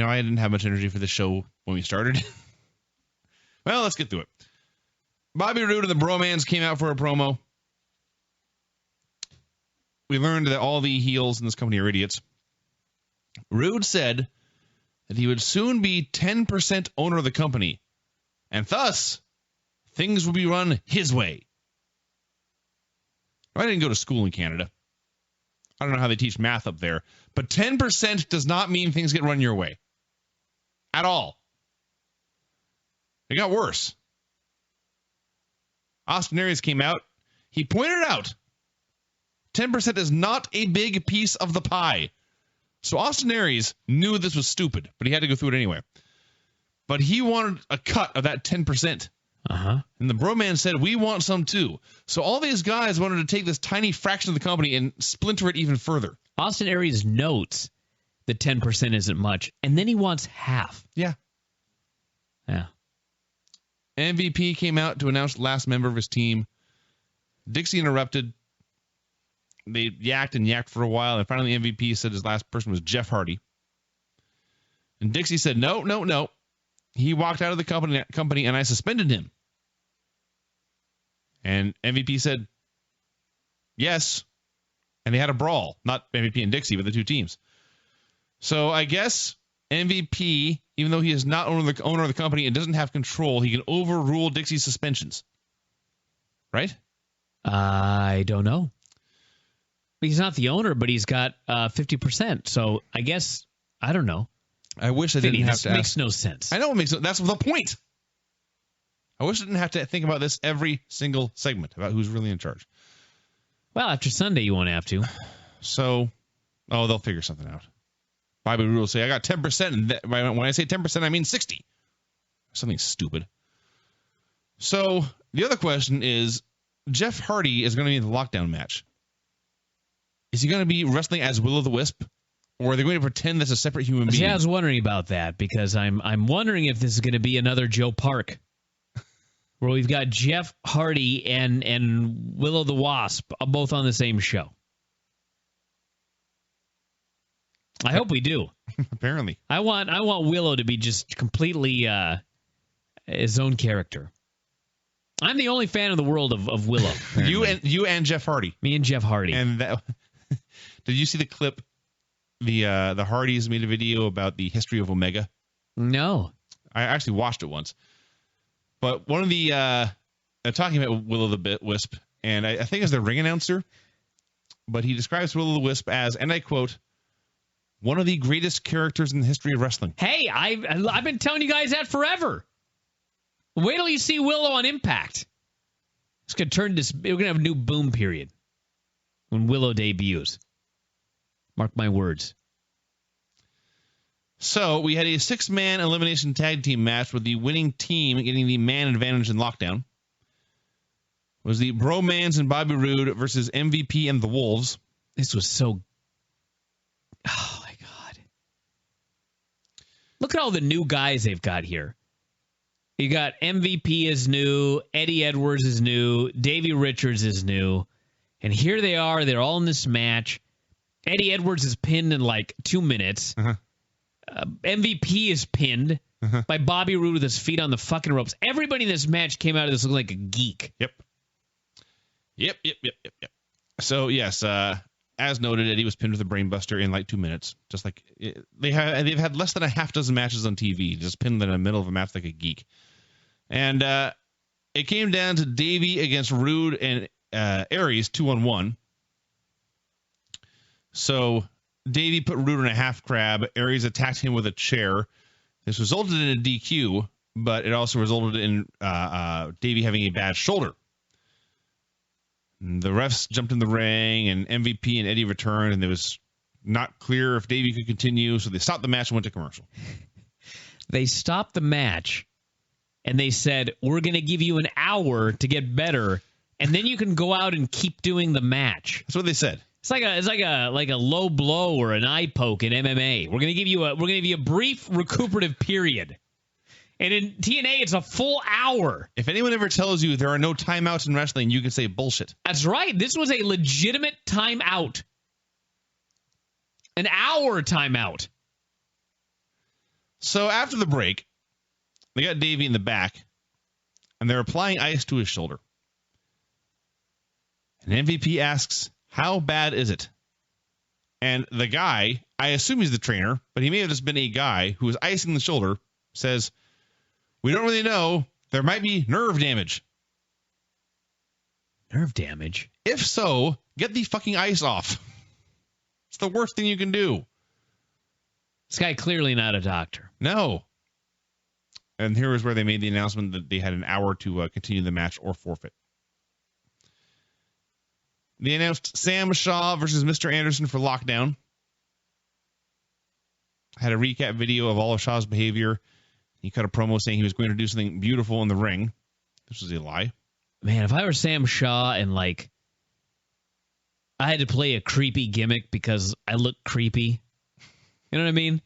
I didn't have much energy for the show when we started. Well, let's get through it. Bobby Roode and the Bromans came out for a promo. We learned that all the heels in this company are idiots. Roode said that he would soon be 10% owner of the company, and thus, things will be run his way. I didn't go to school in Canada. I don't know how they teach math up there, but 10% does not mean things get run your way. At all. It got worse. Austin Aries came out. He pointed out 10% is not a big piece of the pie. So Austin Aries knew this was stupid, but he had to go through it anyway. But he wanted a cut of that 10%. And the Broman said, we want some too. So all these guys wanted to take this tiny fraction of the company and splinter it even further. Austin Aries notes that 10% isn't much, and then he wants half. Yeah. MVP came out to announce the last member of his team. Dixie interrupted. They yacked for a while, and finally MVP said his last person was Jeff Hardy. And Dixie said, no. He walked out of the company, and I suspended him. And MVP said, yes. And they had a brawl. Not MVP and Dixie, but the two teams. So I guess MVP, even though he is not owner of the company and doesn't have control, he can overrule Dixie's suspensions. Right? I don't know. He's not the owner, but he's got 50%. So I guess, I don't know. I wish I didn't have to makes no sense. I know it makes no. That's the point. I wish I didn't have to think about this every single segment about who's really in charge. Well, after Sunday, you won't have to. So, they'll figure something out. Bobby Roode will say, I got 10%. And when I say 10%, I mean 60. Something stupid. So, the other question is, Jeff Hardy is going to be in the lockdown match. Is he going to be wrestling as Willow the Wisp? Or are they going to pretend that's a separate human being? Yeah, I was wondering about that because I'm wondering if this is going to be another Joe Park, where we've got Jeff Hardy and Willow the Wasp both on the same show. I hope we do. Apparently, I want Willow to be just completely his own character. I'm the only fan of the world of Willow. you and Jeff Hardy. Me and Jeff Hardy. And did you see the clip? The Hardys made a video about the history of Omega. No. I actually watched it once. But one of the talking about Willow the Wisp, and I think as the ring announcer, but he describes Willow the Wisp as, and I quote, one of the greatest characters in the history of wrestling. Hey, I've been telling you guys that forever. Wait till you see Willow on Impact. It's going to turn this. We're going to have a new boom period when Willow debuts. Mark my words. So we had a 6-man elimination tag team match with the winning team getting the man advantage in lockdown. It was the Bromans and Bobby Roode versus MVP and the Wolves. This was so... Oh, my God. Look at all the new guys they've got here. You got MVP is new, Eddie Edwards is new, Davey Richards is new, and here they are. They're all in this match. Eddie Edwards is pinned in like 2 minutes. MVP is pinned by Bobby Roode with his feet on the fucking ropes. Everybody in this match came out of this looking like a geek. Yep. So, yes, as noted, Eddie was pinned with a brainbuster in like 2 minutes. Just like they've had less than a half dozen matches on TV, just pinned in the middle of a match like a geek. And it came down to Davey against Roode and Aries 2-on-1. So Davey put Roode in a half crab. Aries attacked him with a chair. This resulted in a DQ, but it also resulted in Davey having a bad shoulder. And the refs jumped in the ring, and MVP and Eddie returned, and it was not clear if Davey could continue, so they stopped the match and went to commercial. They stopped the match, and they said, we're going to give you an hour to get better, and then you can go out and keep doing the match. That's what they said. It's like a low blow or an eye poke in MMA. We're gonna give you a brief recuperative period, and in TNA it's a full hour. If anyone ever tells you there are no timeouts in wrestling, you can say bullshit. That's right. This was a legitimate timeout, an hour timeout. So after the break, they got Davey in the back, and they're applying ice to his shoulder. And MVP asks, how bad is it? And the guy, I assume he's the trainer, but he may have just been a guy who was icing the shoulder, says, we don't really know. There might be nerve damage. Nerve damage? If so, get the fucking ice off. It's the worst thing you can do. This guy clearly not a doctor. No. And here is where they made the announcement that they had an hour to continue the match or forfeit. They announced Sam Shaw versus Mr. Anderson for Lockdown. Had a recap video of all of Shaw's behavior. He cut a promo saying he was going to do something beautiful in the ring. This was a lie. Man, if I were Sam Shaw and, I had to play a creepy gimmick because I look creepy. You know what I mean?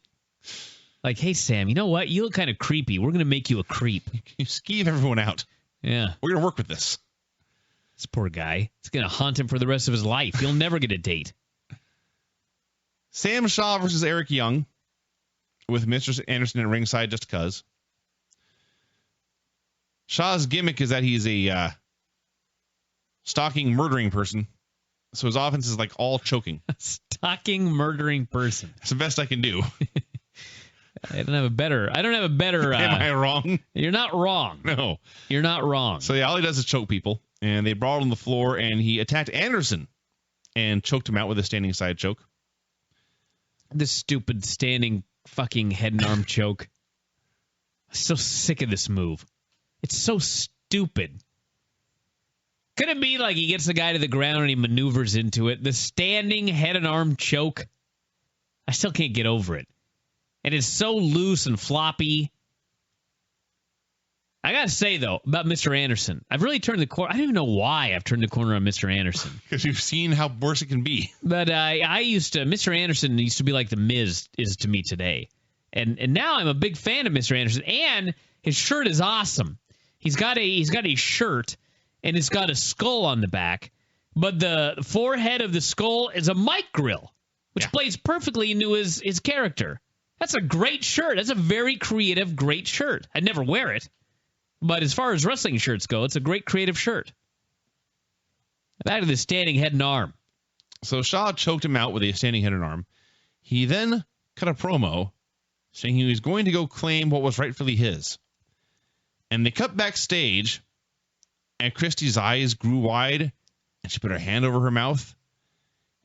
Like, hey, Sam, you know what? You look kind of creepy. We're going to make you a creep. You skeeve everyone out. Yeah. We're going to work with this. This poor guy. It's going to haunt him for the rest of his life. He'll never get a date. Sam Shaw versus Eric Young with Mr. Anderson at ringside just because. Shaw's gimmick is that he's a stalking, murdering person. So his offense is all choking. Stalking, murdering person. That's the best I can do. I don't have a better. Am I wrong? You're not wrong. No. You're not wrong. So yeah, all he does is choke people. And they brawled on the floor, and he attacked Anderson and choked him out with a standing side choke. This stupid standing fucking head and arm choke. I'm so sick of this move. It's so stupid. Could it be like he gets the guy to the ground and he maneuvers into it? The standing head and arm choke. I still can't get over it. And it's so loose and floppy. I got to say, though, about Mr. Anderson, I've really turned the corner. I don't even know why I've turned the corner on Mr. Anderson. Because you've seen how worse it can be. But Mr. Anderson used to be like the Miz is to me today. And now I'm a big fan of Mr. Anderson. And his shirt is awesome. He's got a shirt, and it's got a skull on the back. But the forehead of the skull is a mic grill, which plays perfectly into his character. That's a great shirt. That's a very creative, great shirt. I'd never wear it. But as far as wrestling shirts go, it's a great creative shirt. Back to the standing head and arm. So Shaw choked him out with a standing head and arm. He then cut a promo saying he was going to go claim what was rightfully his. And they cut backstage, and Christie's eyes grew wide, and she put her hand over her mouth.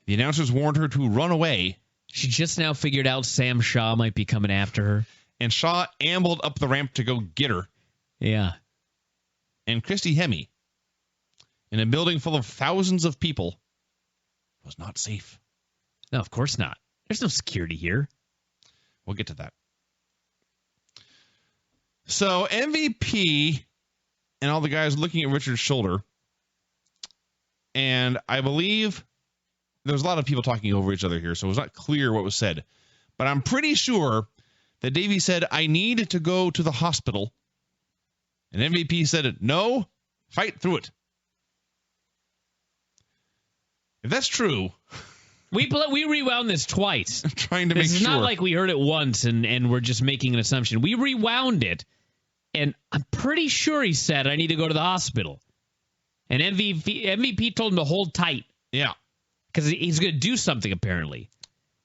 The announcers warned her to run away. She just now figured out Sam Shaw might be coming after her. And Shaw ambled up the ramp to go get her. Yeah. And Christy Hemme, in a building full of thousands of people, was not safe. No, of course not. There's no security here. We'll get to that. So MVP and all the guys looking at Richard's shoulder, and I believe there was a lot of people talking over each other here, so it was not clear what was said. But I'm pretty sure that Davey said, I need to go to the hospital. And MVP said, no, fight through it. If that's true... We rewound this twice. I'm trying to make sure. It's not like we heard it once and we're just making an assumption. We rewound it, and I'm pretty sure he said, I need to go to the hospital. And MVP told him to hold tight. Yeah. Because he's going to do something, apparently.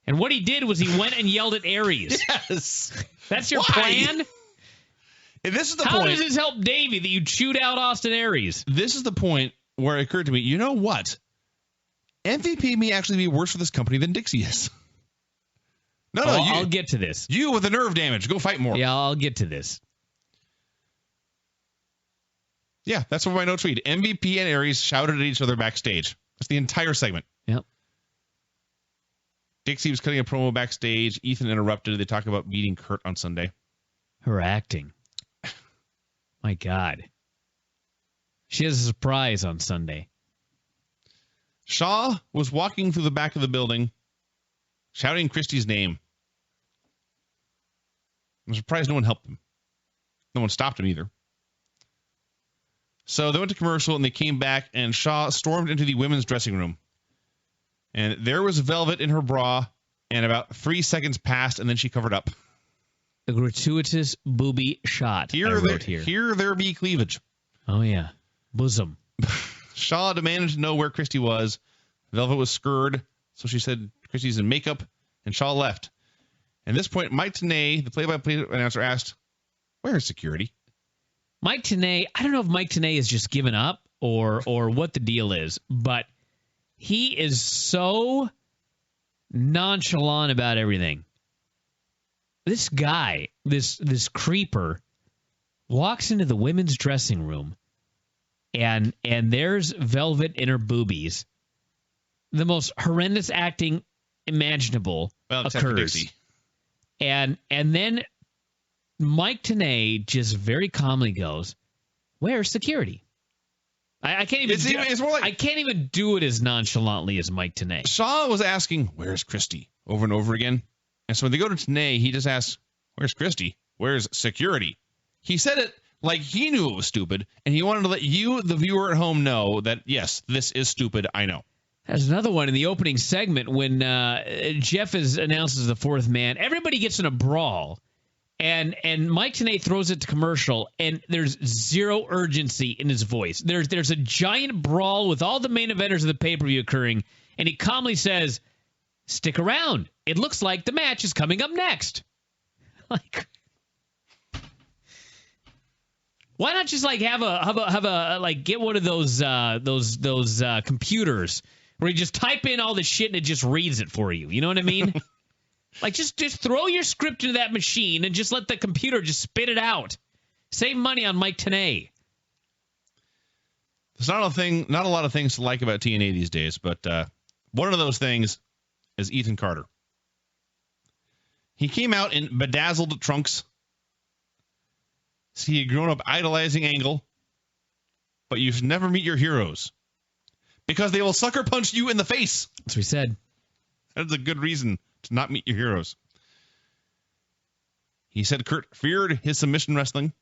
And what he did was he went and yelled at Aries. Yes. That's your plan? And this is the How point. does this help Davey that you chewed out Austin Aries? This is the point where it occurred to me, you know what? MVP may actually be worse for this company than Dixie is. No, I'll get to this. You with the nerve damage, go fight more. Yeah, I'll get to this. Yeah, that's what my notes read. MVP and Aries shouted at each other backstage. That's the entire segment. Yep. Dixie was cutting a promo backstage. Ethan interrupted. They talk about meeting Kurt on Sunday. Her acting. My God. She has a surprise on Sunday. Shaw was walking through the back of the building, shouting Christie's name. I'm surprised no one helped him. No one stopped him either. So they went to commercial, and they came back, and Shaw stormed into the women's dressing room. And there was Velvet in her bra, and about 3 seconds passed, and then she covered up. A gratuitous booby shot. Here there be cleavage. Oh, yeah. Bosom. Shaw demanded to know where Christy was. Velvet was scared, so she said Christy's in makeup, and Shaw left. At this point, Mike Tenay, the play-by-play announcer, asked, "Where's security?" Mike Tenay, I don't know if Mike Tenay has just given up or what the deal is, but he is so nonchalant about everything. This guy, this creeper, walks into the women's dressing room, and there's Velvet in her boobies. The most horrendous acting imaginable except for occurs. Dixie. And then Mike Tenay just very calmly goes, "Where's security?" I can't even. It's more like, I can't even do it as nonchalantly as Mike Tenay. Shaw was asking, "Where's Christy?" over and over again. And so when they go to Tenay, he just asks, "Where's Christy? Where's security?" He said it like he knew it was stupid, and he wanted to let you, the viewer at home, know that, yes, this is stupid. I know. There's another one in the opening segment when Jeff announces the fourth man. Everybody gets in a brawl, and Mike Tenay throws it to commercial, and there's zero urgency in his voice. There's a giant brawl with all the main eventers of the pay-per-view occurring, and he calmly says, "Stick around. It looks like the match is coming up next." Like, why not just like have a like get one of those computers where you just type in all the shit and it just reads it for you? You know what I mean? Like just throw your script into that machine and just let the computer just spit it out. Save money on Mike Tenay. There's not a lot of things to like about TNA these days, but one of those things is Ethan Carter. He came out in bedazzled trunks. So he had grown up idolizing Angle, but you should never meet your heroes because they will sucker punch you in the face. That's what we said. That's a good reason to not meet your heroes. He said Kurt feared his submission wrestling.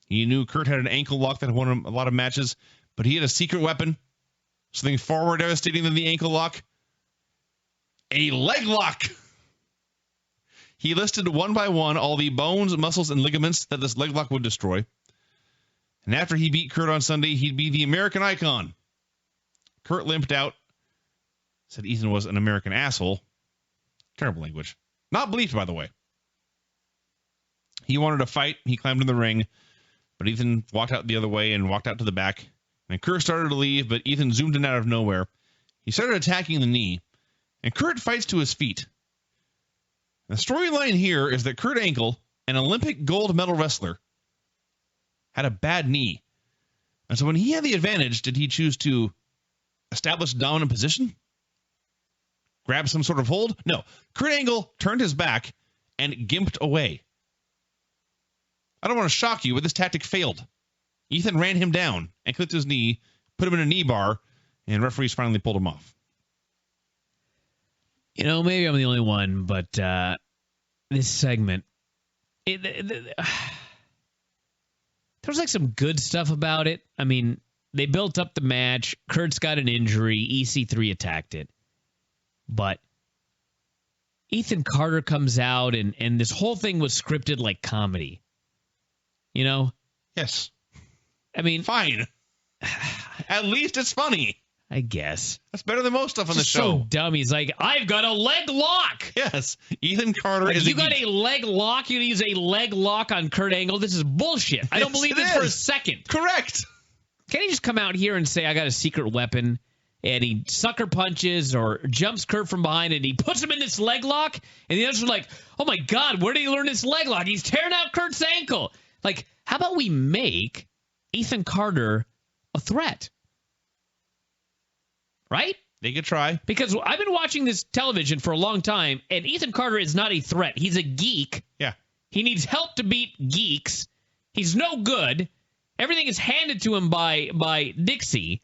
He knew Kurt had an ankle lock that had won him a lot of matches, but he had a secret weapon, something far more devastating than the ankle lock, a leg lock. He listed one by one all the bones, muscles, and ligaments that this leg lock would destroy. And after he beat Kurt on Sunday, he'd be the American icon. Kurt limped out, said Ethan was an American asshole. Terrible language. Not bleeped, by the way. He wanted to fight. He climbed in the ring, but Ethan walked out the other way and walked out to the back. And Kurt started to leave, but Ethan zoomed in out of nowhere. He started attacking the knee, and Kurt fights to his feet. The storyline here is that Kurt Angle, an Olympic gold medal wrestler, had a bad knee. And so when he had the advantage, did he choose to establish a dominant position? Grab some sort of hold? No. Kurt Angle turned his back and gimped away. I don't want to shock you, but this tactic failed. Ethan ran him down and clipped his knee, put him in a knee bar, and referees finally pulled him off. You know, maybe I'm the only one, but this segment, there was like some good stuff about it. I mean, they built up the match. Kurt's got an injury. EC3 attacked it. But Ethan Carter comes out, and this whole thing was scripted like comedy. You know? Yes. I mean, fine. At least it's funny. I guess. That's better than most stuff on the show. So dumb. He's like, "I've got a leg lock." Yes. Ethan Carter is you got a leg lock? You're going to use a leg lock on Kurt Angle? This is bullshit. I don't believe this for a second. Correct. Can't he just come out here and say, "I got a secret weapon," and he sucker punches or jumps Kurt from behind and he puts him in this leg lock? And the others are like, "Oh my God, where did he learn this leg lock? He's tearing out Kurt's ankle." Like, how about we make Ethan Carter a threat? Right? They could try. Because I've been watching this television for a long time, and Ethan Carter is not a threat. He's a geek. Yeah. He needs help to beat geeks. He's no good. Everything is handed to him by Dixie.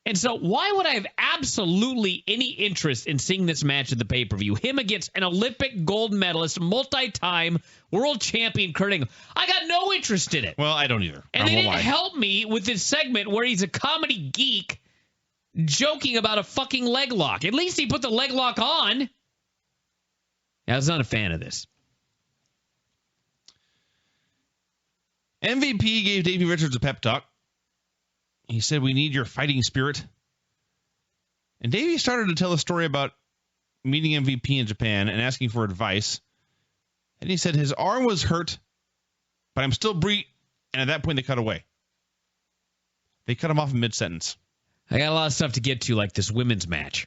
And so why would I have absolutely any interest in seeing this match at the pay-per-view? Him against an Olympic gold medalist, multi-time world champion Kurt Angle. I got no interest in it. Well, I don't either. And they didn't help me with this segment where he's a comedy geek joking about a fucking leg lock. At least he put the leg lock on. I was not a fan of this. MVP gave Davey Richards a pep talk. He said, "We need your fighting spirit." And Davey started to tell a story about meeting MVP in Japan and asking for advice. And he said his arm was hurt, but I'm still breathing. And at that point, they cut away. They cut him off in mid-sentence. I got a lot of stuff to get to, like this women's match.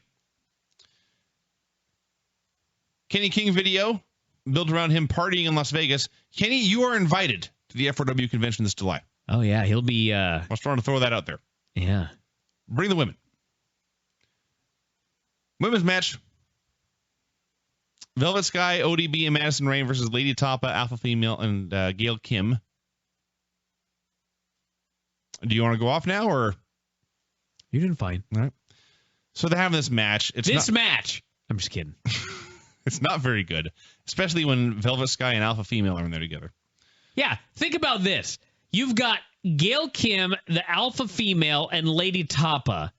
Kenny King video built around him partying in Las Vegas. Kenny, you are invited to the F4W convention this July. Oh, yeah. He'll be... I was trying to throw that out there. Yeah. Bring the women. Women's match. Velvet Sky, ODB, and Madison Rayne versus Lady Tapa, Alpha Female, and Gail Kim. Do you want to go off now, or? You did fine. All right. So they're having this match. Match. I'm just kidding. It's not very good, especially when Velvet Sky and Alpha Female are in there together. Yeah, think about this. You've got Gail Kim, the Alpha Female, and Lady Tapa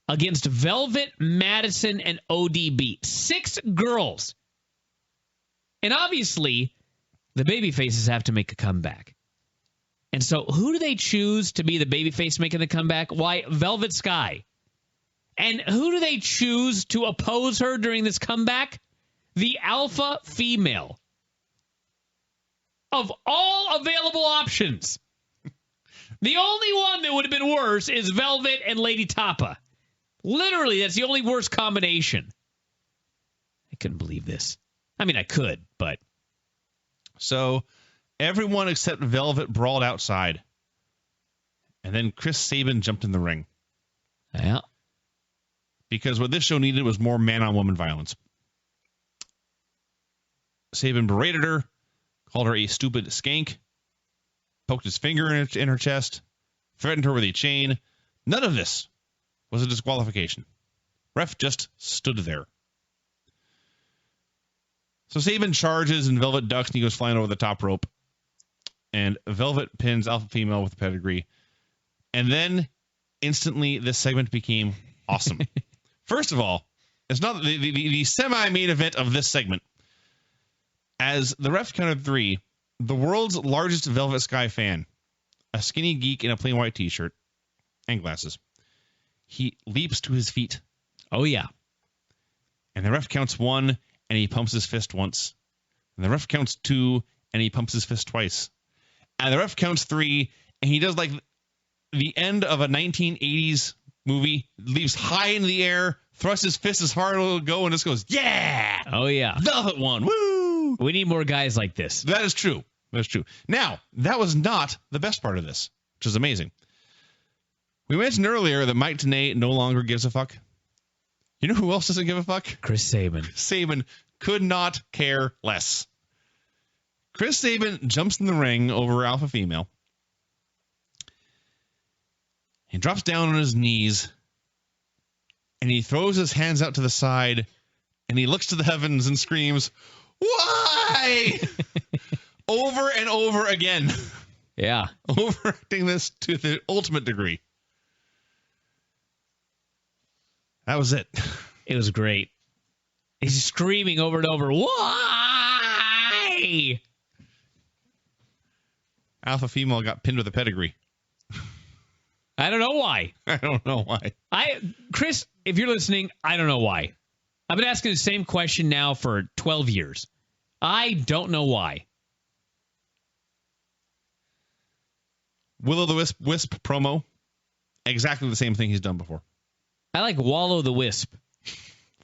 against Velvet, Madison, and ODB. 6 girls. And obviously, the babyfaces have to make a comeback. And so who do they choose to be the babyface making the comeback? Why, Velvet Sky. And who do they choose to oppose her during this comeback? The Alpha Female. Of all available options, the only one that would have been worse is Velvet and Lady Tapa. Literally, that's the only worst combination. I couldn't believe this. I mean, I could, but... So, everyone except Velvet brawled outside. And then Chris Sabin jumped in the ring. Yeah. Because what this show needed was more man-on-woman violence. Sabin berated her, called her a stupid skank, poked his finger in her chest, threatened her with a chain. None of this was a disqualification. Ref just stood there. So Sabin charges and Velvet ducks and he goes flying over the top rope. And Velvet pins Alpha Female with a pedigree. And then instantly this segment became awesome. First of all, it's not the semi-main event of this segment. As the ref counted 3, the world's largest Velvet Sky fan, a skinny geek in a plain white t-shirt and glasses, he leaps to his feet. Oh, yeah. And the ref counts 1, and he pumps his fist once. And the ref counts 2, and he pumps his fist twice. And the ref counts 3, and he does like the end of a 1980s movie, leaps high in the air, thrusts his fist as hard as it'll go, and just goes, yeah! Oh, yeah. Velvet won. Woo! We need more guys like this. That is true. That's true. Now, that was not the best part of this, which is amazing. We mentioned earlier that Mike Tenay no longer gives a fuck. You know who else doesn't give a fuck? Chris Sabin. Sabin could not care less. Chris Sabin jumps in the ring over Alpha Female. He drops down on his knees. And he throws his hands out to the side. And he looks to the heavens and screams, "Why?" Over and over again. Yeah. Overacting this to the ultimate degree. That was it. It was great. He's screaming over and over, "Why?" Alpha Female got pinned with a pedigree. I don't know why. I don't know why. Chris, if you're listening, I don't know why. I've been asking the same question now for 12 years. I don't know why. Willow the Wisp promo. Exactly the same thing he's done before. I like Wallow the Wisp.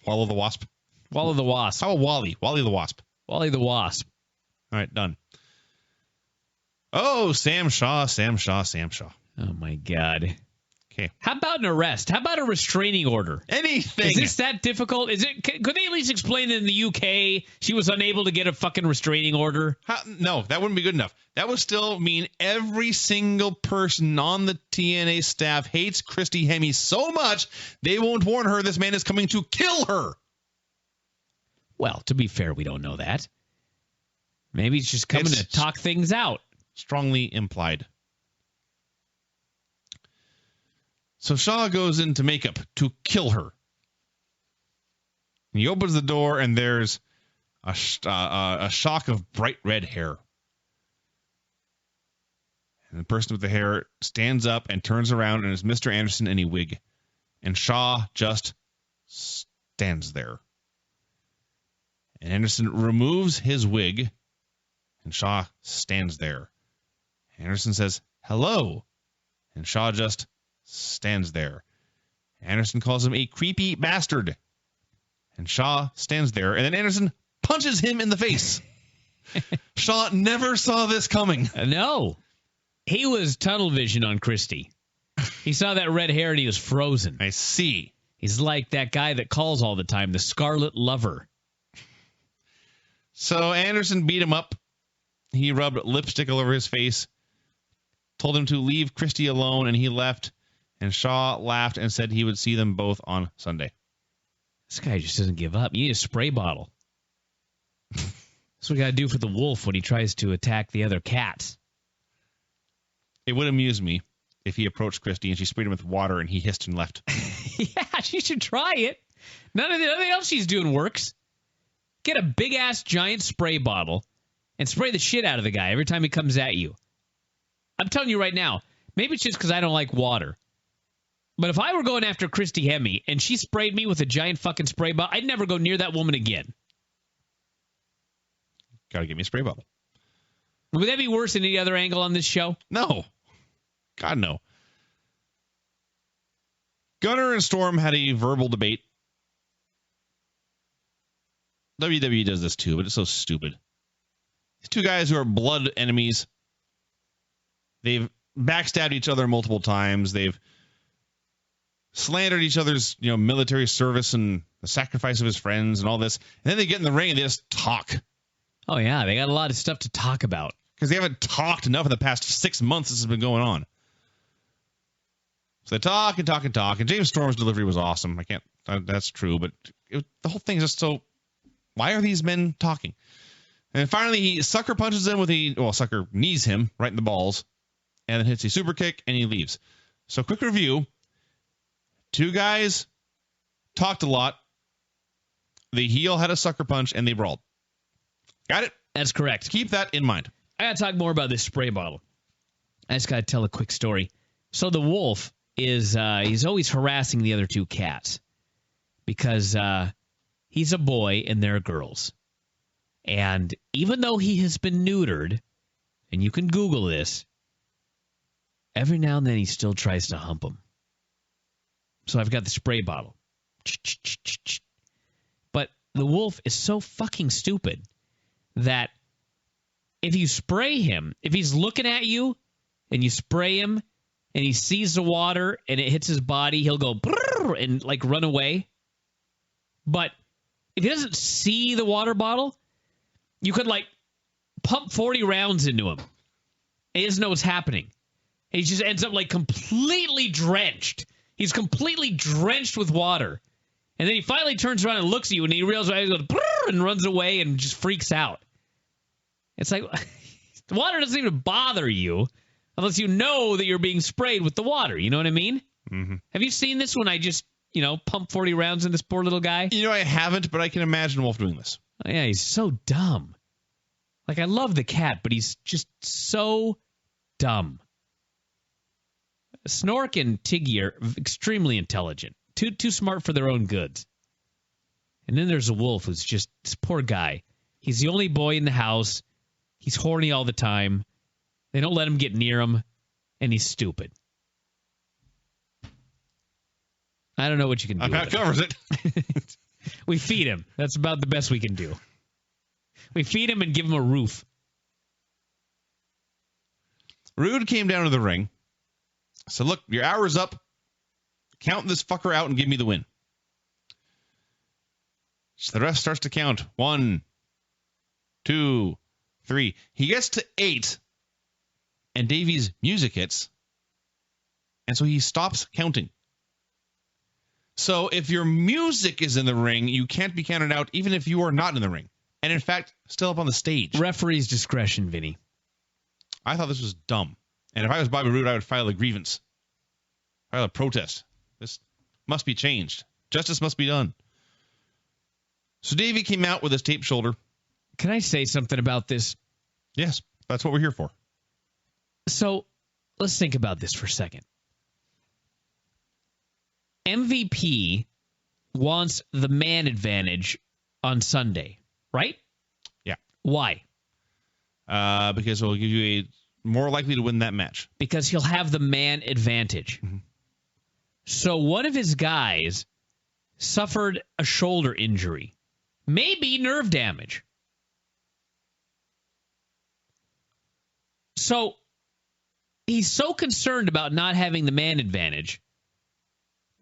Wallow the Wasp. Wallow the Wasp. How about Wally? Wally the Wasp. Wally the Wasp. All right, done. Oh, Sam Shaw. Oh, my God. Okay. How about an arrest? How about a restraining order? Anything. Is this that difficult? Could they at least explain that in the UK she was unable to get a fucking restraining order? No, that wouldn't be good enough. That would still mean every single person on the TNA staff hates Christy Hemme so much they won't warn her this man is coming to kill her. Well, to be fair, we don't know that. Maybe he's just coming to talk things out. Strongly implied. So Shaw goes into makeup to kill her. He opens the door, and there's a shock of bright red hair. And And the person with the hair stands up and turns around and is Mr. Anderson in a wig. And Shaw just stands there. And Anderson removes his wig, and Shaw stands there. Anderson says, "Hello," and Shaw just stands there. Anderson calls him a creepy bastard, and Shaw stands there. And then Anderson punches him in the face. Shaw never saw this coming. No. He was tunnel vision on Christie. He saw that red hair and he was frozen. I see. He's like that guy that calls all the time, the Scarlet Lover. So Anderson beat him up. He rubbed lipstick all over his face, told him to leave Christie alone, and he left. And Shaw laughed and said he would see them both on Sunday. This guy just doesn't give up. You need a spray bottle. That's what we got to do for the wolf when he tries to attack the other cats. It would amuse me if he approached Christie and she sprayed him with water and he hissed and left. Yeah, she should try it. Nothing else she's doing works. Get a big-ass giant spray bottle and spray the shit out of the guy every time he comes at you. I'm telling you right now, maybe it's just because I don't like water. But if I were going after Christy Hemme and she sprayed me with a giant fucking spray bottle, I'd never go near that woman again. Gotta get me a spray bottle. Would that be worse than any other angle on this show? No. God, no. Gunner and Storm had a verbal debate. WWE does this too, but it's so stupid. These two guys who are blood enemies, they've backstabbed each other multiple times. They've slandered each other's, military service and the sacrifice of his friends and all this. And then they get in the ring and they just talk. Oh, yeah. They got a lot of stuff to talk about. Because they haven't talked enough in the past 6 months this has been going on. So they talk and talk and talk. And James Storm's delivery was awesome. That's true. But the whole thing is just so, why are these men talking? And finally he sucker punches him sucker knees him right in the balls. And then hits a super kick and he leaves. So quick review. Two guys talked a lot. The heel had a sucker punch and they brawled. Got it? That's correct. Keep that in mind. I got to talk more about this spray bottle. I just got to tell a quick story. So the wolf is he's always harassing the other two cats because he's a boy and they're girls. And even though he has been neutered, and you can Google this, every now and then he still tries to hump them. So I've got the spray bottle. But the wolf is so fucking stupid that if you spray him, if he's looking at you and you spray him and he sees the water and it hits his body, he'll go brrr and run away. But if he doesn't see the water bottle, you could pump 40 rounds into him. He doesn't know what's happening. And he just ends up completely drenched. He's completely drenched with water. And then he finally turns around and looks at you and he realizes he goes brrr and runs away and just freaks out. It's like, the water doesn't even bother you unless you know that you're being sprayed with the water. You know what I mean? Mm-hmm. Have you seen this when I just, pump 40 rounds in this poor little guy? I haven't, but I can imagine Wolf doing this. Oh, yeah, he's so dumb. I love the cat, but he's just so dumb. Snork and Tiggy are extremely intelligent. Too smart for their own goods. And then there's a wolf who's just this poor guy. He's the only boy in the house. He's horny all the time. They don't let him get near him. And he's stupid. I don't know what you can do. That covers it. We feed him. That's about the best we can do. We feed him and give him a roof. Rude came down to the ring. Said, look, your hour's up. Count this fucker out and give me the win. So the ref starts to count. 1, 2, 3. He gets to 8. And Davey's music hits. And so he stops counting. So if your music is in the ring, you can't be counted out even if you are not in the ring. And in fact, still up on the stage. Referee's discretion, Vinny. I thought this was dumb. And if I was Bobby Roode, I would file a grievance. File a protest. This must be changed. Justice must be done. So Davey came out with his taped shoulder. Can I say something about this? Yes, that's what we're here for. So let's think about this for a second. MVP wants the man advantage on Sunday, right? Yeah. Why? Because it'll give you a more likely to win that match. Because he'll have the man advantage. Mm-hmm. So one of his guys suffered a shoulder injury, maybe nerve damage. So he's so concerned about not having the man advantage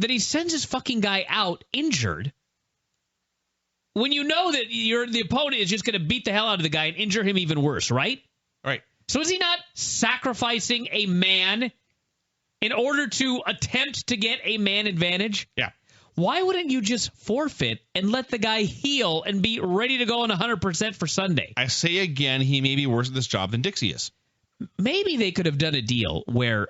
that he sends his fucking guy out injured when you know that the opponent is just going to beat the hell out of the guy and injure him even worse, right? Right. So is he not sacrificing a man in order to attempt to get a man advantage? Yeah. Why wouldn't you just forfeit and let the guy heal and be ready to go on 100% for Sunday? I say again, he may be worse at this job than Dixie is. Maybe they could have done a deal where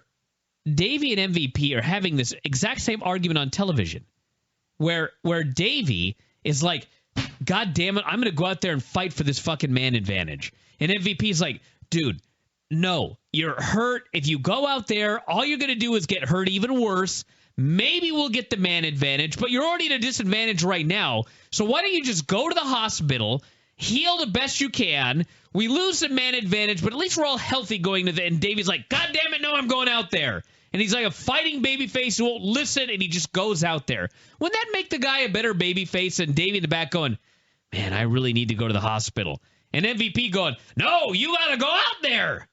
Davey and MVP are having this exact same argument on television, where Davey is like, God damn it, I'm going to go out there and fight for this fucking man advantage. And MVP is like, dude, no, you're hurt. If you go out there, all you're going to do is get hurt even worse. Maybe we'll get the man advantage, but you're already at a disadvantage right now. So why don't you just go to the hospital, heal the best you can. We lose the man advantage, but at least we're all healthy going to the... And Davey's like, God damn it, no, I'm going out there. And he's like a fighting babyface who won't listen, and he just goes out there. Wouldn't that make the guy a better babyface than Davey in the back going, man, I really need to go to the hospital? And MVP going, no, you got to go out there.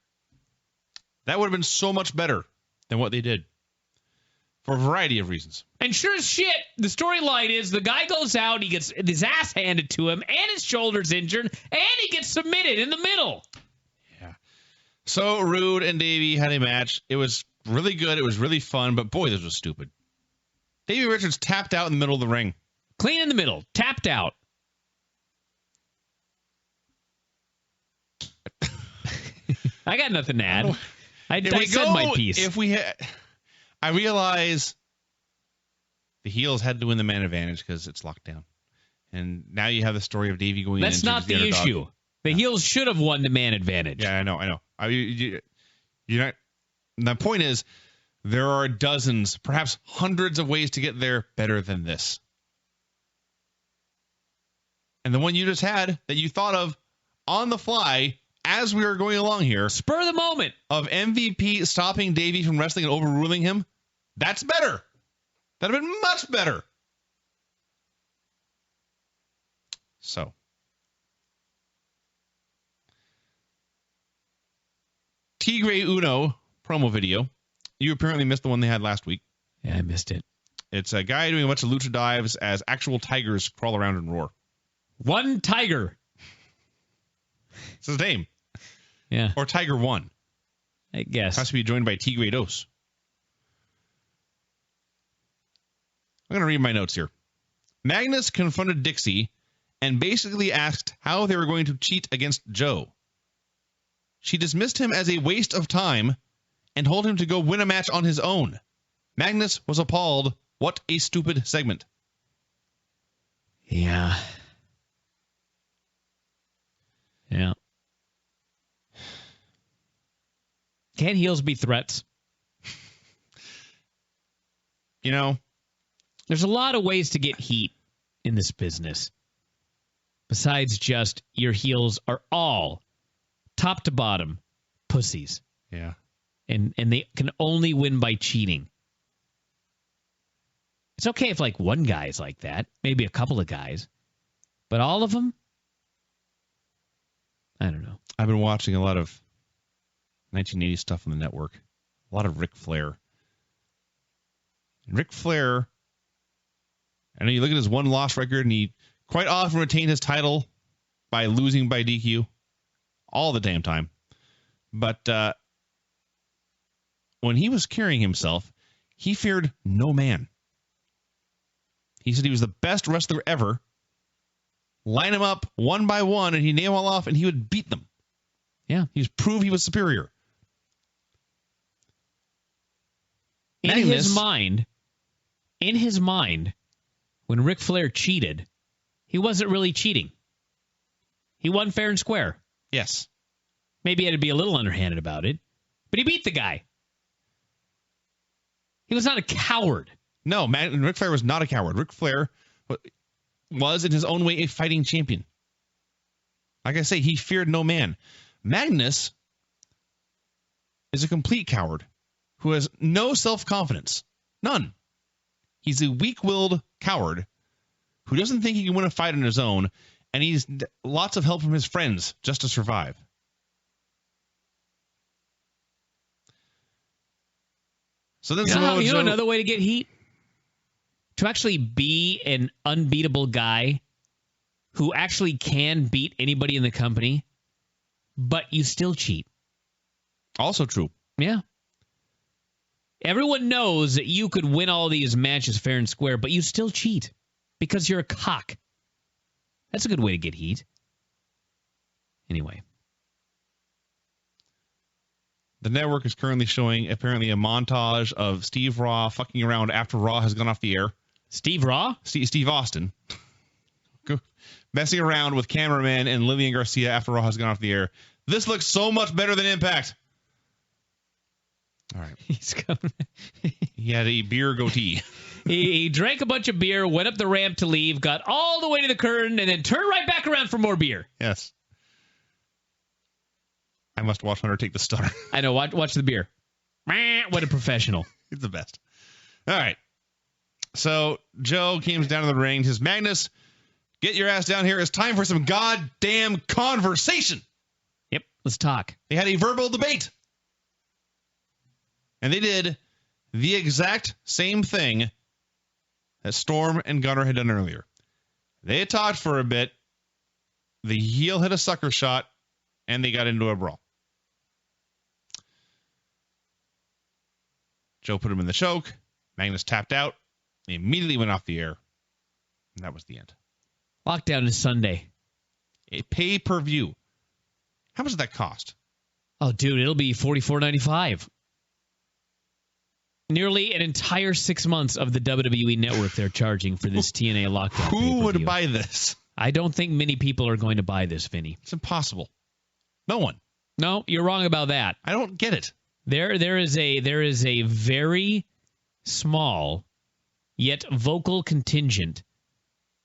That would have been so much better than what they did. For a variety of reasons. And sure as shit, the storyline is the guy goes out, he gets his ass handed to him, and his shoulder's injured, and he gets submitted in the middle. Yeah. So Rude and Davey had a match. It was really good. It was really fun, but boy, this was stupid. Davey Richards tapped out in the middle of the ring. Clean in the middle. Tapped out. I got nothing to add. I said my piece. I realize the heels had to win the man advantage because it's locked down. And now you have the story of Davey going in. That's not the issue. The heels should have won the man advantage. Yeah, I know. You're not. The point is, there are dozens, perhaps hundreds of ways to get there better than this. And the one you just had that you thought of on the fly as we were going along here, spur of the moment, of MVP stopping Davey from wrestling and overruling him, that's better. That'd have been much better. So. Tigre Uno promo video. You apparently missed the one they had last week. Yeah, I missed it. It's a guy doing a bunch of lucha dives as actual tigers crawl around and roar. One tiger. It's his name. Yeah. Or Tiger 1. I guess. Has to be joined by Tigre Dos. I'm going to read my notes here. Magnus confronted Dixie and basically asked how they were going to cheat against Joe. She dismissed him as a waste of time and told him to go win a match on his own. Magnus was appalled. What a stupid segment. Yeah. Yeah. Can heels be threats? You know, there's a lot of ways to get heat in this business. Besides just your heels are all top to bottom pussies. Yeah. And they can only win by cheating. It's okay if like one guy is like that, maybe a couple of guys, but all of them? I don't know. I've been watching a lot of 1980 stuff on the network. A lot of Ric Flair. And Ric Flair, I know you look at his one-loss record, and he quite often retained his title by losing by DQ all the damn time. But when he was carrying himself, he feared no man. He said he was the best wrestler ever. Line them up one by one, and he'd name them all off, and he would beat them. Yeah. He was prove he was superior. In his mind, when Ric Flair cheated, he wasn't really cheating. He won fair and square. Yes. Maybe he had to be a little underhanded about it, but he beat the guy. He was not a coward. No, Ric Flair was not a coward. Ric Flair was, in his own way, a fighting champion. Like I say, he feared no man. Magnus is a complete coward who has no self-confidence. None. He's a weak-willed coward who doesn't think he can win a fight on his own, and he's lots of help from his friends just to survive. So then Samoa Joe, another way to get heat? To actually be an unbeatable guy who actually can beat anybody in the company, but you still cheat. Also true. Yeah. Everyone knows that you could win all these matches fair and square, but you still cheat because you're a cock. That's a good way to get heat. Anyway. The network is currently showing apparently a montage of Steve Raw fucking around after Raw has gone off the air. Steve Raw? Steve Austin. Messing around with cameraman and Lillian Garcia after Raw has gone off the air. This looks so much better than Impact. All right. He's coming. He had a beer goatee. He drank a bunch of beer, went up the ramp to leave, got all the way to the curtain, and then turned right back around for more beer. Yes. I must watch Hunter take the stutter. I know. Watch the beer. What a professional. He's the best. All right. So Joe comes down to the ring. He says, Magnus, get your ass down here. It's time for some goddamn conversation. Yep. Let's talk. They had a verbal debate. And they did the exact same thing that Storm and Gunner had done earlier. They had talked for a bit. The heel hit a sucker shot, and they got into a brawl. Joe put him in the choke. Magnus tapped out. He immediately went off the air. And that was the end. Lockdown is Sunday. A pay-per-view. How much did that cost? Oh, dude, it'll be $44.95. Nearly an entire 6 months of the WWE Network they're charging for this TNA lockdown. Who would buy this? I don't think many people are going to buy this, Vinny. It's impossible. No one. No, you're wrong about that. I don't get it. There is a very small yet vocal contingent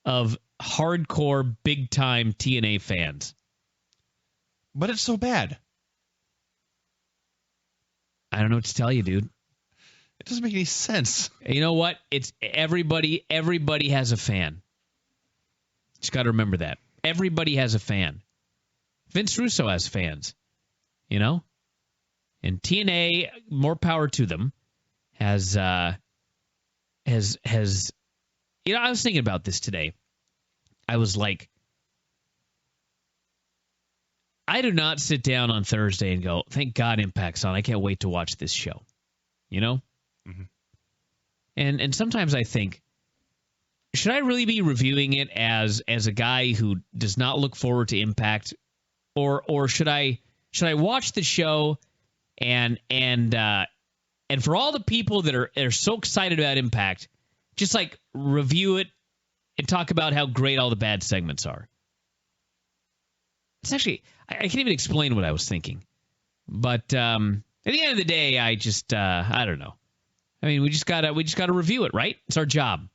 of hardcore big time TNA fans. But it's so bad. I don't know what to tell you, dude. It doesn't make any sense. You know what? It's everybody has a fan. Just got to remember that. Everybody has a fan. Vince Russo has fans, you know? And TNA, more power to them, has you know, I was thinking about this today. I was like, I do not sit down on Thursday and go, thank God Impact's on. I can't wait to watch this show. You know? Mm-hmm. And sometimes I think, should I really be reviewing it as a guy who does not look forward to Impact, or should I watch the show and for all the people that are so excited about Impact, just like review it and talk about how great all the bad segments are? It's actually, I can't even explain what I was thinking, but at the end of the day, I just I don't know. I mean, we just gotta review it, right? It's our job.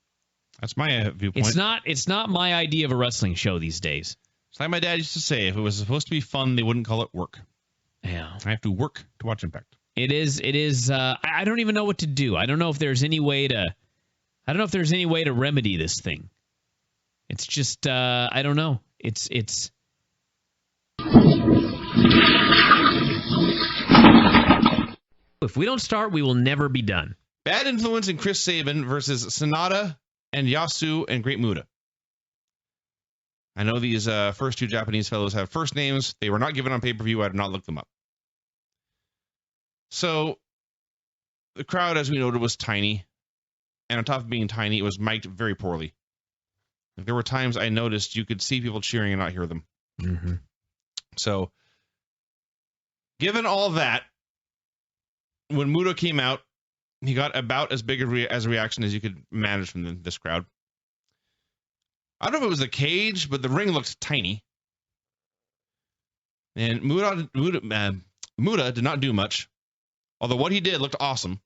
That's my viewpoint. It's not my idea of a wrestling show these days. It's like my dad used to say, if it was supposed to be fun, they wouldn't call it work. Yeah. I have to work to watch Impact. It is. I don't even know what to do. I don't know if there's any way to remedy this thing. It's just I don't know. It's if we don't start, we will never be done. Bad Influence and Chris Sabin versus Sanada and Yasu and Great Muta. I know these first two Japanese fellows have first names. They were not given on pay-per-view. I did not look them up. So the crowd, as we noted, was tiny. And on top of being tiny, it was mic'd very poorly. There were times I noticed you could see people cheering and not hear them. Mm-hmm. So given all that, when Muta came out, he got about as big a reaction as you could manage from this crowd. I don't know if it was the cage, but the ring looked tiny. And Muta did not do much, although what he did looked awesome.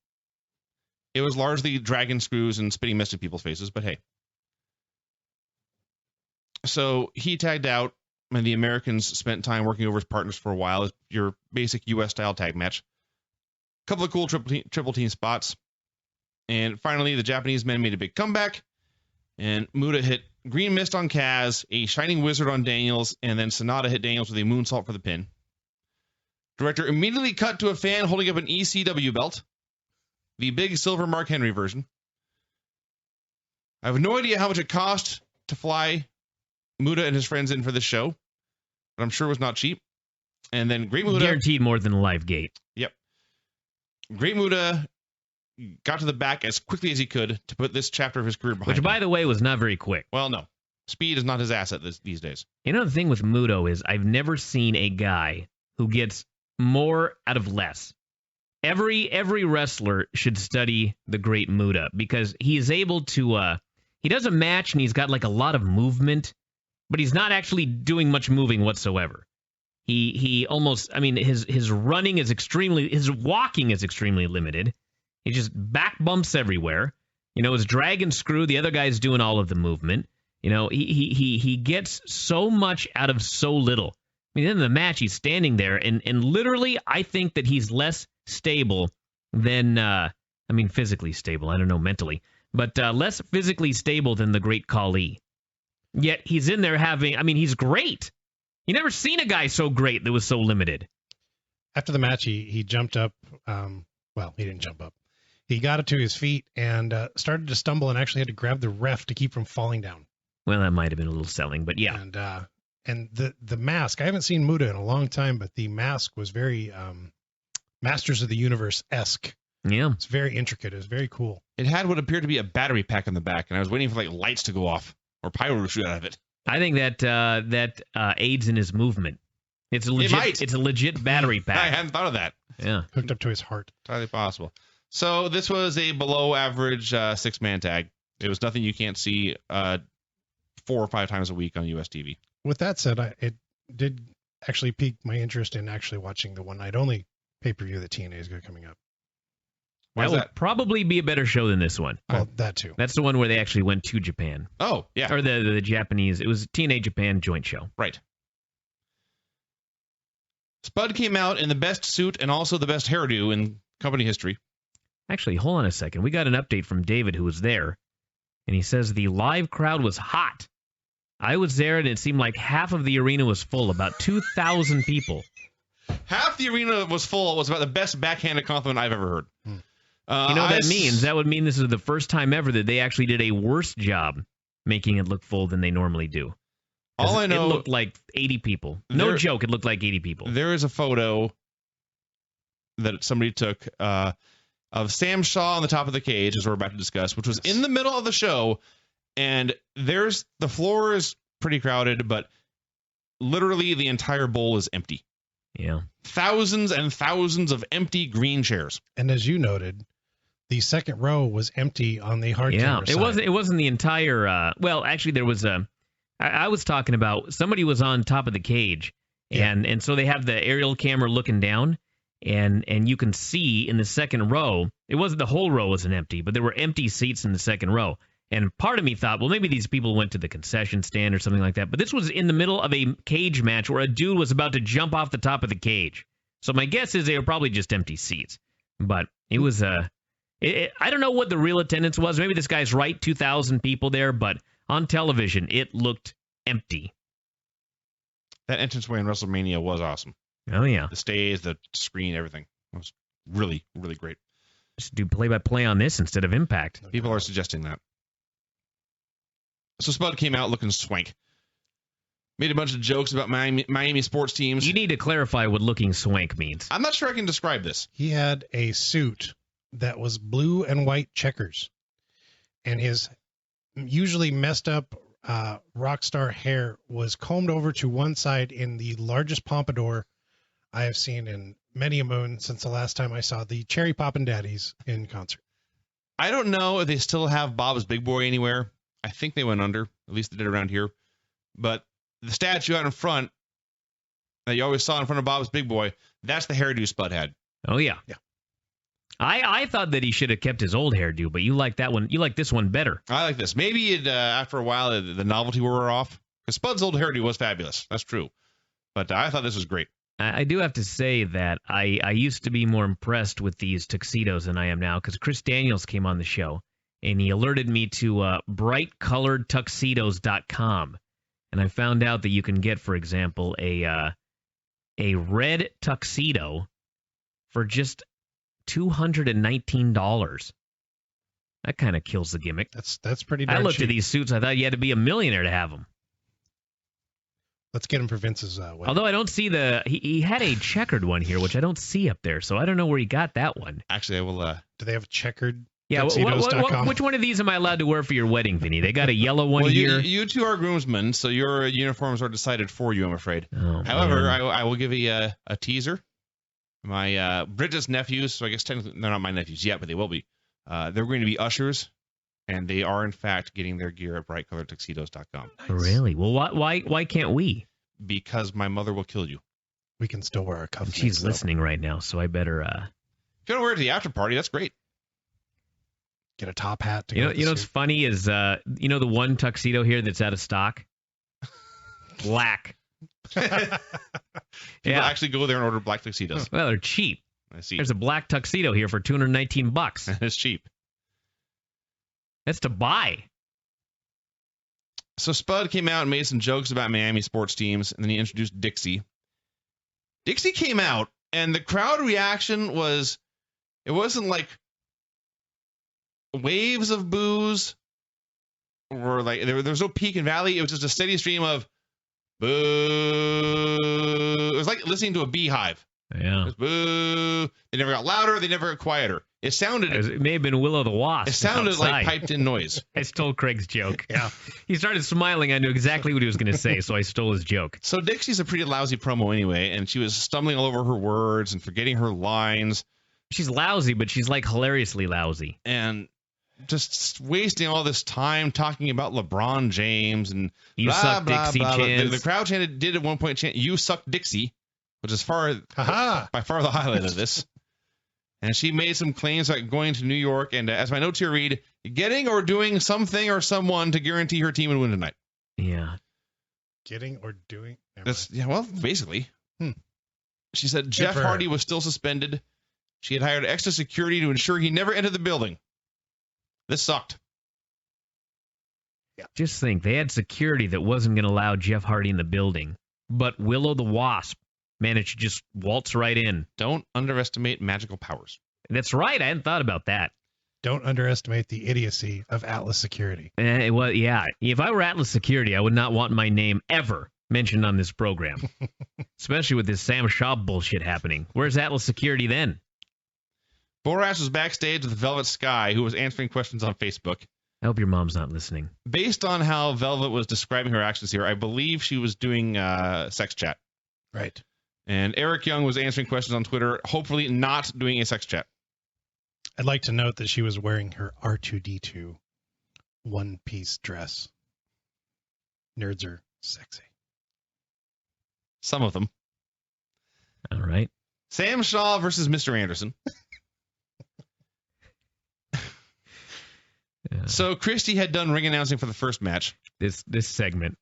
It was largely dragon screws and spitting mist in people's faces, but hey. So he tagged out, and the Americans spent time working over his partners for a while. It's your basic U.S.-style tag match. A couple of cool triple team spots. And finally, the Japanese men made a big comeback. And Muta hit Green Mist on Kaz, a Shining Wizard on Daniels, and then Sonata hit Daniels with a moonsault for the pin. Director immediately cut to a fan holding up an ECW belt. The big silver Mark Henry version. I have no idea how much it cost to fly Muta and his friends in for this show, but I'm sure it was not cheap. And then Great Muta... Guaranteed more than a live gate. Yep. Great Muta got to the back as quickly as he could to put this chapter of his career behind him. Which, by the way, was not very quick. Well, no. Speed is not his asset these days. You know, the thing with Muto is I've never seen a guy who gets more out of less. Every wrestler should study the great Muta because he is able to... he does a match and he's got like a lot of movement, but he's not actually doing much moving whatsoever. He almost... I mean, his running is extremely... His walking is extremely limited. He just back bumps everywhere. You know, his dragon screw, the other guy's doing all of the movement. You know, he gets so much out of so little. I mean, in the match, he's standing there, and literally, I think that he's less stable than, physically stable. I don't know, mentally. But less physically stable than the great Khali. Yet, he's in there he's great. You never seen a guy so great that was so limited. After the match, he jumped up. He didn't jump up. He got up to his feet and started to stumble and actually had to grab the ref to keep from falling down. Well, that might have been a little selling, but yeah. And the mask, I haven't seen Muta in a long time, but the mask was very Masters of the Universe-esque. Yeah. It's very intricate. It was very cool. It had what appeared to be a battery pack on the back, and I was waiting for lights to go off or pyro to shoot out of it. I think that aids in his movement. It's a legit battery pack. I hadn't thought of that. Yeah. Hooked up to his heart. Entirely possible. So this was a below-average six-man tag. It was nothing you can't see 4 or 5 times a week on US TV. With that said, it did actually pique my interest in actually watching the one-night-only pay-per-view that TNA has got coming up. That would probably be a better show than this one. Well, that too. That's the one where they actually went to Japan. Oh, yeah. Or the Japanese. It was TNA Japan joint show. Right. Spud came out in the best suit and also the best hairdo in company history. Actually, hold on a second. We got an update from David, who was there, and he says the live crowd was hot. I was there, and it seemed like half of the arena was full, about 2,000 people. Half the arena was full. It was about the best backhanded compliment I've ever heard. You know what that means? That would mean this is the first time ever that they actually did a worse job making it look full than they normally do. All I know... It looked like 80 people. No joke, it looked like 80 people. There is a photo that somebody took... of Sam Shaw on the top of the cage, as we're about to discuss, which was in the middle of the show, and the floor is pretty crowded, but literally the entire bowl is empty. Yeah. Thousands and thousands of empty green chairs. And as you noted, the second row was empty on the hard camera side. It wasn't the entire actually there was I was talking about somebody was on top of the cage, and so they have the aerial camera looking down. And you can see in the second row, it wasn't the whole row wasn't empty, but there were empty seats in the second row. And part of me thought, well, maybe these people went to the concession stand or something like that. But this was in the middle of a cage match where a dude was about to jump off the top of the cage. So my guess is they were probably just empty seats. But it was I don't know what the real attendance was. Maybe this guy's right, 2,000 people there, but on television, it looked empty. That entranceway in WrestleMania was awesome. Oh, yeah. The stage, the screen, everything. It was really, really great. Just do play-by-play on this instead of Impact. People are suggesting that. So Spud came out looking swank. Made a bunch of jokes about Miami sports teams. You need to clarify what looking swank means. I'm not sure I can describe this. He had a suit that was blue and white checkers. And his usually messed up rock star hair was combed over to one side in the largest pompadour I have seen in many a moon since the last time I saw the Cherry Poppin' Daddies in concert. I don't know if they still have Bob's Big Boy anywhere. I think they went under. At least they did around here. But the statue out in front that you always saw in front of Bob's Big Boy, that's the hairdo Spud had. Oh, yeah. Yeah. I thought that he should have kept his old hairdo, but you like that one. You like this one better. I like this. Maybe after a while the novelty wore off. Because Spud's old hairdo was fabulous. That's true. But I thought this was great. I do have to say that I used to be more impressed with these tuxedos than I am now, because Chris Daniels came on the show, and he alerted me to brightcoloredtuxedos.com. And I found out that you can get, for example, a red tuxedo for just $219. That kind of kills the gimmick. That's pretty darn I looked cheap. at these suits. I thought you had to be a millionaire to have them. Let's get him for Vince's wedding. Although I don't see he had a checkered one here, which I don't see up there. So I don't know where he got that one. Actually, I will. Do they have checkered? Yeah, which one of these am I allowed to wear for your wedding, Vinny? They got a yellow one well, here. You two are groomsmen, so your uniforms are decided for you, I'm afraid. Oh, However, I will give you a teaser. My Bridget's nephews, so I guess technically they're not my nephews yet, but they will be. They're going to be ushers, and they are, in fact, getting their gear at brightcoloredtuxedos.com. Nice. Really? Well, why can't we? Because my mother will kill you. We can still wear our cuffs. She's listening right now, so I better... If you want to wear it to the after party, that's great. Get a top hat. You know what's funny is, the one tuxedo here that's out of stock? Black. People actually go there and order black tuxedos. Well, they're cheap. I see. There's a black tuxedo here for $219. It's cheap. That's to buy. So Spud came out and made some jokes about Miami sports teams, and then he introduced Dixie. Dixie came out, and the crowd reaction was, it wasn't like waves of boos, or like there was no peak and valley. It was just a steady stream of boo. It was like listening to a beehive. Yeah. It was boo. They never got louder. They never got quieter. It sounded. It may have been Willow the Wisp. It sounded outside. like piped-in noise. I stole Craig's joke. Yeah. He started smiling. I knew exactly what he was going to say, so I stole his joke. So Dixie's a pretty lousy promo anyway, and she was stumbling all over her words and forgetting her lines. She's lousy, but she's like hilariously lousy. And just wasting all this time talking about LeBron James and You blah, suck blah, Dixie blah, blah. chants. The crowd did at one point chant, "You suck Dixie," which is by far the highlight of this. And she made some claims like going to New York, and as my notes here read, getting or doing something or someone to guarantee her team would win tonight. Yeah. Getting or doing? Basically. She said Jeff Hardy was still suspended. She had hired extra security to ensure he never entered the building. This sucked. Yeah. Just think, they had security that wasn't going to allow Jeff Hardy in the building, but Willow the Wisp managed to just waltz right in. Don't underestimate magical powers. That's right. I hadn't thought about that. Don't underestimate the idiocy of Atlas Security. Well, yeah. If I were Atlas Security, I would not want my name ever mentioned on this program, especially with this Sam Shaw bullshit happening. Where's Atlas Security then? Borash was backstage with Velvet Sky, who was answering questions on Facebook. I hope your mom's not listening. Based on how Velvet was describing her actions here, I believe she was doing sex chat. Right. And Eric Young was answering questions on Twitter, hopefully not doing a sex chat. I'd like to note that she was wearing her R2-D2 one-piece dress. Nerds are sexy. Some of them. All right. Sam Shaw versus Mr. Anderson. So Christy had done ring announcing for the first match. This segment.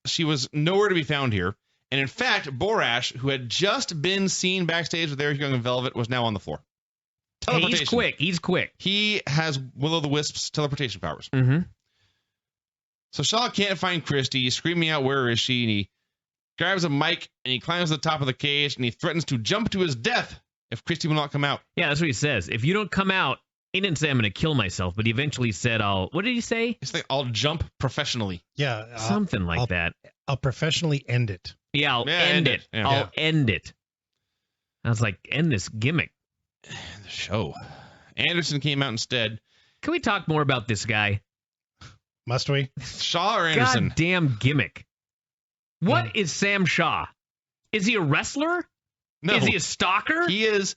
She was nowhere to be found here. And in fact, Borash, who had just been seen backstage with Eric Young and Velvet, was now on the floor. Teleportation. He's quick. He has Willow the Wisp's teleportation powers. Mm-hmm. So Shaw can't find Christy. He's screaming out, "Where is she?" And he grabs a mic and he climbs to the top of the cage and he threatens to jump to his death if Christy will not come out. Yeah, that's what he says. If you don't come out, he didn't say I'm going to kill myself, but he eventually said, what did he say? It's like, "I'll jump professionally." Yeah. Something like that. I'll professionally end it. Yeah, I'll end it. Yeah. I'll end it. I was like, end this gimmick. The show. Anderson came out instead. Can we talk more about this guy? Must we? Shaw or Anderson? Goddamn gimmick. What is Sam Shaw? Is he a wrestler? No. Is he a stalker? He is.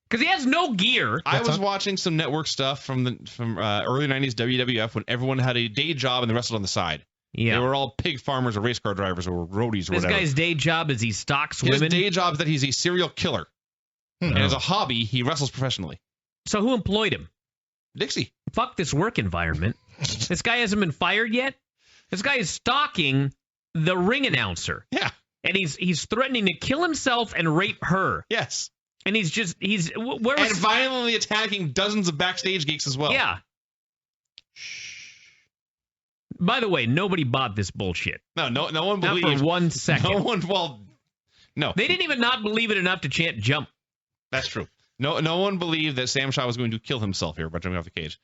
Because he has no gear. I was watching some network stuff from early 90s WWF when everyone had a day job and they wrestled on the side. Yeah. They were all pig farmers or race car drivers or roadies or whatever. This guy's day job is he stalks women? His day job is that he's a serial killer. And as a hobby, he wrestles professionally. So who employed him? Dixie. Fuck this work environment. This guy hasn't been fired yet. This guy is stalking the ring announcer. Yeah. And he's threatening to kill himself and rape her. Yes. And he's and violently attacking dozens of backstage geeks as well. Yeah. By the way, nobody bought this bullshit. No one believed. Not for 1 second. No. They didn't even not believe it enough to chant jump. That's true. No one believed that Sam Shaw was going to kill himself here by jumping off the cage.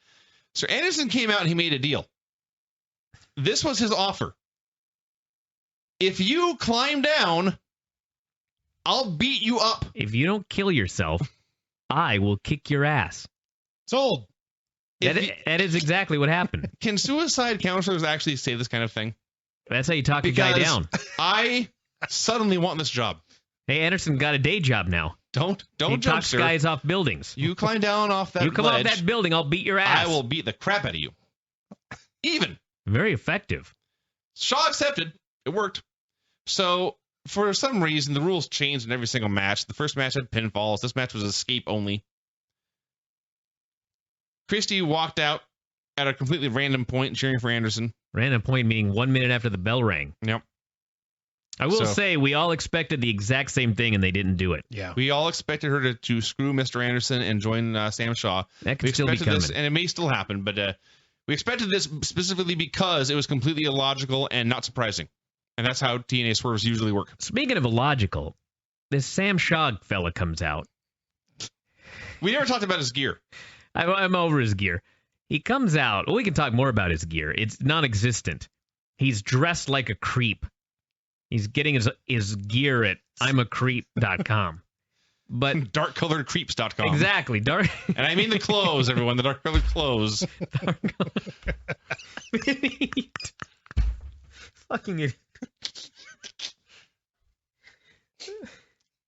So Anderson came out and he made a deal. This was his offer. If you climb down, I'll beat you up. If you don't kill yourself, I will kick your ass. Sold. That is exactly what happened. Can suicide counselors actually say this kind of thing? That's how you talk a guy down. I suddenly want this job. Hey, Anderson got a day job now. Don't he jump, talks sir. Guys off buildings. You climb down off that You come ledge, off that building, I'll beat your ass. I will beat the crap out of you. Even. Very effective. Shaw accepted. It worked. So, for some reason, the rules changed in every single match. The first match had pinfalls. This match was escape only. Christie walked out at a completely random point cheering for Anderson. Random point meaning 1 minute after the bell rang. Yep. I will say we all expected the exact same thing, and they didn't do it. Yeah. We all expected her to screw Mr. Anderson and join Sam Shaw. That could still be coming. This, and it may still happen, but we expected this specifically because it was completely illogical and not surprising. And that's how TNA swerves usually work. Speaking of illogical, this Sam Shaw fella comes out. We never talked about his gear. I'm over his gear. He comes out. Well, we can talk more about his gear. It's non-existent. He's dressed like a creep. He's getting his gear at imacreep.com. But darkcoloredcreeps.com. Exactly. Dark. And I mean the clothes, everyone. The dark-colored clothes. Fucking idiot.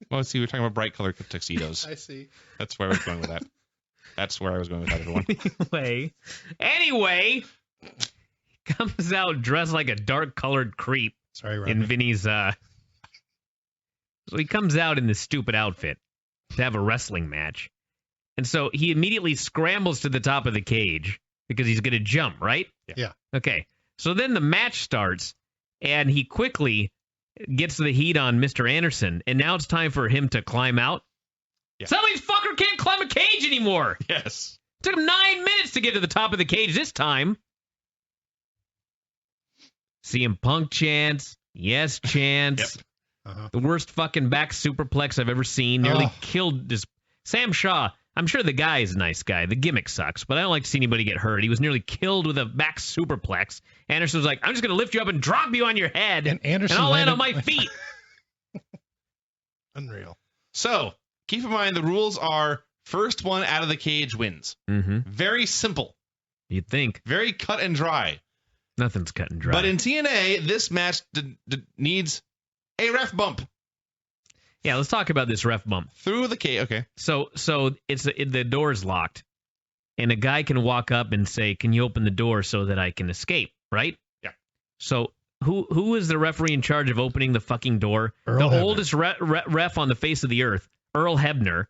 Well, let's see. We're talking about bright-colored tuxedos. I see. That's where I was going with that. That's where I was going with that, everyone. Anyway, comes out dressed like a dark-colored creep. Sorry, Robert. In Vinny's, so he comes out in this stupid outfit to have a wrestling match. And so he immediately scrambles to the top of the cage because he's going to jump, right? Yeah. Okay. So then the match starts, and he quickly gets the heat on Mr. Anderson, and now it's time for him to climb out. Yeah. Some of these fucker can't climb a cage anymore. Yes. Took him 9 minutes to get to the top of the cage this time. CM Punk chants. Yes chants. Yep. The worst fucking back superplex I've ever seen. Nearly killed this. Sam Shaw, I'm sure the guy is a nice guy. The gimmick sucks, but I don't like to see anybody get hurt. He was nearly killed with a back superplex. Anderson was like, I'm just going to lift you up and drop you on your head, And Anderson I'll land on landed- my feet. Unreal. So, keep in mind the rules are first one out of the cage wins. Mm-hmm. Very simple. You'd think. Very cut and dry. Nothing's cut and dry. But in TNA, this match needs a ref bump. Yeah, let's talk about this ref bump. Through the cage. Okay. So the door's locked, and a guy can walk up and say, "Can you open the door so that I can escape?" Right? Yeah. So who is the referee in charge of opening the fucking door? Earl The Hebner. oldest ref on the face of the earth, Earl Hebner,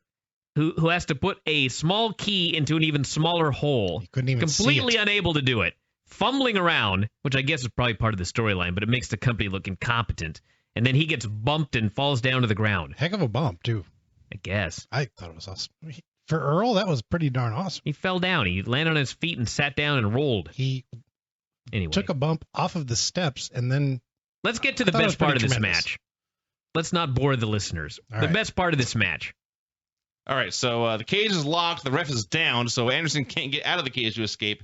who has to put a small key into an even smaller hole. He couldn't even Completely see it. unable to do it. Fumbling around, which I guess is probably part of the storyline, but it makes the company look incompetent. And then he gets bumped and falls down to the ground. Heck of a bump, too. I guess. I thought it was awesome. For Earl, that was pretty darn awesome. He fell down. He landed on his feet and sat down and rolled. He Anyway, took a bump off of the steps and then let's get to the I thought it was best part of pretty this tremendous. match. Let's not bore the listeners. All The right. best part of this match. All right. So the cage is locked. The ref is down. So Anderson can't get out of the cage to escape.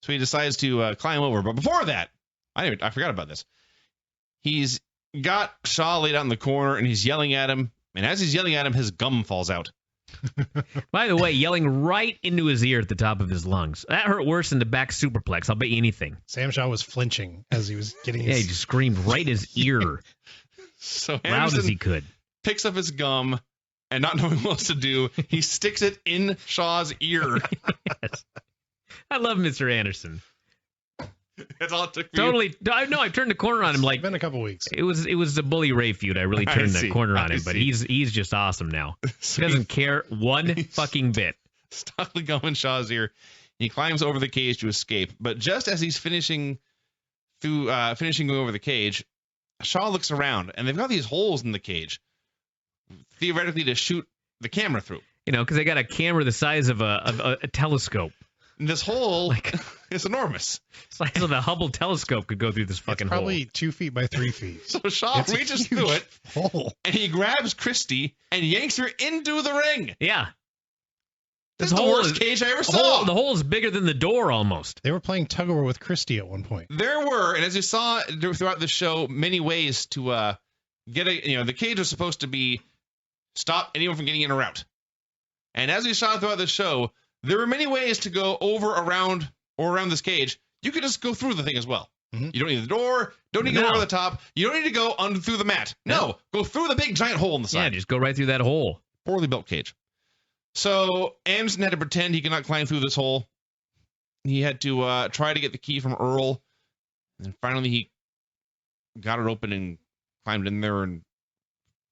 So he decides to climb over. But before that, I forgot about this. He's got Shaw laid out in the corner, and he's yelling at him. And as he's yelling at him, his gum falls out. By the way, yelling right into his ear at the top of his lungs. That hurt worse than the back superplex. I'll bet you anything. Sam Shaw was flinching as he was getting Yeah, he his... just screamed right in his ear, So loud as Anderson he could. picks up his gum, and not knowing what else to do, he sticks it in Shaw's ear. Yes. I love Mr. Anderson. That's all it took for you. Totally. I've turned the corner on him like It's been a couple weeks. it was the Bully Ray feud. I really turned the see. corner on I him, but see. he's just awesome now. So He doesn't care one fucking bit. Stockley gum in Shaw's ear. He climbs over the cage to escape, but just as he's finishing going over the cage, Shaw looks around, and they've got these holes in the cage, theoretically to shoot the camera through. You know, because they got a camera the size of a telescope. And this hole is enormous. Size of the Hubble telescope could go through this fucking hole. Probably 2 feet by 3 feet. So Shaw reaches through it, hole. and he grabs Christy and yanks her into the ring. Yeah. This is the worst cage I ever saw. The hole is bigger than the door almost. They were playing tug of war with Christy at one point. There were, and as you saw throughout the show, many ways to get the cage was supposed to be stop anyone from getting in or out. And as we saw throughout the show, there were many ways to go over, around this cage. You could just go through the thing as well. Mm-hmm. You don't need the door. Don't need to go over the top. You don't need to go through the mat. No, go through the big giant hole in the side. Yeah, just go right through that hole. Poorly built cage. So Anderson had to pretend he could not climb through this hole. He had to try to get the key from Earl. And finally he got it open and climbed in there and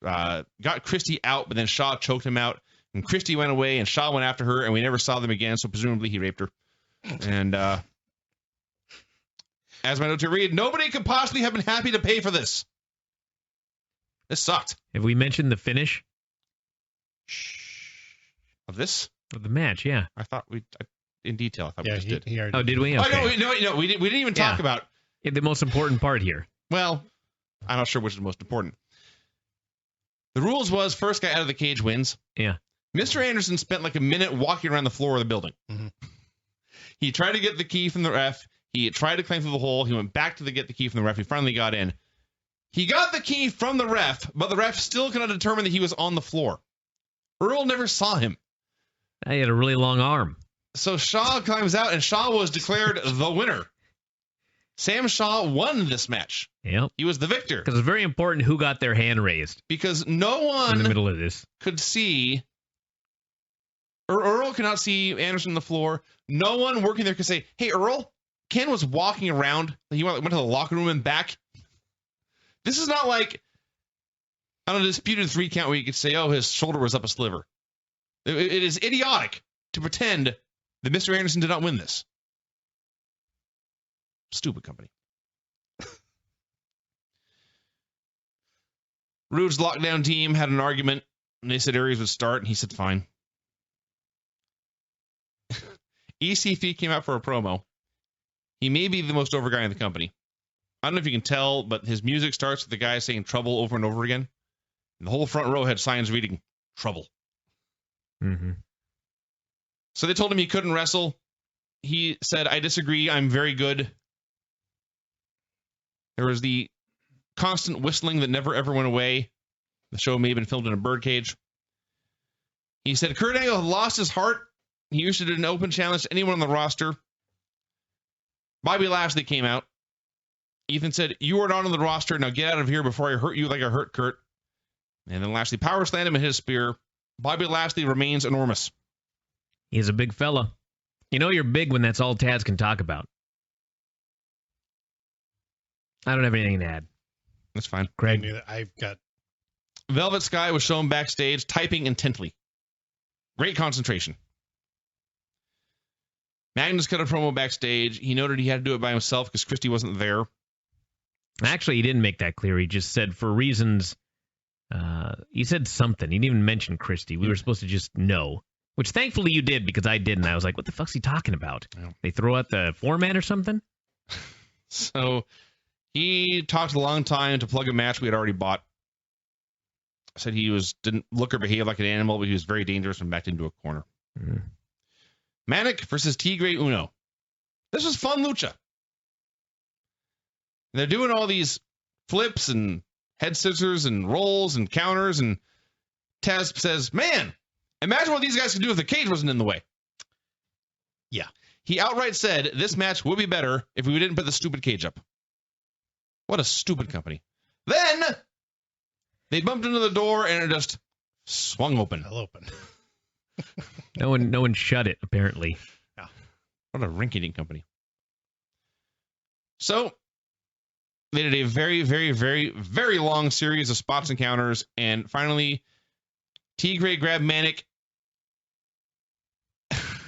got Christy out, but then Shaw choked him out. And Christy went away, and Shaw went after her, and we never saw them again, so presumably he raped her. And as my note to read, nobody could possibly have been happy to pay for this. This sucked. Have we mentioned the finish? Of this? Of the match, yeah. I thought in detail, I thought we just did. Did we? Okay. No, we didn't even talk about the most important part here. Well, I'm not sure which is the most important. The rules was first guy out of the cage wins. Yeah. Mr. Anderson spent like a minute walking around the floor of the building. Mm-hmm. He tried to get the key from the ref. He tried to climb through the hole. He went back to get the key from the ref. He finally got in. He got the key from the ref, but the ref still could not determine that he was on the floor. Earl never saw him. He had a really long arm. So Shaw climbs out, and Shaw was declared the winner. Sam Shaw won this match. Yep. He was the victor. Because it's very important who got their hand raised. Because no one in the middle of this could see, or Earl could not see Anderson on the floor. No one working there could say, hey, Earl, Ken was walking around. He went to the locker room and back. This is not like on a disputed 3 count where you could say, oh, his shoulder was up a sliver. It is idiotic to pretend that Mr. Anderson did not win this. Stupid company. Rude's lockdown team had an argument, and they said Aries would start, and he said fine. EC3 came out for a promo. He may be the most over guy in the company. I don't know if you can tell, but his music starts with the guy saying trouble over and over again. And the whole front row had signs reading trouble. Mm-hmm. So they told him he couldn't wrestle. He said, I disagree. I'm very good. There was the constant whistling that never ever went away. The show may have been filmed in a birdcage. He said, Kurt Angle had lost his heart. He used to do an open challenge to anyone on the roster. Bobby Lashley came out. Ethan said, you are not on the roster. Now get out of here before I hurt you like I hurt Kurt. And then Lashley power slammed him and hit a spear. Bobby Lashley remains enormous. He's a big fella. You know you're big when that's all Taz can talk about. I don't have anything to add. That's fine. Craig. I've got... Velvet Sky was shown backstage, typing intently. Great concentration. Magnus cut a promo backstage. He noted he had to do it by himself because Christy wasn't there. Actually, he didn't make that clear. He just said for reasons... he said something. He didn't even mention Christy. We were supposed to just know. Which thankfully you did, because I didn't. I was like, what the fuck's he talking about? Yeah. They throw out the format or something? So he talked a long time to plug a match we had already bought. Said he didn't look or behave like an animal, but he was very dangerous and backed into a corner. Mm. Manic versus Tigre Uno. This was fun lucha. And they're doing all these flips and head scissors and rolls and counters, and Taz says, man, imagine what these guys could do if the cage wasn't in the way. Yeah. He outright said this match would be better if we didn't put the stupid cage up. What a stupid company. Then they bumped into the door and it just swung open. Fell open. No one shut it, apparently. Yeah. What a rinky-dink company. So they did a very, very, very, very long series of spots and counters, and finally Tigre grabbed Manic.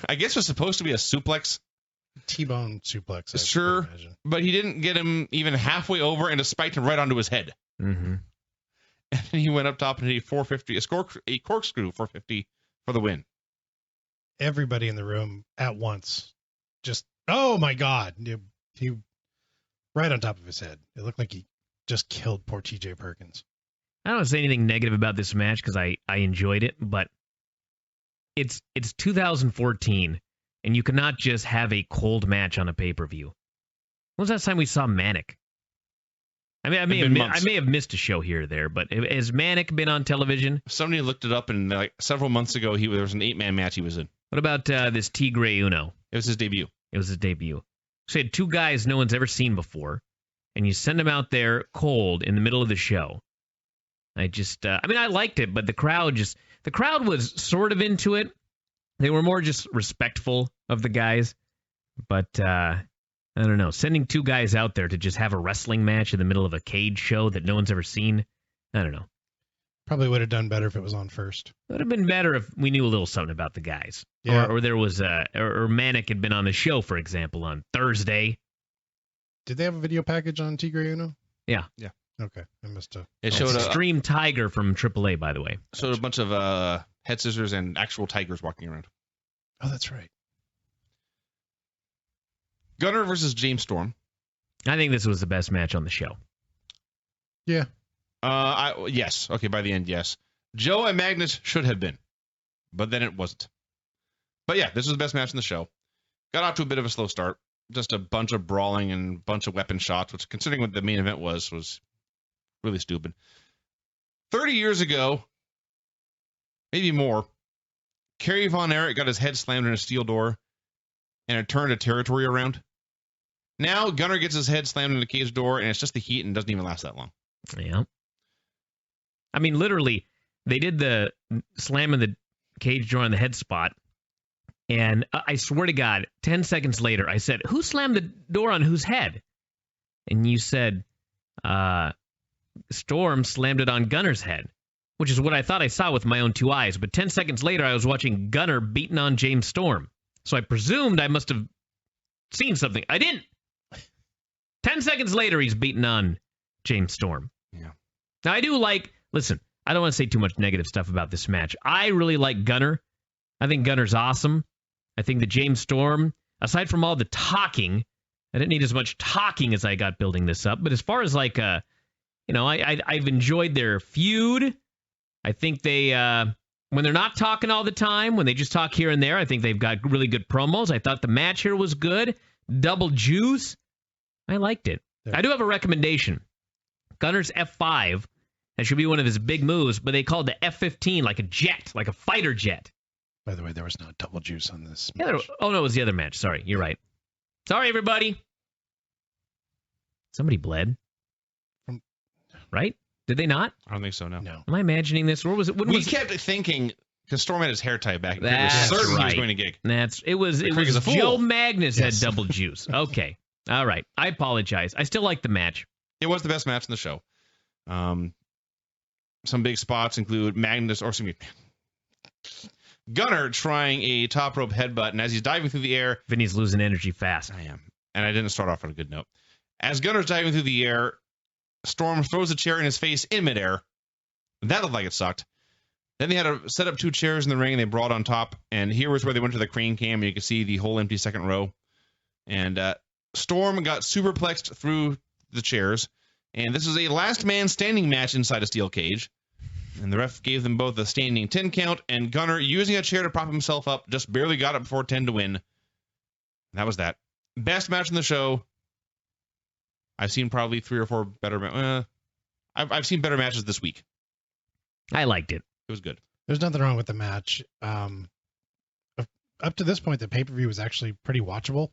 I guess it was supposed to be a suplex. T-bone suplex. Sure, but he didn't get him even halfway over and just spiked him right onto his head. Mm-hmm. And he went up top and hit a corkscrew 450 for the win. Everybody in the room at once. Just, oh my God. He right on top of his head. It looked like he just killed poor TJ Perkins. I don't want to say anything negative about this match because I enjoyed it, but it's 2014, and you cannot just have a cold match on a pay-per-view. When was the last time we saw Manic? I mean, I may have missed a show here or there, but has Manic been on television? Somebody looked it up, and like several months ago, there was an 8-man match he was in. What about this Tigre Uno? It was his debut. It was his debut. So you had two guys no one's ever seen before, and you send them out there cold in the middle of the show. I just, I liked it, but the crowd was sort of into it. They were more just respectful of the guys, but I don't know. Sending two guys out there to just have a wrestling match in the middle of a cage show that no one's ever seen, I don't know. Probably would have done better if it was on first. It would have been better if we knew a little something about the guys. Yeah. Or there was, or Manic had been on the show, for example, on Thursday. Did they have a video package on Tigre Uno? Yeah. Yeah. Okay. I must have. It showed Extreme Tiger from AAA, by the way. Showed a bunch of head scissors and actual tigers walking around. Oh, that's right. Gunner versus James Storm. I think this was the best match on the show. Yeah. Yes. Okay, by the end, yes. Joe and Magnus should have been, but then it wasn't. But yeah, this was the best match in the show. Got off to a bit of a slow start. Just a bunch of brawling and a bunch of weapon shots, which, considering what the main event was really stupid. 30 years ago, maybe more, Kerry Von Erich got his head slammed in a steel door, and it turned a territory around. Now, Gunner gets his head slammed in a cage door, and it's just the heat and doesn't even last that long. Yeah. I mean, literally, they did the slam in the cage door on the head spot, and I swear to God, 10 seconds later, I said, who slammed the door on whose head? And you said, Storm slammed it on Gunner's head, which is what I thought I saw with my own two eyes. But 10 seconds later, I was watching Gunner beating on James Storm. So I presumed I must have seen something. I didn't. 10 seconds later, he's beating on James Storm. Yeah. Now, I do listen, I don't want to say too much negative stuff about this match. I really like Gunner. I think Gunner's awesome. I think that James Storm, aside from all the talking, I didn't need as much talking as I got building this up. But as far as I've enjoyed their feud. I think they, when they're not talking all the time, when they just talk here and there, I think they've got really good promos. I thought the match here was good. Double juice. I liked it. Yeah. I do have a recommendation. Gunner's F5. That should be one of his big moves, but they called the F-15 like a jet, like a fighter jet. By the way, there was no double juice on this match. Yeah, no, it was the other match. Sorry, you're right. Sorry, everybody. Somebody bled. Right? Did they not? I don't think so, no. Am I imagining this? Or was it? We kept thinking, because Storm had his hair tied back. That's was certain right. he was going to gig. It was Joe Magnus had double juice. Okay. All right. I apologize. I still like the match. It was the best match in the show. Some big spots include Gunner trying a top rope headbutt, and as he's diving through the air... Vinny's losing energy fast. I am. And I didn't start off on a good note. As Gunner's diving through the air, Storm throws a chair in his face in midair. That looked like it sucked. Then they had to set up two chairs in the ring, and they brought on top. And here was where they went to the crane cam, and you could see the whole empty second row. And Storm got superplexed through the chairs. And this is a last man standing match inside a steel cage. And the ref gave them both a standing 10 count. And Gunner, using a chair to prop himself up, just barely got up before 10 to win. And that was that. Best match in the show. I've seen probably 3 or 4 better. I've seen better matches this week. I liked it. It was good. There's nothing wrong with the match. Up to this point, the pay-per-view was actually pretty watchable,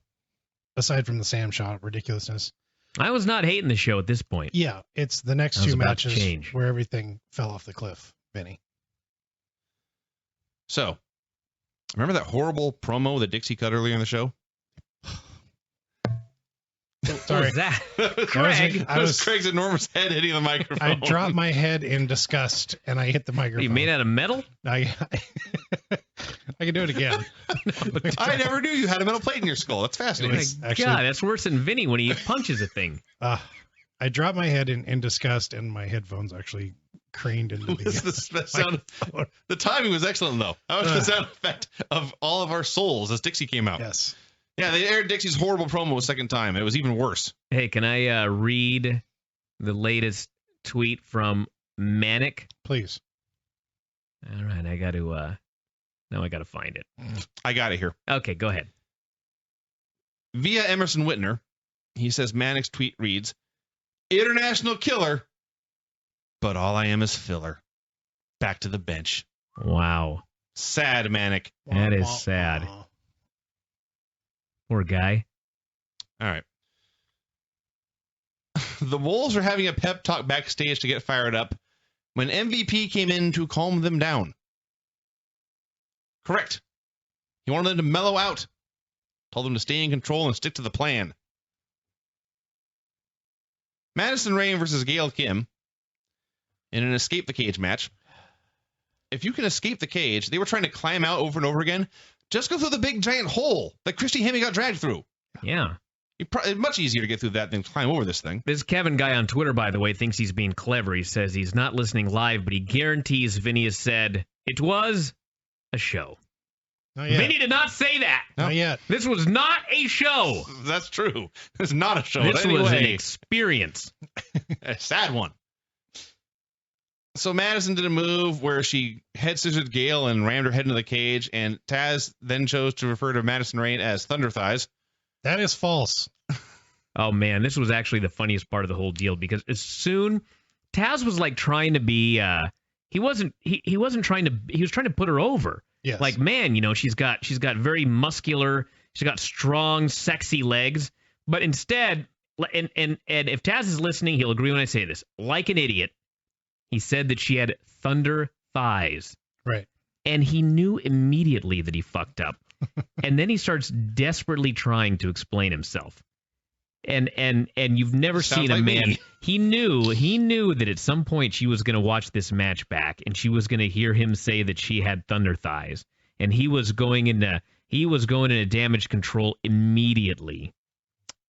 aside from the Sam Shaw ridiculousness. I was not hating the show at this point. Yeah, it's the next two matches where everything fell off the cliff, Vinny. So, remember that horrible promo that Dixie cut earlier in the show? Sorry. What was that? Craig. That was Craig's enormous head hitting the microphone. I dropped my head in disgust, and I hit the microphone. You made out of metal? I I can do it again. I never knew you had a metal plate in your skull. That's fascinating. God, that's worse than Vinny when he punches a thing. I dropped my head in disgust, and my headphones actually craned into the sound. The timing was excellent, though. That was the sound effect of all of our souls as Dixie came out. Yes. Yeah, they aired Dixie's horrible promo a second time. It was even worse. Hey, can I read the latest tweet from Manic? Please. All right, I got to. Now I got to find it. I got it here. Okay, go ahead. Via Emerson Whitner, he says Manic's tweet reads, "International killer, but all I am is filler. Back to the bench." Wow. Sad, Manic. That is sad. Poor guy. All right. The Wolves are having a pep talk backstage to get fired up when MVP came in to calm them down. Correct. He wanted them to mellow out. Told them to stay in control and stick to the plan. Madison Ray versus Gail Kim in an escape the cage match. If you can escape the cage, they were trying to climb out over and over again. Just go through the big giant hole that Christy Hemme got dragged through. Yeah. It's much easier to get through that than climb over this thing. This Kevin guy on Twitter, by the way, thinks he's being clever. He says he's not listening live, but he guarantees Vinny has said it was a show. Not yet. Vinny did not say that. Not yet. This was not a show. That's true. It's not a show. This was an experience. A sad one. So Madison did a move where she head scissored Gail and rammed her head into the cage, and Taz then chose to refer to Madison Rayne as Thunder Thighs. That is false. Oh man, this was actually the funniest part of the whole deal, because as soon Taz was like trying to be he was trying to put her over. Yes. Like, man, she's got very muscular, she's got strong, sexy legs, but instead, and if Taz is listening, he'll agree when I say this, like an idiot, he said that she had thunder thighs. Right. And he knew immediately that he fucked up. And then he starts desperately trying to explain himself. And you've never seen a man. Me. He knew that at some point she was going to watch this match back, and she was going to hear him say that she had thunder thighs, and he was going into damage control immediately.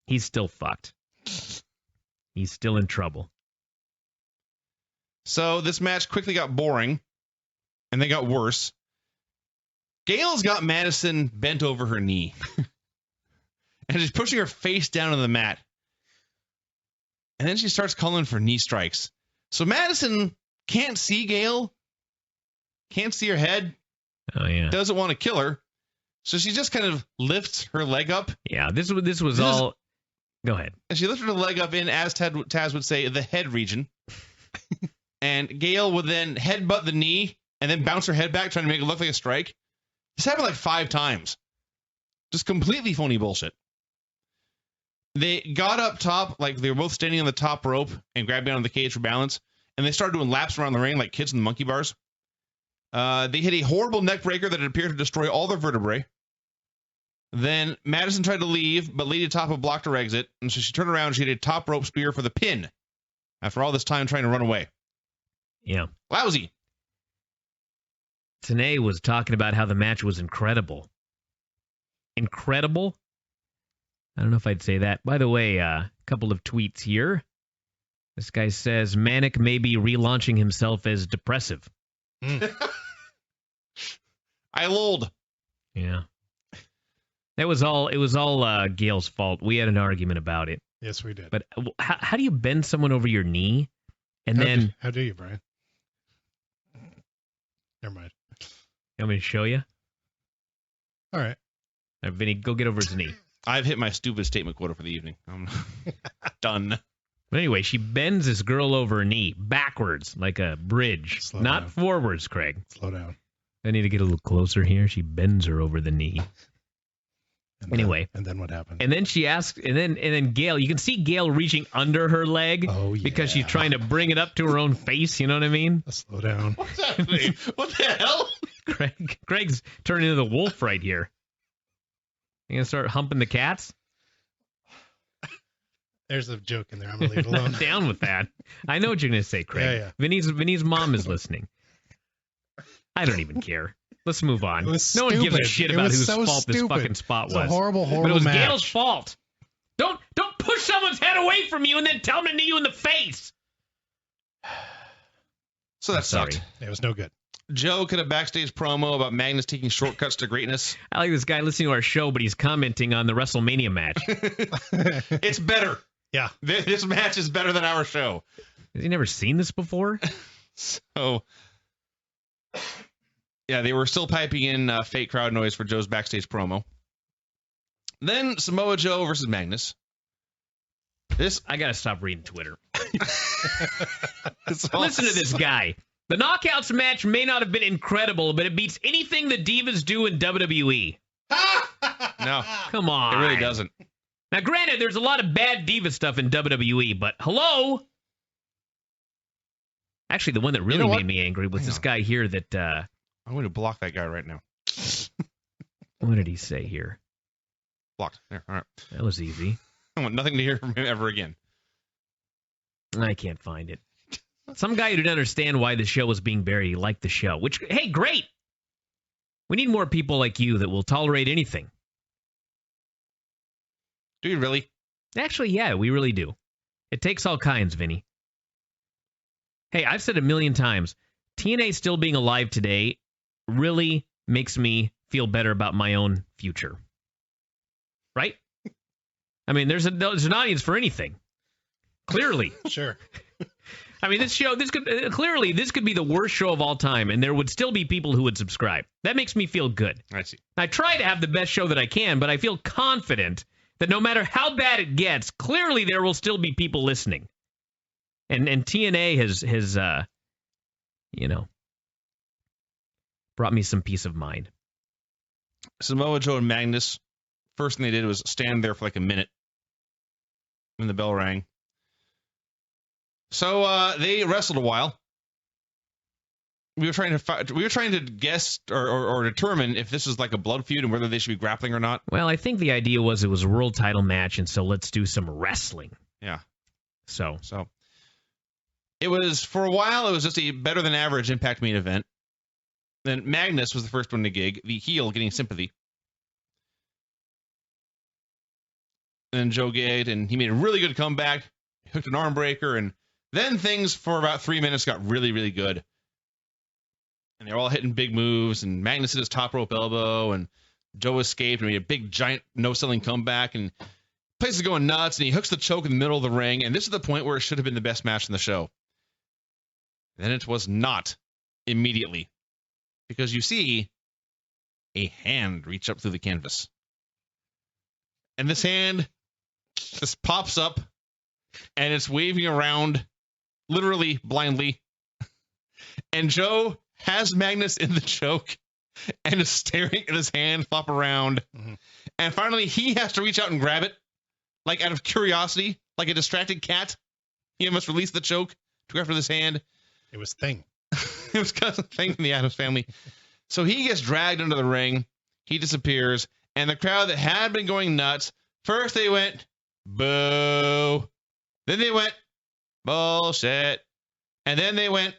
He's still fucked. He's still in trouble. So this match quickly got boring, and then got worse. Gail's got Madison bent over her knee. And she's pushing her face down on the mat. And then she starts calling for knee strikes. So Madison can't see Gail. Can't see her head. Oh, yeah. Doesn't want to kill her. So she just kind of lifts her leg up. Yeah, this was all... Go ahead. And she lifted her leg up in, as Taz would say, the head region. And Gail would then headbutt the knee and then bounce her head back, trying to make it look like a strike. This happened like 5 times. Just completely phony bullshit. They got up top, like they were both standing on the top rope and grabbing onto the cage for balance, and they started doing laps around the ring like kids in the monkey bars. They hit a horrible neck breaker that appeared to destroy all their vertebrae. Then Madison tried to leave, but Lei'd Tapa blocked her exit, and so she turned around and she hit a top rope spear for the pin after all this time trying to run away. Yeah. Lousy. Tenay was talking about how the match was incredible. Incredible? I don't know if I'd say that. By the way, a couple of tweets here. This guy says Manic may be relaunching himself as depressive. I lolled. Yeah. It was all Gail's fault. We had an argument about it. Yes, we did. But how do you bend someone over your knee and how do you, Brian? Never mind. You want me to show you? All right. All right, Vinny, go get over his knee. I've hit my stupid statement quota for the evening. I'm done. But anyway, she bends this girl over her knee backwards like a bridge, not forwards, Craig. Slow down. I need to get a little closer here. She bends her over the knee. Anyway. And then what happened? And then she asks, and then Gail, you can see Gail reaching under her leg because she's trying to bring it up to her own face. You know what I mean? Slow down. What's happening? What the hell? Craig's turning into the wolf right here. You gonna start humping the cats? There's a joke in there. I'm gonna leave it alone. I'm down with that. I know what you're gonna say, Craig. Yeah. Vinny's mom is listening. I don't even care. Let's move on. It was No one gives a stupid. shit It about was whose so fault this stupid. fucking spot It was was. a horrible, But it horrible was match. Gail's fault. Don't push someone's head away from you and then tell them to knee you in the face. So that Sorry. sucked. It was no good. Joe cut a backstage promo about Magnus taking shortcuts to greatness. I like this guy listening to our show, but he's commenting on the WrestleMania match. It's better. Yeah. This match is better than our show. Has he never seen this before? So, yeah, they were still piping in fake crowd noise for Joe's backstage promo. Then Samoa Joe versus Magnus. I got to stop reading Twitter. It's all- Listen to this guy. The Knockouts match may not have been incredible, but it beats anything the Divas do in WWE. No, Come on. it really doesn't. Now, granted, there's a lot of bad Diva stuff in WWE, but hello? Actually, the one that really know what? made me angry was this guy here that, I'm going to block that guy right now. what did he say here? Blocked. There. All right. That was easy. I want nothing to hear from him ever again. I can't find it. Some guy who didn't understand why the show was being buried. He liked the show, which, hey, great. We need more people like you that will tolerate anything. Do you really? Actually, yeah, we really do. It takes all kinds, Vinny. Hey, I've said a million times, TNA still being alive today really makes me feel better about my own future. Right? I mean, there's an audience for anything. Clearly. Sure. I mean, this could be the worst show of all time, and there would still be people who would subscribe. That makes me feel good. I see. I try to have the best show that I can, but I feel confident that no matter how bad it gets, clearly there will still be people listening. And TNA has brought me some peace of mind. Samoa Joe and Magnus, first thing they did was stand there for like a minute when the bell rang. So they wrestled a while. We were trying to guess or determine if this was like a blood feud and whether they should be grappling or not. Well, I think the idea was it was a world title match, and so let's do some wrestling. Yeah. So it was, for a while, it was just a better than average Impact main event. Then Magnus was the first one to gig, the heel getting sympathy. And then Joe gigged, and he made a really good comeback, hooked an arm breaker, and then things for about 3 minutes got really, really good. And they were all hitting big moves, and Magnus hit his top rope elbow, and Joe escaped, and made a big, giant, no-selling comeback, and place is going nuts, and he hooks the choke in the middle of the ring, and this is the point where it should have been the best match in the show. Then it was not immediately, because you see a hand reach up through the canvas. And this hand just pops up, and it's waving around, literally blindly. And Joe has Magnus in the choke and is staring at his hand flop around. Mm-hmm. And finally, he has to reach out and grab it, like out of curiosity, like a distracted cat. He must release the choke to go after this hand. It was Thing. It was kind of a thing from the Addams Family. So he gets dragged into the ring. He disappears. And the crowd that had been going nuts, first they went, boo. Then they went, bullshit. And then they went,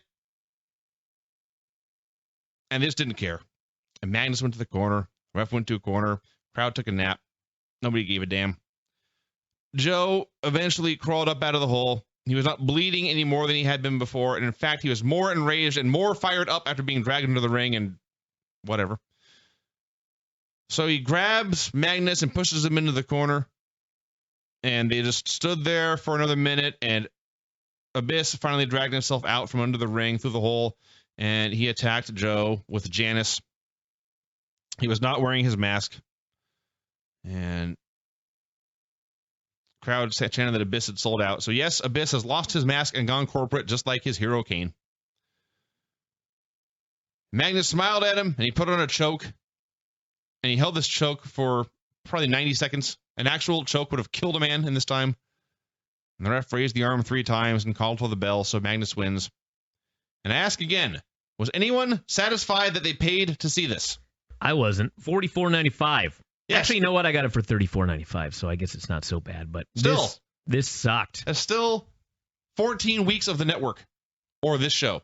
and they just didn't care. And Magnus went to the corner. Ref went to a corner. Crowd took a nap. Nobody gave a damn. Joe eventually crawled up out of the hole. He was not bleeding any more than he had been before. And in fact, he was more enraged and more fired up after being dragged into the ring and whatever. So he grabs Magnus and pushes him into the corner. And they just stood there for another minute. And Abyss finally dragged himself out from under the ring through the hole. And he attacked Joe with Janice. He was not wearing his mask. And crowd chanted that Abyss had sold out. So yes, Abyss has lost his mask and gone corporate, just like his hero Kane. Magnus smiled at him, and he put on a choke. And he held this choke for probably 90 seconds. An actual choke would have killed a man in this time. And the ref raised the arm 3 times and called for the bell, so Magnus wins. And I ask again, was anyone satisfied that they paid to see this? I wasn't. $44.95. Yes. Actually, you know what? I got it for $34.95, so I guess it's not so bad. But still, this sucked. It's still 14 weeks of the network or this show.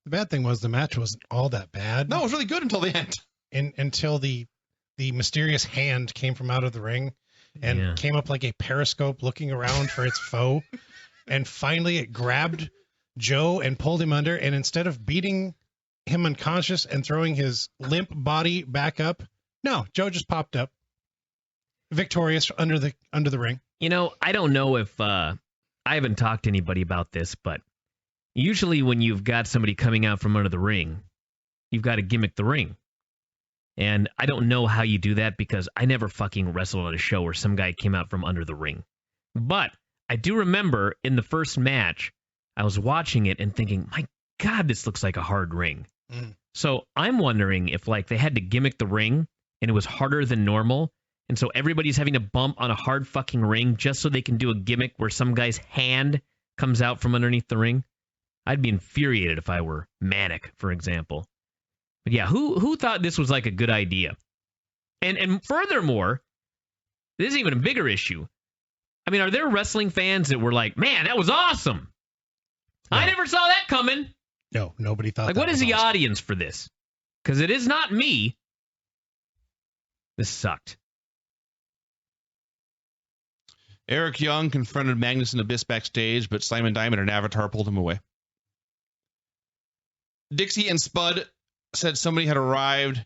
The bad thing was the match wasn't all that bad. No, it was really good until the end. Until the mysterious hand came from out of the ring and came up like a periscope looking around for its foe. And finally it grabbed Joe and pulled him under. And instead of beating him unconscious and throwing his limp body back up, no, Joe just popped up victorious under the ring. You know, I don't know if I haven't talked to anybody about this, but usually when you've got somebody coming out from under the ring, you've got to gimmick the ring. And I don't know how you do that because I never fucking wrestled at a show where some guy came out from under the ring. But I do remember in the first match, I was watching it and thinking, my God, this looks like a hard ring. So I'm wondering if like they had to gimmick the ring and it was harder than normal. And so everybody's having to bump on a hard fucking ring just so they can do a gimmick where some guy's hand comes out from underneath the ring. I'd be infuriated if I were Manic, for example. But yeah, who thought this was like a good idea? And furthermore, this is even a bigger issue. I mean, are there wrestling fans that were like, man, that was awesome? No. I never saw that coming. No, nobody thought like, that what is was the awesome. audience for this? Because it is not me. This sucked. Eric Young confronted Magnus and Abyss backstage, but Simon Diamond and Avatar pulled him away. Dixie and Spud said somebody had arrived,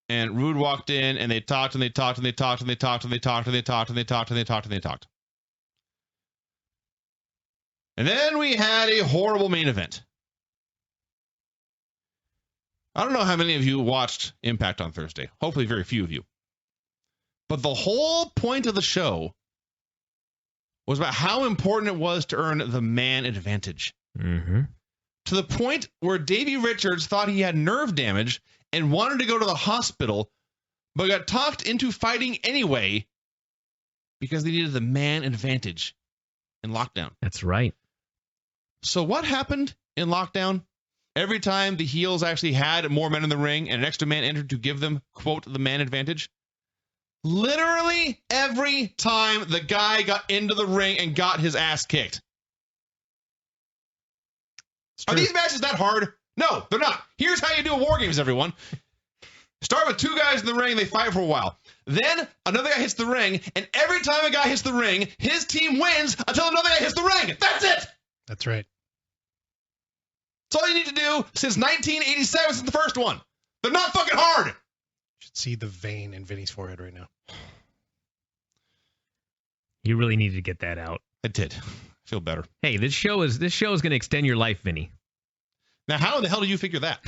and Rude walked in, and they talked, and they talked, and they talked, and they talked, and they talked, and they talked, and they talked, and they talked, and they talked. And then we had a horrible main event. I don't know how many of you watched Impact on Thursday. Hopefully very few of you. But the whole point of the show was about how important it was to earn the man advantage. Mm-hmm. To the point where Davey Richards thought he had nerve damage and wanted to go to the hospital, but got talked into fighting anyway because they needed the man advantage in Lockdown. That's right. So what happened in Lockdown? Every time the heels actually had more men in the ring and an extra man entered to give them, quote, the man advantage, literally every time the guy got into the ring and got his ass kicked. Are these matches that hard? No, they're not. Here's how you do a War Games, everyone. Start with two guys in the ring, they fight for a while. Then another guy hits the ring, and every time a guy hits the ring, his team wins until another guy hits the ring. That's it! That's right. That's all you need to do since 1987, since the first one. They're not fucking hard. You should see the vein in Vinny's forehead right now. You really needed to get that out. I did. I feel better. Hey, this show is going to extend your life, Vinny. Now, how in the hell do you figure that?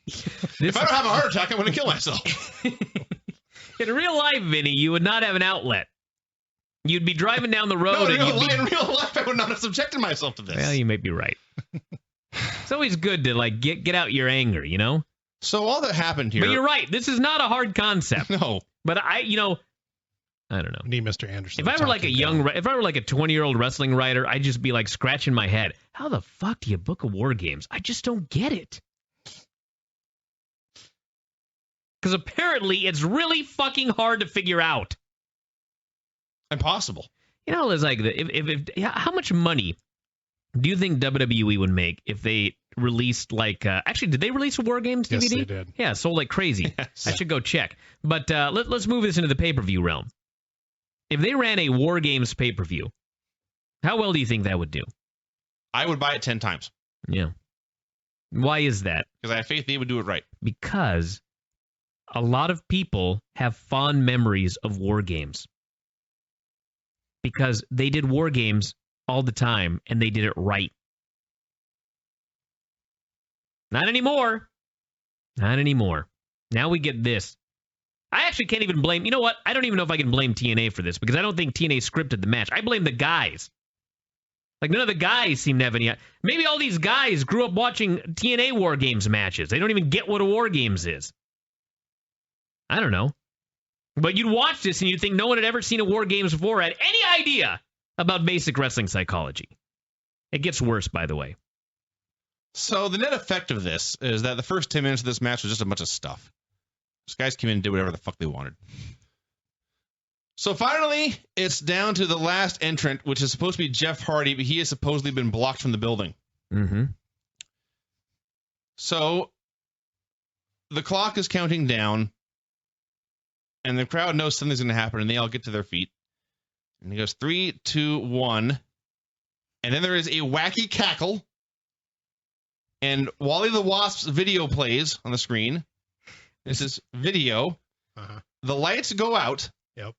If I don't have a heart attack, I'm going to kill myself. In real life, Vinny, you would not have an outlet. You'd be driving down the road. No, and in real life, I would not have subjected myself to this. Well, you may be right. It's always good to like get out your anger, you know? So all that happened here. But you're right. This is not a hard concept. No. But I don't know. We need Mr. Anderson. If I were like a 20-year-old wrestling writer, I'd just be like scratching my head. How the fuck do you book a War Games? I just don't get it. Because apparently it's really fucking hard to figure out. Impossible. You know, it's like how much money do you think WWE would make if they released like actually did they release a War Games DVD? Yes, they did. Yeah, sold like crazy. Yes. I should go check. But let's move this into the pay-per-view realm. If they ran a War Games pay-per-view, how well do you think that would do? I would buy it 10 times. Yeah. Why is that? Because I have faith they would do it right. Because a lot of people have fond memories of War Games. Because they did War Games all the time, and they did it right. Not anymore. Not anymore. Now we get this. I actually can't even blame... You know what? I don't even know if I can blame TNA for this, because I don't think TNA scripted the match. I blame the guys. Like, none of the guys seem to have any... Maybe all these guys grew up watching TNA War Games matches. They don't even get what a War Games is. I don't know. But you'd watch this and you'd think no one had ever seen a War Games before, had any idea about basic wrestling psychology. It gets worse, by the way. So the net effect of this is that the first 10 minutes of this match was just a bunch of stuff. These guys came in and did whatever the fuck they wanted. So finally, it's down to the last entrant, which is supposed to be Jeff Hardy, but he has supposedly been blocked from the building. Mm-hmm. So the clock is counting down, and the crowd knows something's going to happen, and they all get to their feet. And he goes 3, 2, 1. And then there is a wacky cackle. And Wally the Wasp's video plays on the screen. This is video. Uh-huh. The lights go out. Yep.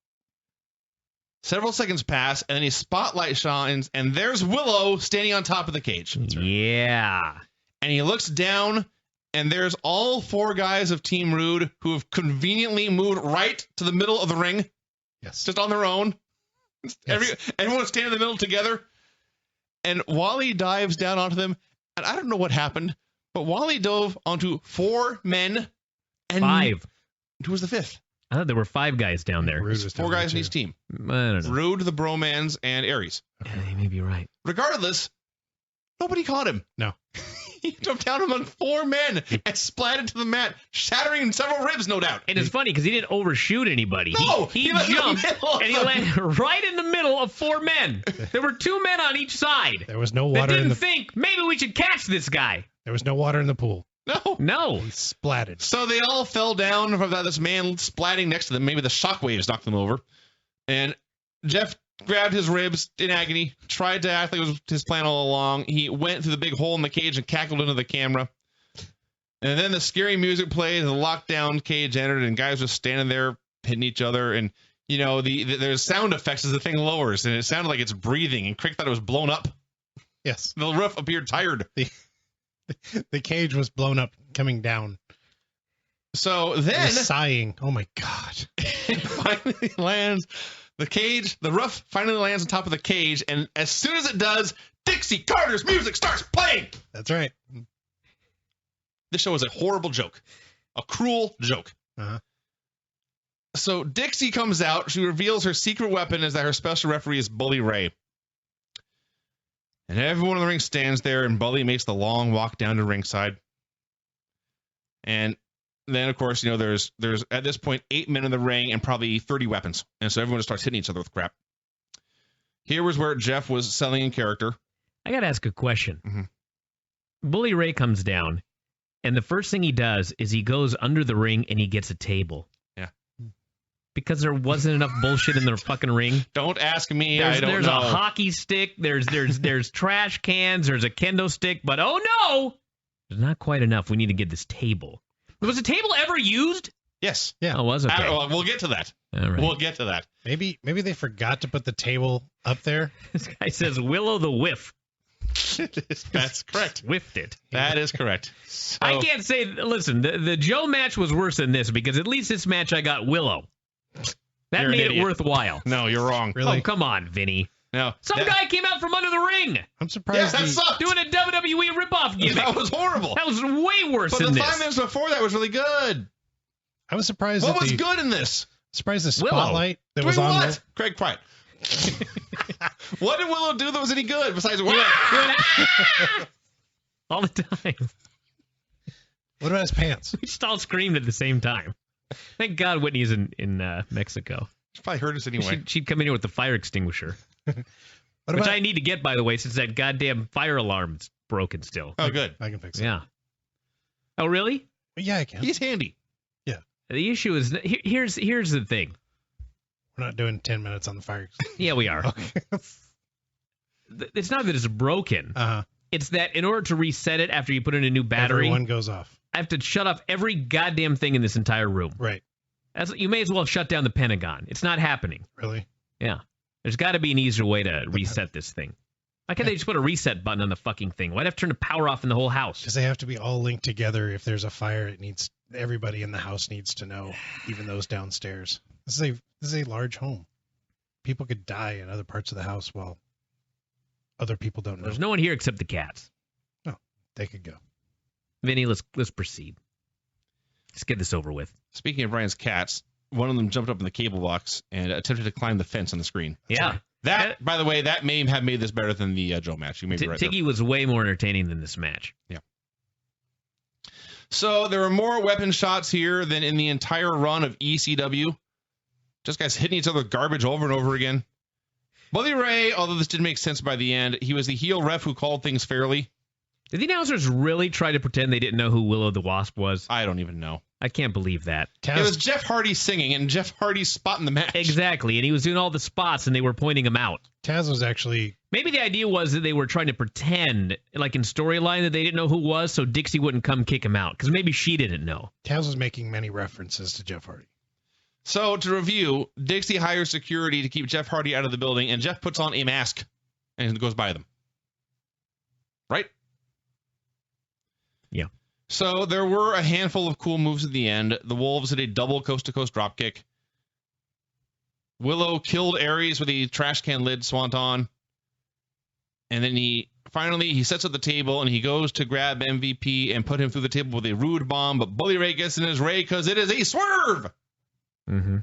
Several seconds pass, and then a spotlight shines, and there's Willow standing on top of the cage. Yeah. And he looks down, and there's all 4 guys of Team Rude who have conveniently moved right to the middle of the ring, Yes. just on their own. Yes. Everyone's standing in the middle together. And Wally dives down onto them. And I don't know what happened, but Wally dove onto 4 men. And 5. Who was the 5th? I thought there were 5 guys down there. Rude was 4 down there, guys in too. each team. I don't know. Rude, the Bromans, and Aries. Yeah, you may be right. Regardless, nobody caught him. No. He jumped down on 4 men and splatted to the mat, shattering several ribs, no doubt. And it's funny because he didn't overshoot anybody. No, he was in the jumped middle of and he them. landed right in the middle of 4 men. There were 2 men on each side. There was no That water in didn't the think maybe we should catch this guy. There was no water in the pool. No. No. He splatted. So they all fell down from this man splatting next to them. Maybe the shockwaves knocked them over. And Jeff grabbed his ribs in agony, tried to act like it was his plan all along. He went through the big hole in the cage and cackled into the camera. And then the scary music played, and the lockdown cage entered, and guys were standing there hitting each other. And, you know, there's sound effects as the thing lowers, and it sounded like it's breathing, and Crick thought it was blown up. Yes. The roof appeared tired. The cage was blown up, coming down. So It then was sighing. Oh my God. it finally lands. The roof finally lands on top of the cage, and as soon as it does, Dixie Carter's music starts playing. That's right. This show is a horrible joke. A cruel joke. Uh-huh. So Dixie comes out. She reveals her secret weapon is that her special referee is Bully Ray. And everyone in the ring stands there, and Bully makes the long walk down to ringside. And then, of course, you know, there's at this point 8 men in the ring and probably 30 weapons. And so everyone just starts hitting each other with crap. Here was where Jeff was selling in character. I got to ask a question. Mhm. Bully Ray comes down, and the first thing he does is he goes under the ring and he gets a table. Yeah. Because there wasn't enough bullshit in the fucking ring. Don't ask me. There's I don't know. a hockey stick. There's trash cans. There's a kendo stick. But oh no, there's not quite enough. We need to get this table. Was the table ever used? Yes. Yeah. Oh, it was okay. Well, we'll get to that. All right. We'll get to that. Maybe they forgot to put the table up there. This guy says Willow the Wisp. That's correct. Whiffed it. That is correct. So, I can't say. Listen, the Joe match was worse than this because at least this match I got Willow. That You're an made it idiot. worthwhile. No, you're wrong. Really? Oh, come on, Vinny. No. Some guy came out from under the ring I'm surprised. Yeah, that sucked. doing a WWE ripoff gimmick. That was horrible. That was way worse But than the this. 5 minutes before that was really good. I was surprised. What that was the, good in this? Surprised the Willow. spotlight that was Doing on. what? Craig, quiet. What did Willow do that was any good besides All the time. What about his pants? We just all screamed at the same time. Thank God Whitney's in Mexico. She probably heard us anyway. She'd come in here with the fire extinguisher, What which about? I need to get, by the way, since that goddamn fire alarm's broken still. Oh, good. I can fix it. Yeah. Oh, really? Yeah, I can. He's handy. The issue is, here's the thing. We're not doing 10 minutes on the fire. Yeah, we are. Okay. It's not that it's broken. It's that in order to reset it after you put in a new battery, Everyone goes off. I have to shut off every goddamn thing in this entire room. Right. You may as well shut down the Pentagon. It's not happening. Really? Yeah. There's got to be an easier way to reset this thing. Why can't they just put a reset button on the fucking thing? Why'd I have to turn the power off in the whole house? Because they have to be all linked together. If there's a fire, everybody in the house needs to know, even those downstairs. This is a large home. People could die in other parts of the house while other people don't know. There's no one here except the cats. They could go. Vinny, let's proceed. Let's get this over with. Speaking of Brian's cats, one of them jumped up in the cable box and attempted to climb the fence on the screen. Yeah. That, by the way, that may have made this better than the Joe match. You may be right there. Tiggy was way more entertaining than this match. So there were more weapon shots here than in the entire run of ECW. Just guys hitting each other with garbage over and over again. Bully Ray, although this didn't make sense by the end, he was the heel ref who called things fairly. Did the announcers really try to pretend they didn't know who Willow the Wisp was? I don't even know. I can't believe that. It was Jeff Hardy singing and Jeff Hardy's spot in the match. Exactly, and he was doing all the spots, and they were pointing him out. Taz was actually... Maybe the idea was that they were trying to pretend, like in storyline, that they didn't know who it was, so Dixie wouldn't come kick him out, because maybe she didn't know. Taz was making many references to Jeff Hardy. So, to review, Dixie hires security to keep Jeff Hardy out of the building, and Jeff puts on a mask and goes by them. Right? Yeah. So there were a handful of cool moves at the end. The Wolves did a double coast-to-coast dropkick. Willow killed Aries with a trash can lid swanton. And then he sets up the table and he goes to grab MVP and put him through the table with a rude bomb. But Bully Ray gets in his Ray because it is a swerve. Mm-hmm.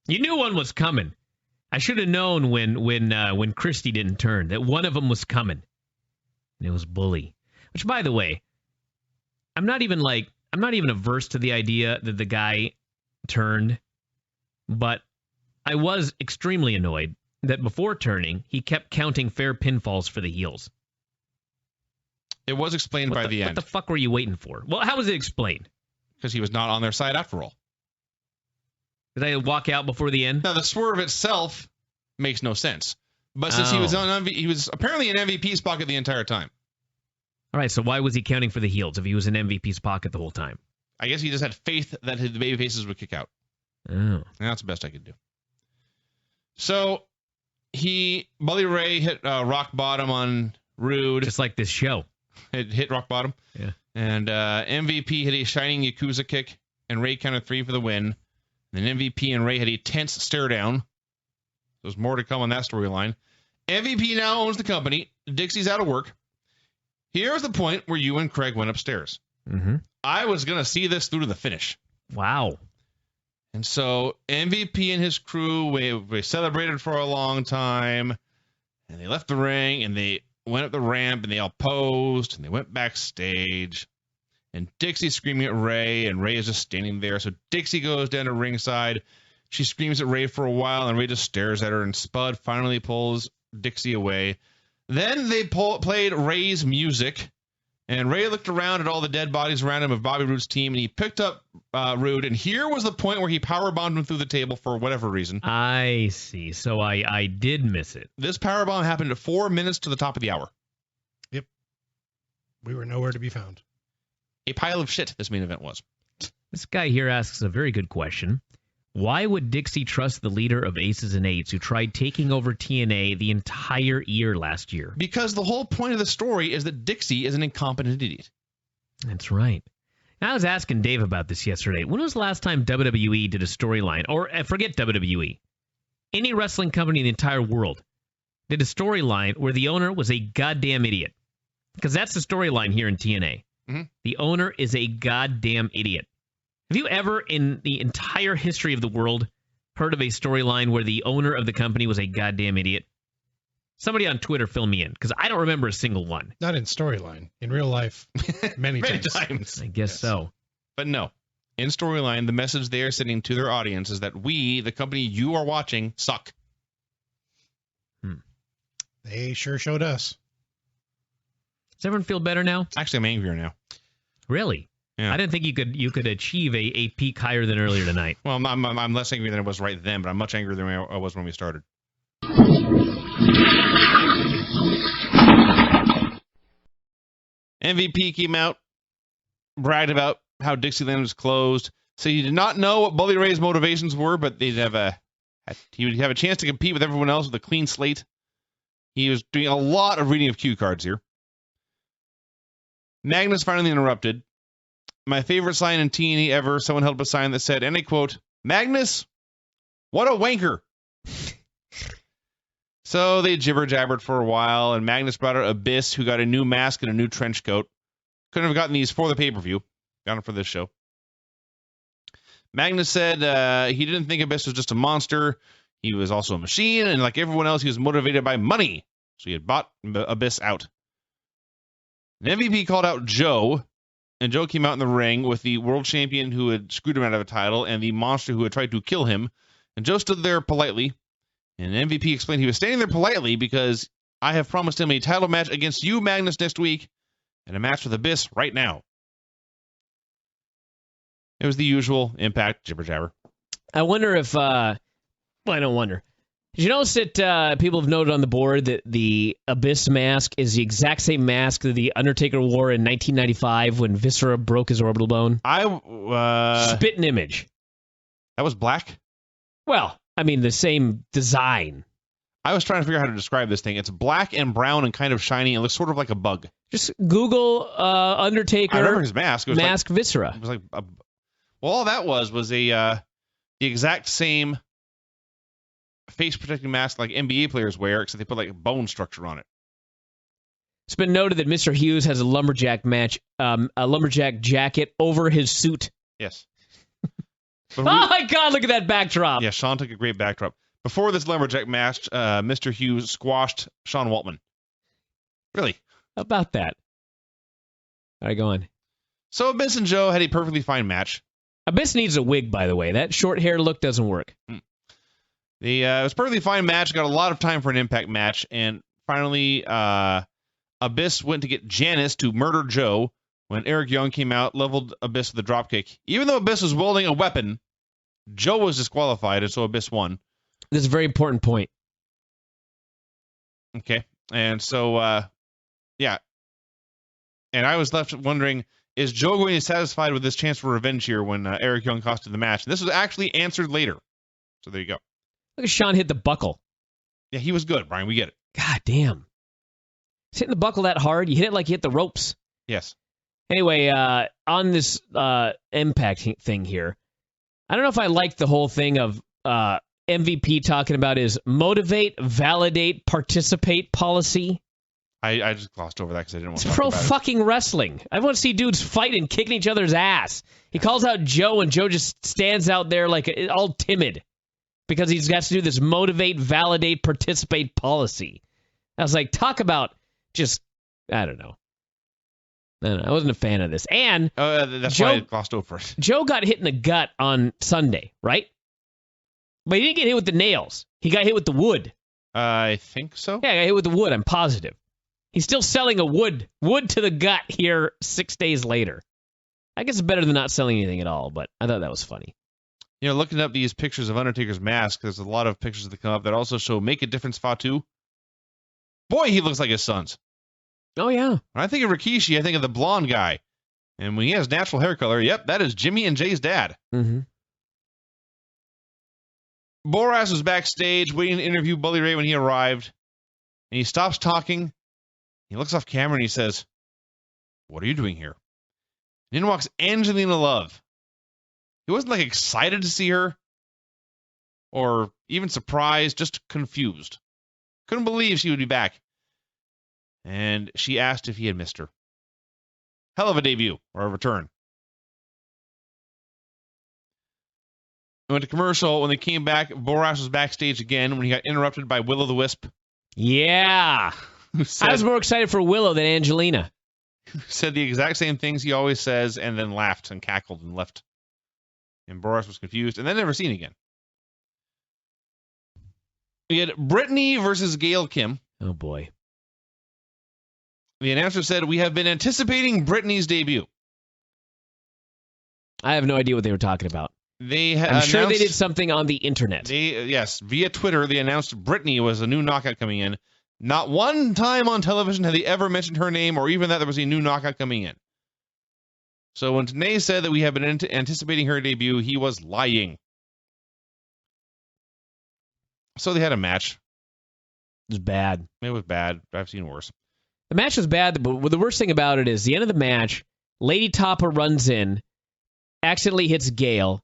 You knew one was coming. I should have known when Christie didn't turn that one of them was coming. And it was Bully. Which, by the way, I'm not even averse to the idea that the guy turned, but I was extremely annoyed that before turning, he kept counting fair pinfalls for the heels. It was explained by the end. What the fuck were you waiting for? Well, how was it explained? Because he was not on their side after all. Did I walk out before the end? Now, the swerve itself makes no sense. But since he was apparently in MVP's pocket the entire time. All right, so why was he counting for the heels if he was in MVP's pocket the whole time? I guess he just had faith that the baby faces would kick out. Oh. And that's the best I could do. So, Bully Ray hit rock bottom on Rude. Just like this show. It hit rock bottom. Yeah. And MVP hit a shining Yakuza kick, and Ray counted 3 for the win. And then MVP and Ray had a tense stare down. There's more to come on that storyline. MVP now owns the company. Dixie's out of work. Here's the point where you and Craig went upstairs. Mm-hmm. I was going to see this through to the finish. Wow. And so MVP and his crew, we celebrated for a long time. And they left the ring, and they went up the ramp, and they all posed, and they went backstage. And Dixie's screaming at Ray, and Ray is just standing there. So Dixie goes down to ringside. She screams at Ray for a while, and Ray just stares at her, and Spud finally pulls Dixie away. Then they played Ray's music, and Ray looked around at all the dead bodies around him of Bobby Roode's team, and he picked up Rude, and here was the point where he powerbombed him through the table for whatever reason. I see. So I did miss it. This powerbomb happened at 4 minutes to the top of the hour. Yep. We were nowhere to be found. A pile of shit, this main event was. This guy here asks a very good question. Why would Dixie trust the leader of Aces and Eights who tried taking over TNA the entire year last year? Because the whole point of the story is that Dixie is an incompetent idiot. That's right. I was asking Dave about this yesterday. When was the last time WWE did a storyline, or forget WWE, any wrestling company in the entire world did a storyline where the owner was a goddamn idiot? Because that's the storyline here in TNA. Mm-hmm. The owner is a goddamn idiot. Have you ever, in the entire history of the world, heard of a storyline where the owner of the company was a goddamn idiot? Somebody on Twitter fill me in, because I don't remember a single one. Not in storyline. In real life, many times. I guess so. But no. In storyline, the message they are sending to their audience is that we, the company you are watching, suck. They sure showed us. Does everyone feel better now? Actually, I'm angrier now. Really? Yeah. I didn't think you could achieve a peak higher than earlier tonight. Well, I'm less angry than I was right then, but I'm much angrier than I was when we started. MVP came out, bragged about how Dixieland was closed. So he did not know what Bully Ray's motivations were, but he would have a chance to compete with everyone else with a clean slate. He was doing a lot of reading of cue cards here. Magnus finally interrupted. My favorite sign in TNA ever, someone held up a sign that said, and I quote, Magnus, what a wanker. So they jibber-jabbered for a while, and Magnus brought out Abyss, who got a new mask and a new trench coat. Couldn't have gotten these for the pay-per-view. Got them for this show. Magnus said he didn't think Abyss was just a monster. He was also a machine, and like everyone else, he was motivated by money. So he had bought Abyss out. And MVP called out Joe, and Joe came out in the ring with the world champion who had screwed him out of a title and the monster who had tried to kill him. And Joe stood there politely, and MVP explained he was standing there politely because I have promised him a title match against you, Magnus, next week, and a match with Abyss right now. It was the usual Impact jibber jabber. I wonder if, I don't wonder. Did you notice that people have noted on the board that the Abyss mask is the exact same mask that the Undertaker wore in 1995 when Viscera broke his orbital bone? Spit an image. That was black? Well, I mean, the same design. I was trying to figure out how to describe this thing. It's black and brown and kind of shiny. It looks sort of like a bug. Just Google Undertaker I remember his mask. It was mask like, Viscera. It was like all that was the exact same face protecting mask like NBA players wear, except they put like a bone structure on it. It's been noted that Mr. Hughes has a lumberjack jacket over his suit. Yes. Oh my God! Look at that backdrop. Yeah, Sean took a great backdrop. Before this lumberjack match, Mr. Hughes squashed Sean Waltman. Really? How about that? All right, go on. So Abyss and Joe had a perfectly fine match. Abyss needs a wig, by the way. That short hair look doesn't work. It was a perfectly fine match. Got a lot of time for an Impact match. And finally, Abyss went to get Janice to murder Joe when Eric Young came out, leveled Abyss with a dropkick. Even though Abyss was wielding a weapon, Joe was disqualified, and so Abyss won. This is a very important point. Okay. And so, yeah. And I was left wondering, is Joe going to be satisfied with this chance for revenge here when Eric Young costed the match? And this was actually answered later. So there you go. Look at Sean hit the buckle. Yeah, he was good, Brian. We get it. God damn. He's hitting the buckle that hard. You hit it like you hit the ropes. Yes. Anyway, on this Impact thing here, I don't know if I like the whole thing of MVP talking about his motivate, validate, participate policy. I just glossed over that because I didn't want to talk about it. It's pro fucking wrestling. I want to see dudes fighting, kicking each other's ass. He calls out Joe, and Joe just stands out there like all timid because he's got to do this motivate, validate, participate policy. I was like, talk about just, I don't know. I wasn't a fan of this. And that's why I glossed over it. Joe got hit in the gut on Sunday, right? But he didn't get hit with the nails. He got hit with the wood. I think so. Yeah, he got hit with the wood. I'm positive. He's still selling a wood to the gut here 6 days later. I guess it's better than not selling anything at all, but I thought that was funny. You know, looking up these pictures of Undertaker's mask, there's a lot of pictures that come up that also show Make a Difference Fatu. Boy, he looks like his sons. Oh, yeah. When I think of Rikishi, I think of the blonde guy. And when he has natural hair color, yep, that is Jimmy and Jay's dad. Mm-hmm. Boras was backstage waiting to interview Bully Ray when he arrived. And he stops talking. He looks off camera and he says, "What are you doing here?" And in walks Angelina Love. He wasn't like excited to see her or even surprised, just confused. Couldn't believe she would be back. And she asked if he had missed her. Hell of a debut or a return. Went to commercial. When they came back, Boras was backstage again when he got interrupted by Willow the Wisp. Yeah. I was more excited for Willow than Angelina. Said the exact same things he always says and then laughed and cackled and left. And Boras was confused and then never seen again. We had Brittany versus Gail Kim. Oh, boy. The announcer said, "We have been anticipating Brittany's debut." I have no idea what they were talking about. I'm sure they did something on the internet. Yes, via Twitter, they announced Brittany was a new knockout coming in. Not one time on television had they ever mentioned her name or even that there was a new knockout coming in. So when Tenay said that we have been anticipating her debut, he was lying. So they had a match. It was bad. It was bad. I've seen worse. The match was bad, but the worst thing about it is the end of the match, Lei'd Tapa runs in, accidentally hits Gail.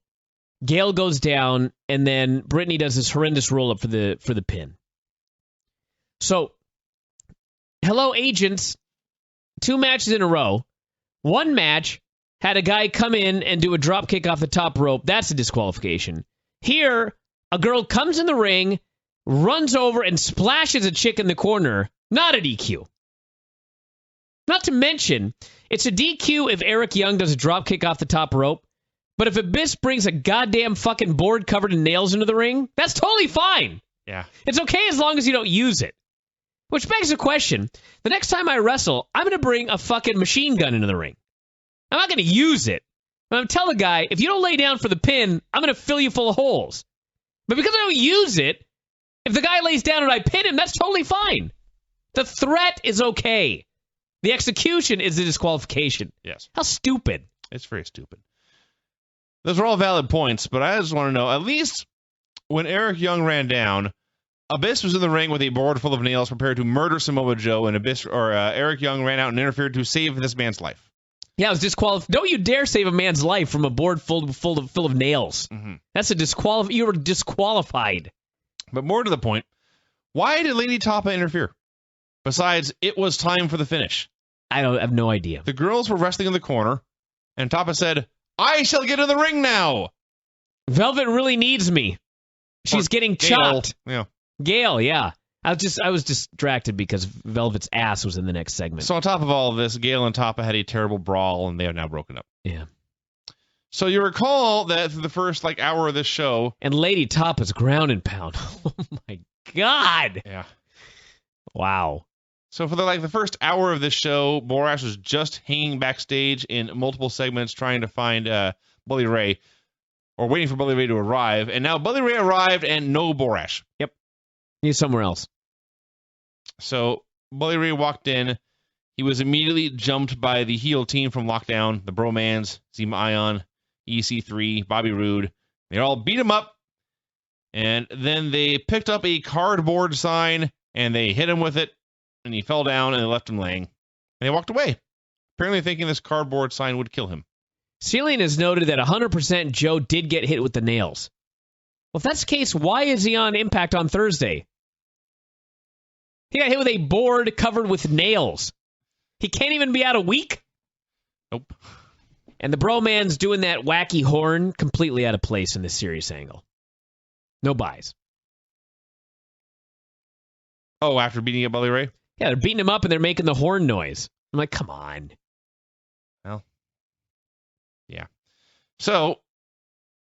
Gail goes down, and then Brittany does this horrendous roll-up for the pin. So, hello, agents. 2 matches in a row. One match had a guy come in and do a drop kick off the top rope. That's a disqualification. Here, a girl comes in the ring, runs over, and splashes a chick in the corner. Not a DQ. Not to mention, it's a DQ if Eric Young does a drop kick off the top rope. But if Abyss brings a goddamn fucking board covered in nails into the ring, that's totally fine. Yeah. It's okay as long as you don't use it. Which begs the question, the next time I wrestle, I'm going to bring a fucking machine gun into the ring. I'm not going to use it. I'm going to tell the guy, if you don't lay down for the pin, I'm going to fill you full of holes. But because I don't use it, if the guy lays down and I pin him, that's totally fine. The threat is okay. The execution is a disqualification. Yes. How stupid. It's very stupid. Those are all valid points, but I just want to know, at least when Eric Young ran down, Abyss was in the ring with a board full of nails prepared to murder Samoa Joe, and Eric Young ran out and interfered to save this man's life. Yeah, it was disqualified. Don't you dare save a man's life from a board full of nails. Mm-hmm. That's a you were disqualified. But more to the point, why did Lady Tapa interfere? Besides, it was time for the finish. I have no idea. The girls were wrestling in the corner, and Tapa said, "I shall get in the ring now." Velvet really needs me. She's getting chopped. Yeah. Gail, yeah. I was distracted because Velvet's ass was in the next segment. So on top of all of this, Gail and Tapa had a terrible brawl, and they are now broken up. Yeah. So you recall that through the first hour of this show, and Lady Tapa's ground and pound. Oh my God. Yeah. Wow. So for the first hour of this show, Borash was just hanging backstage in multiple segments trying to find Bully Ray, or waiting for Bully Ray to arrive. And now Bully Ray arrived and no Borash. Yep. He's somewhere else. So Bully Ray walked in. He was immediately jumped by the heel team from Lockdown, the Bromans, Zima Ion, EC3, Bobby Roode. They all beat him up. And then they picked up a cardboard sign and they hit him with it. And he fell down and they left him laying. And they walked away, apparently thinking this cardboard sign would kill him. Ceiling has noted that 100% Joe did get hit with the nails. Well, if that's the case, why is he on Impact on Thursday? He got hit with a board covered with nails. He can't even be out a week? Nope. And the Broman's doing that wacky horn completely out of place in this serious angle. No buys. Oh, after beating up Bully Ray? Yeah, they're beating him up and they're making the horn noise. I'm like, come on. Well, yeah. So,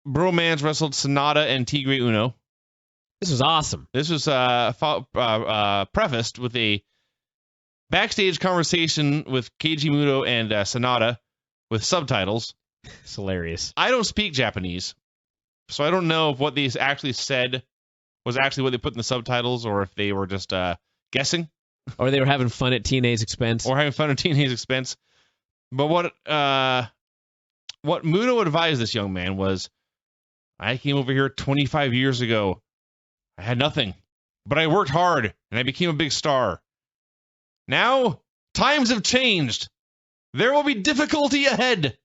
Bromans wrestled Sonata and Tigre Uno. This was awesome. This was prefaced with a backstage conversation with Keiji Muto and Sonata with subtitles. It's hilarious. I don't speak Japanese, so I don't know if what these actually said was actually what they put in the subtitles or if they were just guessing. Or they were having fun at TNA's expense. Or having fun at TNA's expense. But what Muto advised this young man was, I came over here 25 years ago. I had nothing, but I worked hard, and I became a big star. Now, times have changed. There will be difficulty ahead.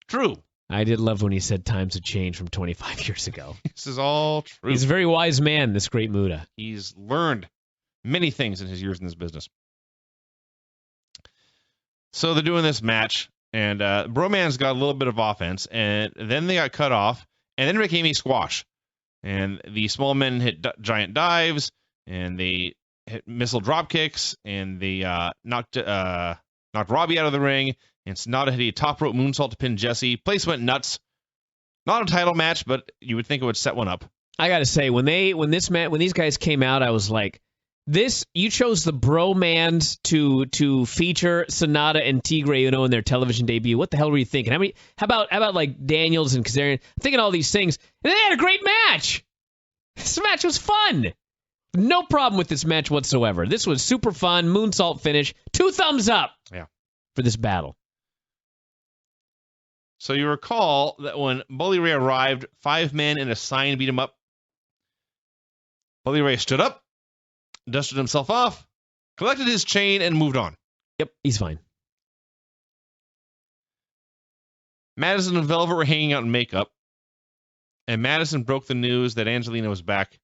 True. I did love when he said times have changed from 25 years ago. This is all true. He's a very wise man, this great Muta. He's learned many things in his years in this business. So they're doing this match, and Bromans got a little bit of offense, and then they got cut off, and then it became a squash. And the small men hit giant dives, and they hit missile drop kicks, and they knocked Robbie out of the ring, and Sonata hit a top rope moonsault to pin Jesse. Place went nuts. Not a title match, but you would think it would set one up. I got to say, when these guys came out, I was like, you chose the Bromans to feature Sonata and Tigre Uno in their television debut. What the hell were you thinking? How about like Daniels and Kazarian? I'm thinking all these things, and they had a great match. This match was fun. No problem with this match whatsoever. This was super fun. Moonsault finish. 2 thumbs up. Yeah. For this battle. So you recall that when Bully Ray arrived, 5 men in a sign beat him up. Bully Ray stood up, dusted himself off, collected his chain, and moved on. Yep, he's fine. Madison and Velvet were hanging out in makeup, and Madison broke the news that Angelina was back.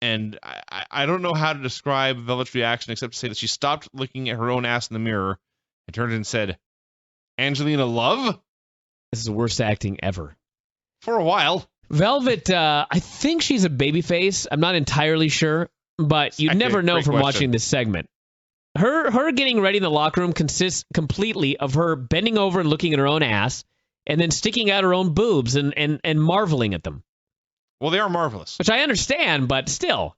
And I don't know how to describe Velvet's reaction except to say that she stopped looking at her own ass in the mirror and turned and said, Angelina Love? This is the worst acting ever. For a while. Velvet, I think she's a babyface. I'm not entirely sure, but you'd never know from watching this segment. Her getting ready in the locker room consists completely of her bending over and looking at her own ass and then sticking out her own boobs and marveling at them. Well, they are marvelous. Which I understand, but still.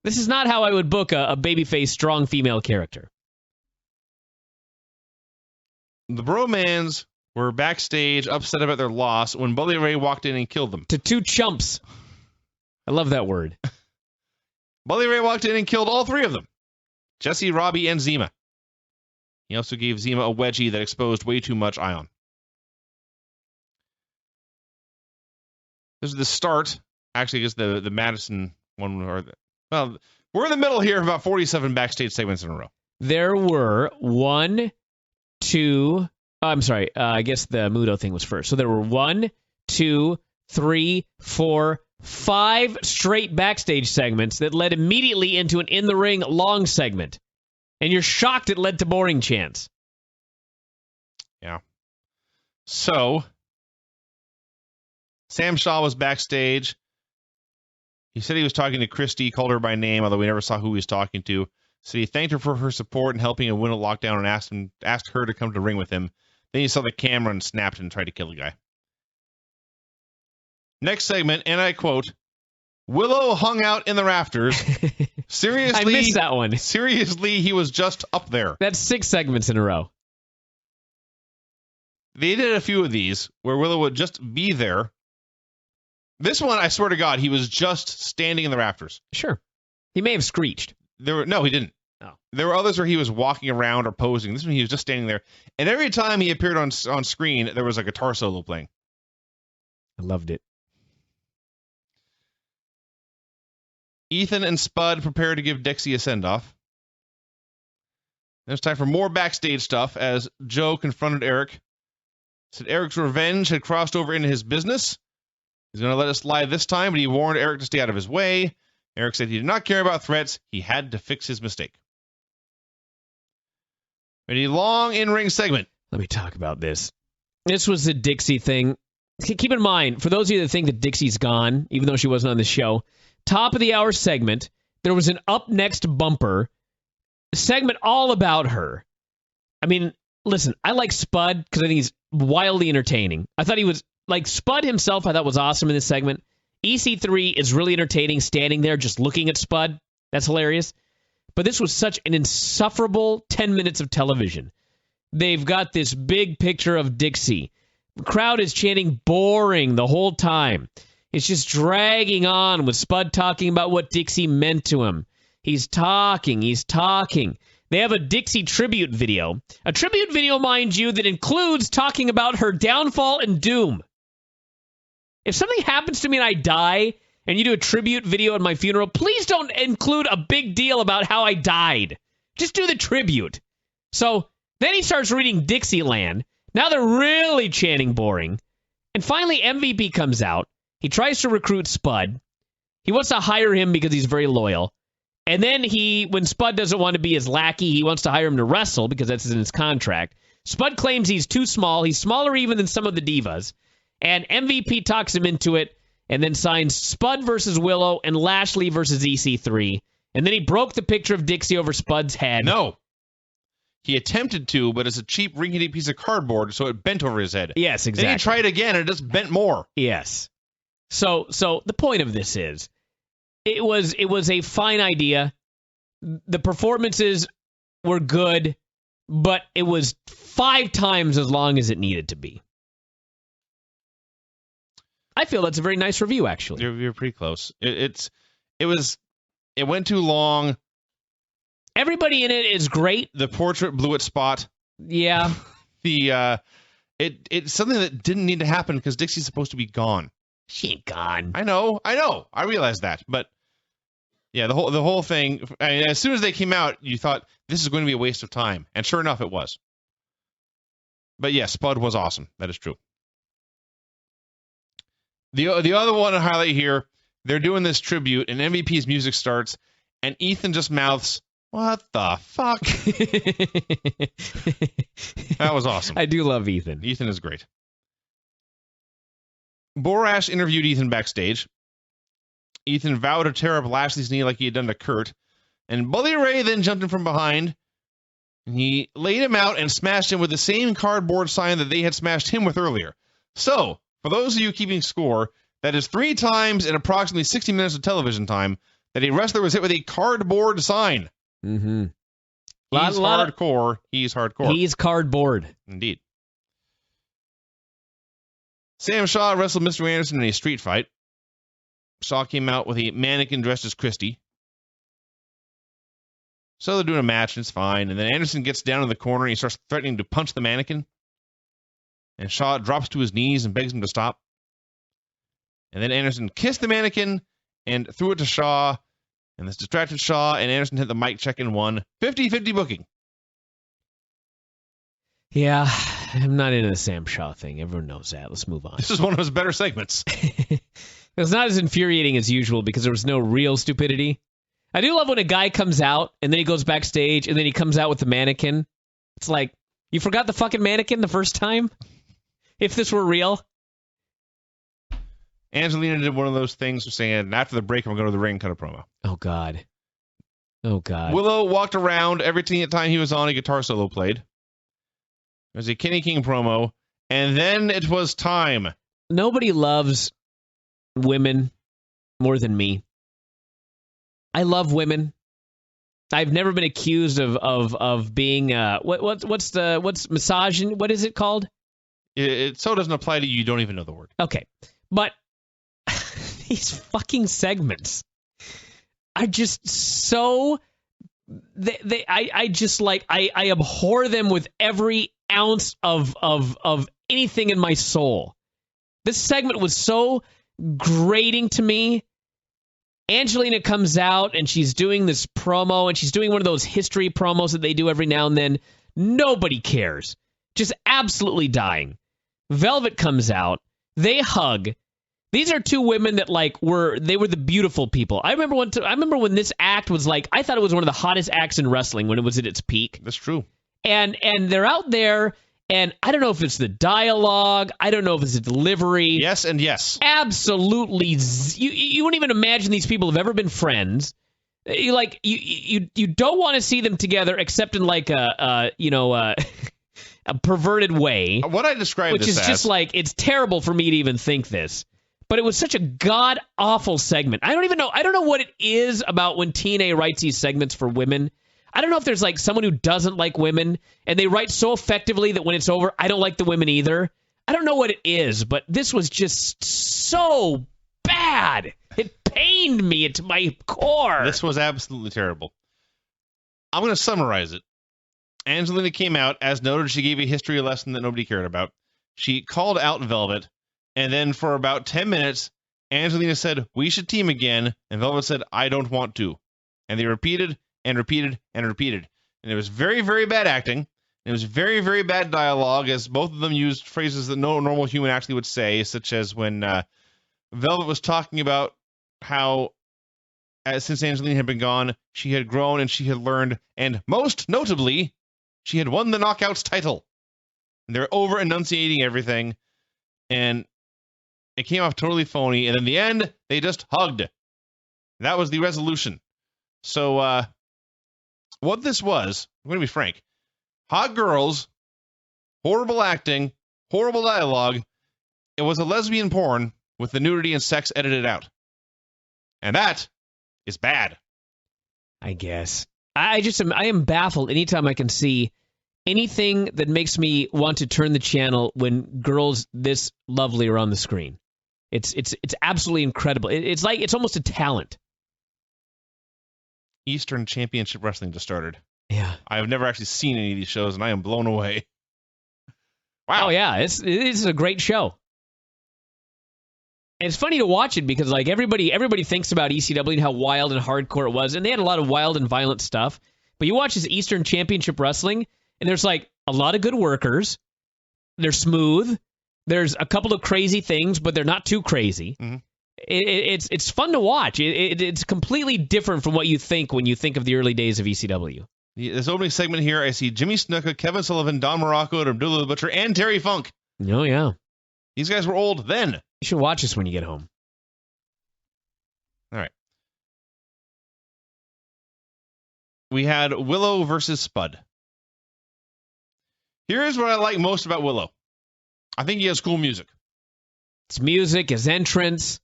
This is not how I would book a babyface, strong female character. The Bromans were backstage upset about their loss when Bully Ray walked in and killed them. To two chumps. I love that word. Bully Ray walked in and killed all three of them. Jesse, Robbie, and Zima. He also gave Zima a wedgie that exposed way too much ion. This is the start. Actually, I guess the Madison one. Well, we're in the middle here of about 47 backstage segments in a row. There were I guess the Muto thing was first. So there were 1, 2, 3, 4, 5 straight backstage segments that led immediately into an in-the-ring long segment. And you're shocked it led to boring chants. Yeah. So, Sam Shaw was backstage. He said he was talking to Christy, called her by name, although we never saw who he was talking to. So he thanked her for her support and helping him win a lockdown and asked her to come to the ring with him. Then he saw the camera and snapped and tried to kill the guy. Next segment, and I quote, Willow hung out in the rafters. Seriously, I missed that one. Seriously, he was just up there. That's 6 segments in a row. They did a few of these where Willow would just be there. This one, I swear to God, he was just standing in the rafters. Sure. He may have screeched. No, he didn't. Oh. There were others where he was walking around or posing. This one, he was just standing there. And every time he appeared on screen, there was a guitar solo playing. I loved it. Ethan and Spud prepared to give Dixie a send-off. There's time for more backstage stuff as Joe confronted Eric. Said Eric's revenge had crossed over into his business. He's going to let us lie this time, but he warned Eric to stay out of his way. Eric said he did not care about threats. He had to fix his mistake. A long in-ring segment. Let me talk about this. This was the Dixie thing. Keep in mind, for those of you that think that Dixie's gone, even though she wasn't on the show, top of the hour segment, there was an up next bumper segment all about her. I mean, listen, I like Spud because I think he's wildly entertaining. I thought he was, like, Spud himself I thought was awesome in this segment. EC3 is really entertaining, standing there just looking at Spud. That's hilarious. But this was such an insufferable 10 minutes of television. They've got this big picture of Dixie. The crowd is chanting boring the whole time. It's just dragging on with Spud talking about what Dixie meant to him. He's talking. They have a Dixie tribute video. A tribute video, mind you, that includes talking about her downfall and doom. If something happens to me and I die, and you do a tribute video at my funeral, please don't include a big deal about how I died. Just do the tribute. So then he starts reading Dixieland. Now they're really chanting boring. And finally, MVP comes out. He tries to recruit Spud. He wants to hire him because he's very loyal. And then when Spud doesn't want to be his lackey, he wants to hire him to wrestle because that's in his contract. Spud claims he's too small. He's smaller even than some of the divas. And MVP talks him into it and then signs Spud versus Willow and Lashley versus EC3. And then he broke the picture of Dixie over Spud's head. No. He attempted to, but it's a cheap rinky-dink piece of cardboard, so it bent over his head. Yes, exactly. Then he tried again, and it just bent more. Yes. So the point of this is, it was a fine idea. The performances were good, but it was 5 times as long as it needed to be. I feel that's a very nice review, actually. You're pretty close. It went too long. Everybody in it is great. The portrait blew its spot. Yeah. It's something that didn't need to happen because Dixie's supposed to be gone. She ain't gone. I know. I realize that, but yeah, the whole thing. I mean, as soon as they came out, you thought this is going to be a waste of time, and sure enough, it was. But yeah, Spud was awesome. That is true. The other one to highlight here, they're doing this tribute, and MVP's music starts, and Ethan just mouths, "What the fuck?" That was awesome. I do love Ethan. Ethan is great. Borash interviewed Ethan backstage. Ethan vowed to tear up Lashley's knee like he had done to Kurt, and Bully Ray then jumped in from behind, and he laid him out and smashed him with the same cardboard sign that they had smashed him with earlier. So, for those of you keeping score, That is 3 times in approximately 60 minutes of television time that a wrestler was hit with a cardboard sign. Mm-hmm. He's hardcore. He's hardcore. He's cardboard. Indeed. Sam Shaw wrestled Mr. Anderson in a street fight. Shaw came out with a mannequin dressed as Christy. So they're doing a match, and it's fine. And then Anderson gets down in the corner, and he starts threatening to punch the mannequin. And Shaw drops to his knees and begs him to stop. And then Anderson kissed the mannequin and threw it to Shaw. And this distracted Shaw, and Anderson hit the mic check and won. 50-50 booking. Yeah, I'm not into the Sam Shaw thing. Everyone knows that. Let's move on. This is one of his better segments. It's not as infuriating as usual because there was no real stupidity. I do love when a guy comes out, and then he goes backstage, and then he comes out with the mannequin. It's like, you forgot the fucking mannequin the first time? If this were real? Angelina did one of those things of saying, after the break, I'm going to go to the ring and cut a promo. Oh, God. Oh, God. Willow walked around every time he was on, a guitar solo played. There was a Kenny King promo, and then it was time. Nobody loves women more than me. I love women. I've never been accused of being what's misogyny? What is it called? It so doesn't apply to you. You don't even know the word. Okay, but these fucking segments are just so. I abhor them with every ounce of anything in my soul. This segment was so grating to me. Angelina comes out and she's doing this promo, and she's doing one of those history promos that they do every now and then. Nobody cares. Just absolutely dying. Velvet comes out. They hug. These are two women that were the beautiful people. I remember when this act was I thought it was one of the hottest acts in wrestling when it was at its peak. That's true. And they're out there, and I don't know if it's the dialogue, I don't know if it's the delivery. Yes and yes. Absolutely, you wouldn't even imagine these people have ever been friends. You don't want to see them together except in a perverted way. What I described which this is just it's terrible for me to even think this. But it was such a god-awful segment. I don't know what it is about when TNA writes these segments for women. I don't know if there's someone who doesn't like women, and they write so effectively that when it's over, I don't like the women either. I don't know what it is, but this was just so bad. It pained me to my core. This was absolutely terrible. I'm going to summarize it. Angelina came out. As noted, she gave a history lesson that nobody cared about. She called out Velvet, and then for about 10 minutes, Angelina said, "We should team again," and Velvet said, "I don't want to." And they repeated and repeated and repeated. And it was very, very bad acting. It was very, very bad dialogue, as both of them used phrases that no normal human actually would say, such as when Velvet was talking about how, since Angelina had been gone, she had grown and she had learned, and most notably, she had won the Knockouts title. And they're over-enunciating everything, and it came off totally phony, and in the end, they just hugged. That was the resolution. So, what this was, I'm going to be frank, hot girls, horrible acting, horrible dialogue. It was a lesbian porn with the nudity and sex edited out. And that is bad. I guess. I am baffled anytime I can see anything that makes me want to turn the channel when girls this lovely are on the screen. It's absolutely incredible. It's almost a talent. Eastern Championship Wrestling just started. Yeah. I have never actually seen any of these shows, and I am blown away. Wow. Oh, yeah. It's a great show. And it's funny to watch it because everybody thinks about ECW and how wild and hardcore it was, and they had a lot of wild and violent stuff. But you watch this Eastern Championship Wrestling, and there's a lot of good workers. They're smooth. There's a couple of crazy things, but they're not too crazy. Mm-hmm. It's fun to watch. It's completely different from what you think when you think of the early days of ECW. This opening segment here, I see Jimmy Snuka, Kevin Sullivan, Don Morocco, Abdullah the Butcher, and Terry Funk. Oh, yeah. These guys were old then. You should watch this when you get home. All right. We had Willow versus Spud. Here's what I like most about Willow. I think he has cool music. His music, his entrance.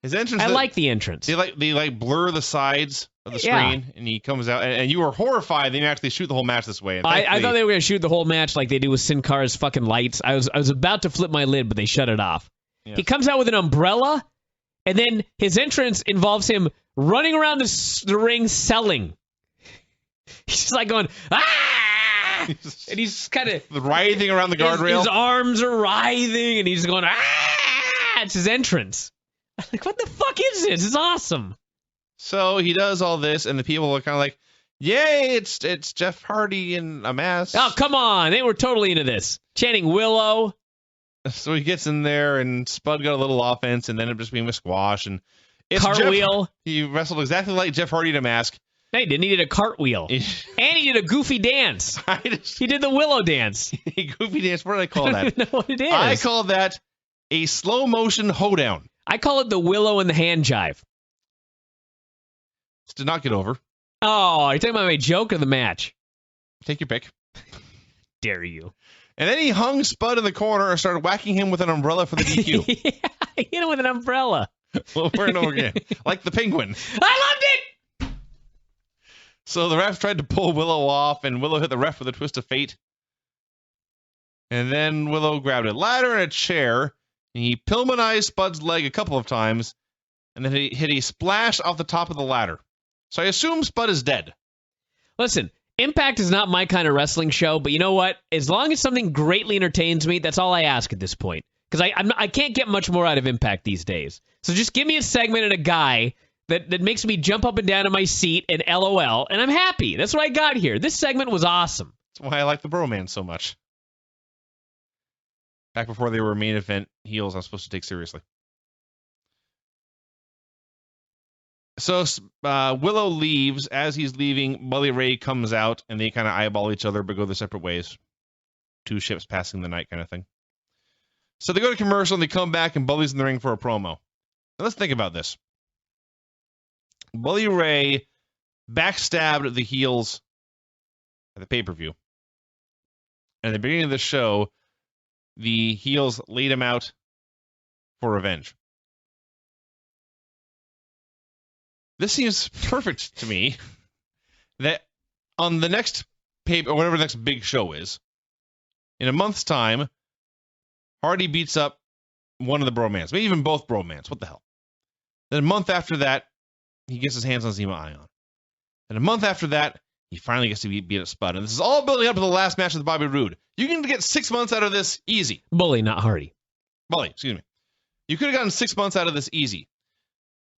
His entrance. I like the entrance. They blur the sides of the screen, and he comes out, and you were horrified they didn't actually shoot the whole match this way. I thought they were going to shoot the whole match like they do with Sin Cara's fucking lights. I was about to flip my lid, but they shut it off. Yeah. He comes out with an umbrella, and then his entrance involves him running around the ring selling. He's just like going, ah! And he's kind of writhing around the guardrail. His arms are writhing, and he's going, ah! It's his entrance. I'm like, what the fuck is this? It's awesome. So he does all this, and the people are kind of like, yay, it's Jeff Hardy in a mask. Oh, come on. They were totally into this. Chanting Willow. So he gets in there, and Spud got a little offense, and then it just being a squash. And it's cartwheel. He wrestled exactly like Jeff Hardy in a mask. Hey, didn't he did a cartwheel. And he did a goofy dance. He did the Willow dance. A goofy dance? What did I call that? I don't even know what it is. I call that a slow motion hoedown. I call it the Willow and the hand jive. This did not get over. Oh, are you talking about my joke or the match? Take your pick. Dare you. And then he hung Spud in the corner and started whacking him with an umbrella for the DQ. Yeah, he hit him with an umbrella. Over and over again. Like the penguin. I loved it! So the ref tried to pull Willow off, and Willow hit the ref with a twist of fate. And then Willow grabbed a ladder and a chair, and he Pillmanized Spud's leg a couple of times, and then he hit a splash off the top of the ladder. So I assume Spud is dead. Listen, Impact is not my kind of wrestling show, but you know what? As long as something greatly entertains me, that's all I ask at this point. Because I can't get much more out of Impact these days. So just give me a segment and a guy that makes me jump up and down in my seat and LOL, and I'm happy. That's what I got here. This segment was awesome. That's why I like the Bromance so much. Back before they were main event heels I was supposed to take seriously. So Willow leaves. As he's leaving, Bully Ray comes out, and they kind of eyeball each other but go their separate ways. Two ships passing the night kind of thing. So they go to commercial, and they come back, and Bully's in the ring for a promo. Now let's think about this. Bully Ray backstabbed the heels at the pay-per-view. And at the beginning of the show, the heels laid him out for revenge. This seems perfect to me that on the next or whatever the next big show is, in a month's time, Hardy beats up one of the Bromans, maybe even both Bromans. What the hell? Then a month after that, he gets his hands on Zema Ion. And a month after that, he finally gets to beat up Spud. And this is all building up to the last match with Bobby Roode. You can get 6 months out of this easy. Bully, not Hardy. Bully, excuse me. You could have gotten 6 months out of this easy.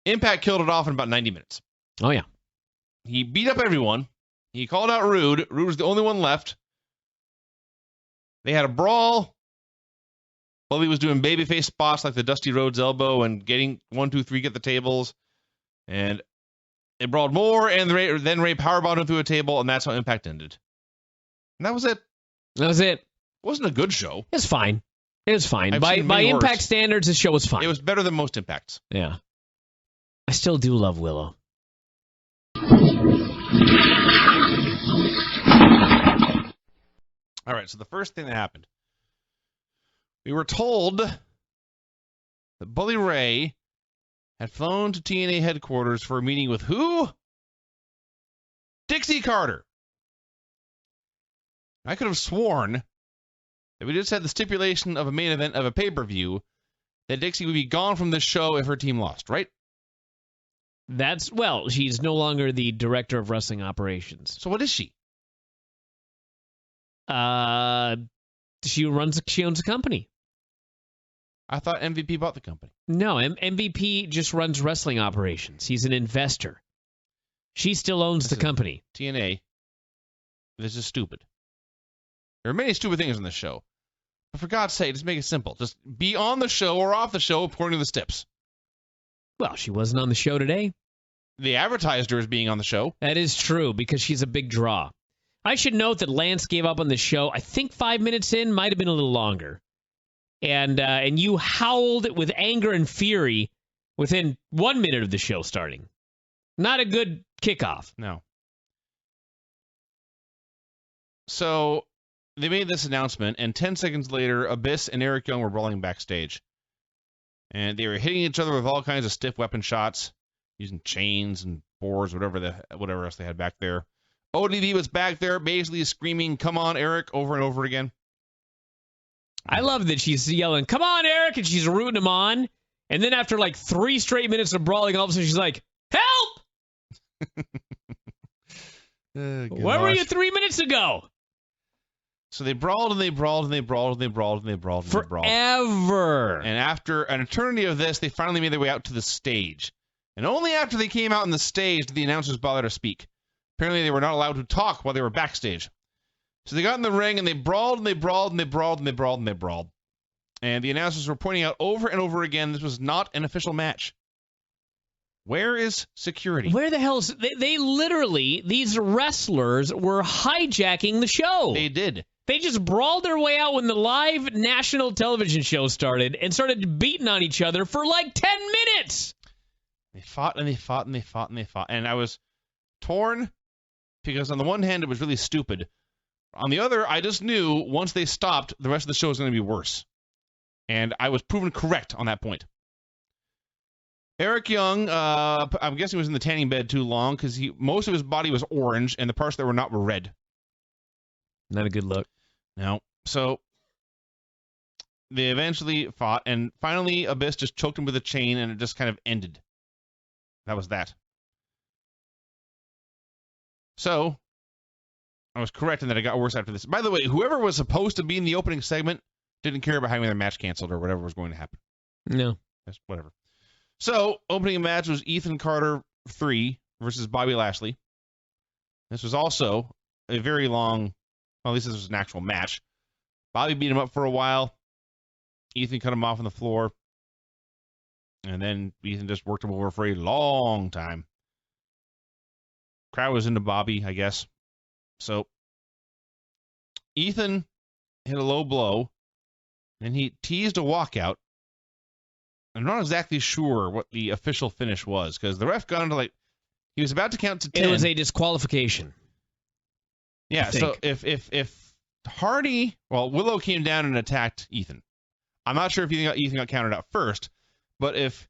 Impact killed it off in about 90 minutes. Oh, yeah. He beat up everyone. He called out Roode. Roode was the only one left. They had a brawl. Bully was doing babyface spots like the Dusty Rhodes elbow and getting 1, 2, 3, get the tables. And they brawled more, and then Ray powerbombed him through a table, and that's how Impact ended. And that was it. That was it. It wasn't a good show. It's fine. It was fine. I've By Impact worse. standards, this show was fine. It was better than most Impacts. Yeah. I still do love Willow. All right, so the first thing that happened. We were told that Bully Ray had flown to TNA headquarters for a meeting with who? Dixie Carter. I could have sworn that we just had the stipulation of a main event of a pay-per-view that Dixie would be gone from this show if her team lost, right? She's no longer the director of wrestling operations. So what is she? She owns a company. I thought MVP bought the company. No, MVP just runs wrestling operations. He's an investor. She still owns the company. TNA, this is stupid. There are many stupid things on this show. But for God's sake, just make it simple. Just be on the show or off the show according to the steps. Well, she wasn't on the show today. They advertised her as being on the show. That is true, because she's a big draw. I should note that Lance gave up on the show, I think 5 minutes in, might have been a little longer. And you howled with anger and fury within 1 minute of the show starting. Not a good kickoff. No. So they made this announcement, and 10 seconds later, Abyss and Eric Young were brawling backstage. And they were hitting each other with all kinds of stiff weapon shots, using chains and boards, whatever else they had back there. ODB was back there basically screaming, "Come on, Eric," over and over again. I love that she's yelling, "Come on, Eric," and she's rooting him on. And then after like 3 straight minutes of brawling, all of a sudden she's like, "Help! Where were you 3 minutes ago?" So they brawled and they brawled and they brawled and they brawled and they brawled and they brawled. Forever. And after an eternity of this, they finally made their way out to the stage. And only after they came out on the stage did the announcers bother to speak. Apparently they were not allowed to talk while they were backstage. So they got in the ring and they brawled and they brawled and they brawled and they brawled and they brawled. And the announcers were pointing out over and over again this was not an official match. Where is security? Where the hell is... They literally, these wrestlers were hijacking the show. They did. They just brawled their way out when the live national television show started and started beating on each other for like 10 minutes. They fought and they fought and they fought and they fought. And I was torn because on the one hand, it was really stupid. On the other, I just knew once they stopped, the rest of the show was going to be worse. And I was proven correct on that point. Eric Young, I'm guessing he was in the tanning bed too long because most of his body was orange and the parts that were not were red. Not a good look. No. So they eventually fought, and finally Abyss just choked him with a chain, and it just kind of ended. That was that. So I was correct in that it got worse after this. By the way, whoever was supposed to be in the opening segment didn't care about having their match canceled or whatever was going to happen. No. That's whatever. So opening match was Ethan Carter 3 versus Bobby Lashley. This was also a very long, well, at least this was an actual match. Bobby beat him up for a while. Ethan cut him off on the floor. And then Ethan just worked him over for a long time. Crowd was into Bobby, I guess. So Ethan hit a low blow, and he teased a walkout. I'm not exactly sure what the official finish was, because the ref got into he was about to count to 10. It was a disqualification. Yeah, so if Hardy, Willow came down and attacked Ethan. I'm not sure if Ethan got counted out first, but if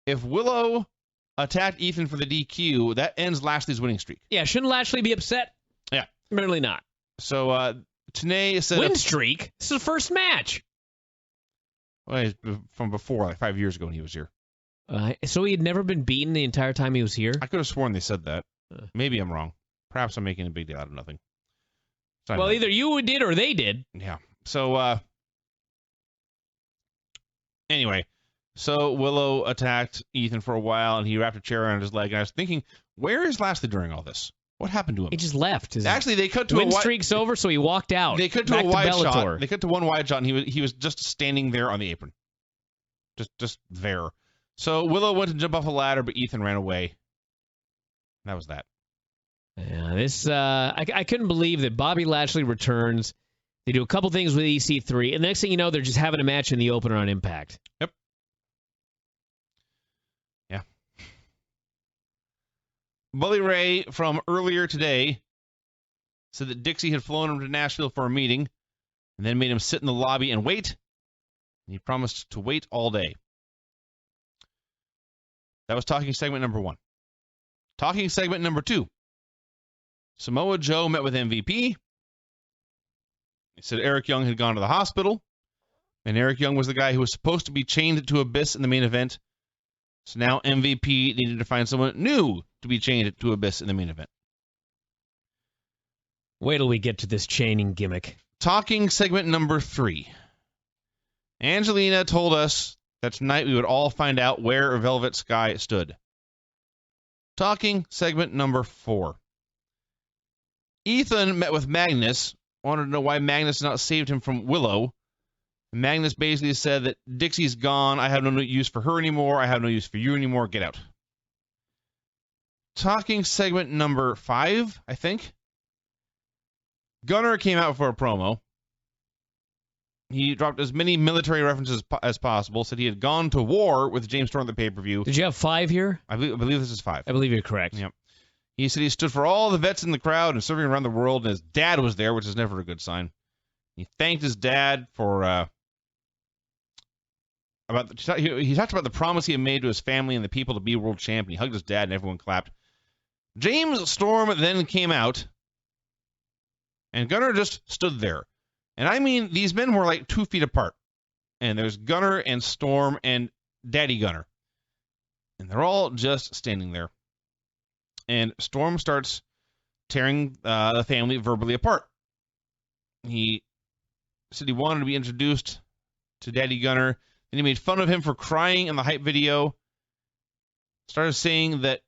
Willow attacked Ethan for the DQ, that ends Lashley's winning streak. Yeah, shouldn't Lashley be upset? Yeah. Apparently not. So Tenay said... Win streak? This is the first match. Well, from before, like 5 years ago when he was here. So he had never been beaten the entire time he was here? I could have sworn they said that. Maybe I'm wrong. Perhaps I'm making a big deal out of nothing. Well, either you did or they did. Yeah. So, anyway, so Willow attacked Ethan for a while, and he wrapped a chair around his leg. And I was thinking, where is Lashley during all this? What happened to him? He just left. Actually, they cut to win streak's over, so he walked out. They cut to a wide shot. They cut to one wide shot, and he was just standing there on the apron, just there. So Willow went to jump off a ladder, but Ethan ran away. That was that. Yeah, this I couldn't believe that Bobby Lashley returns. They do a couple things with EC3, and the next thing you know, they're just having a match in the opener on Impact. Yep. Yeah. Bully Ray from earlier today said that Dixie had flown him to Nashville for a meeting and then made him sit in the lobby and wait. And he promised to wait all day. That was talking segment number 1. Talking segment number 2. Samoa Joe met with MVP. He said Eric Young had gone to the hospital, and Eric Young was the guy who was supposed to be chained to Abyss in the main event. So now MVP needed to find someone new to be chained to Abyss in the main event. Wait till we get to this chaining gimmick. Talking segment number 3. Angelina told us that tonight we would all find out where Velvet Sky stood. Talking segment number 4. Ethan met with Magnus, wanted to know why Magnus had not saved him from Willow. Magnus basically said that Dixie's gone, I have no use for her anymore, I have no use for you anymore, get out. Talking segment number 5, I think. Gunner came out for a promo. He dropped as many military references as possible, said he had gone to war with James Storm at the pay-per-view. Did you have 5 here? I believe this is 5. I believe you're correct. Yep. He said he stood for all the vets in the crowd and serving around the world, and his dad was there, which is never a good sign. He thanked his dad for he talked about the promise he had made to his family and the people to be world champion. He hugged his dad and everyone clapped. James Storm then came out, and Gunner just stood there. And I mean, these men were like 2 feet apart. And there's Gunner and Storm and Daddy Gunner. And they're all just standing there. And Storm starts tearing the family verbally apart. He said he wanted to be introduced to Daddy Gunner. Then he made fun of him for crying in the hype video. Started saying that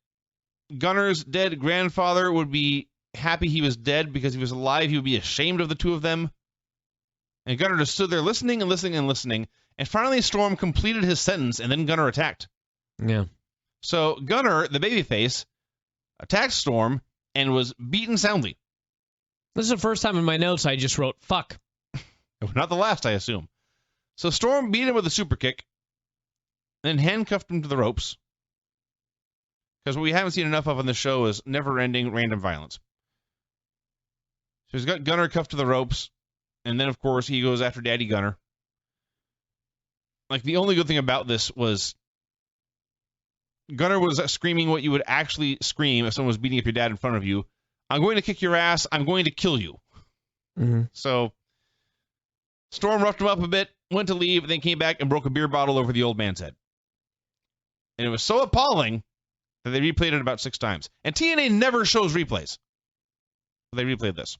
Gunner's dead grandfather would be happy he was dead because if he was alive, he would be ashamed of the two of them. And Gunner just stood there listening and listening and listening. And finally, Storm completed his sentence, and then Gunner attacked. Yeah. So Gunner, the babyface, attacked Storm and was beaten soundly. This is the first time in my notes I just wrote, fuck. Not the last, I assume. So Storm beat him with a super kick, then handcuffed him to the ropes. Because what we haven't seen enough of on the show is never-ending random violence. So he's got Gunner cuffed to the ropes, and then, of course, he goes after Daddy Gunner. Like, the only good thing about this was Gunner was screaming what you would actually scream if someone was beating up your dad in front of you. I'm going to kick your ass. I'm going to kill you. Mm-hmm. So Storm roughed him up a bit, went to leave, and then came back and broke a beer bottle over the old man's head. And it was so appalling that they replayed it about 6 times. And TNA never shows replays. They replayed this.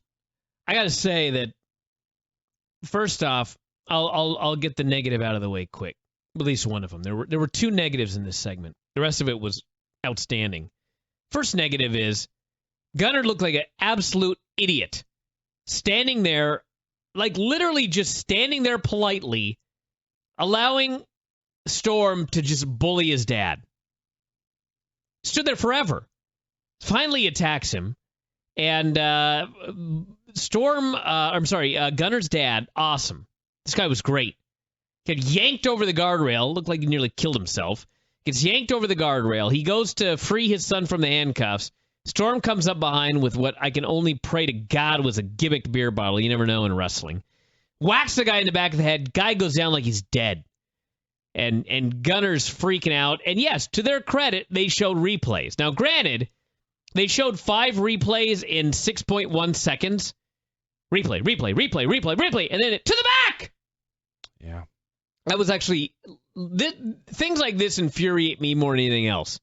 I got to say that, first off, I'll get the negative out of the way quick. At least one of them. There were 2 negatives in this segment. The rest of it was outstanding. First negative is Gunner looked like an absolute idiot. Standing there, like literally just standing there politely, allowing Storm to just bully his dad. Stood there forever. Finally attacks him. And Gunner's dad, awesome. This guy was great. Get yanked over the guardrail. Looked like he nearly killed himself. Gets yanked over the guardrail. He goes to free his son from the handcuffs. Storm comes up behind with what I can only pray to God was a gimmicked beer bottle. You never know in wrestling. Whacks the guy in the back of the head. Guy goes down like he's dead. And Gunner's freaking out. And yes, to their credit, they showed replays. Now, granted, they showed 5 replays in 6.1 seconds. Replay, and then to the back! Yeah. That was actually... things like this infuriate me more than anything else.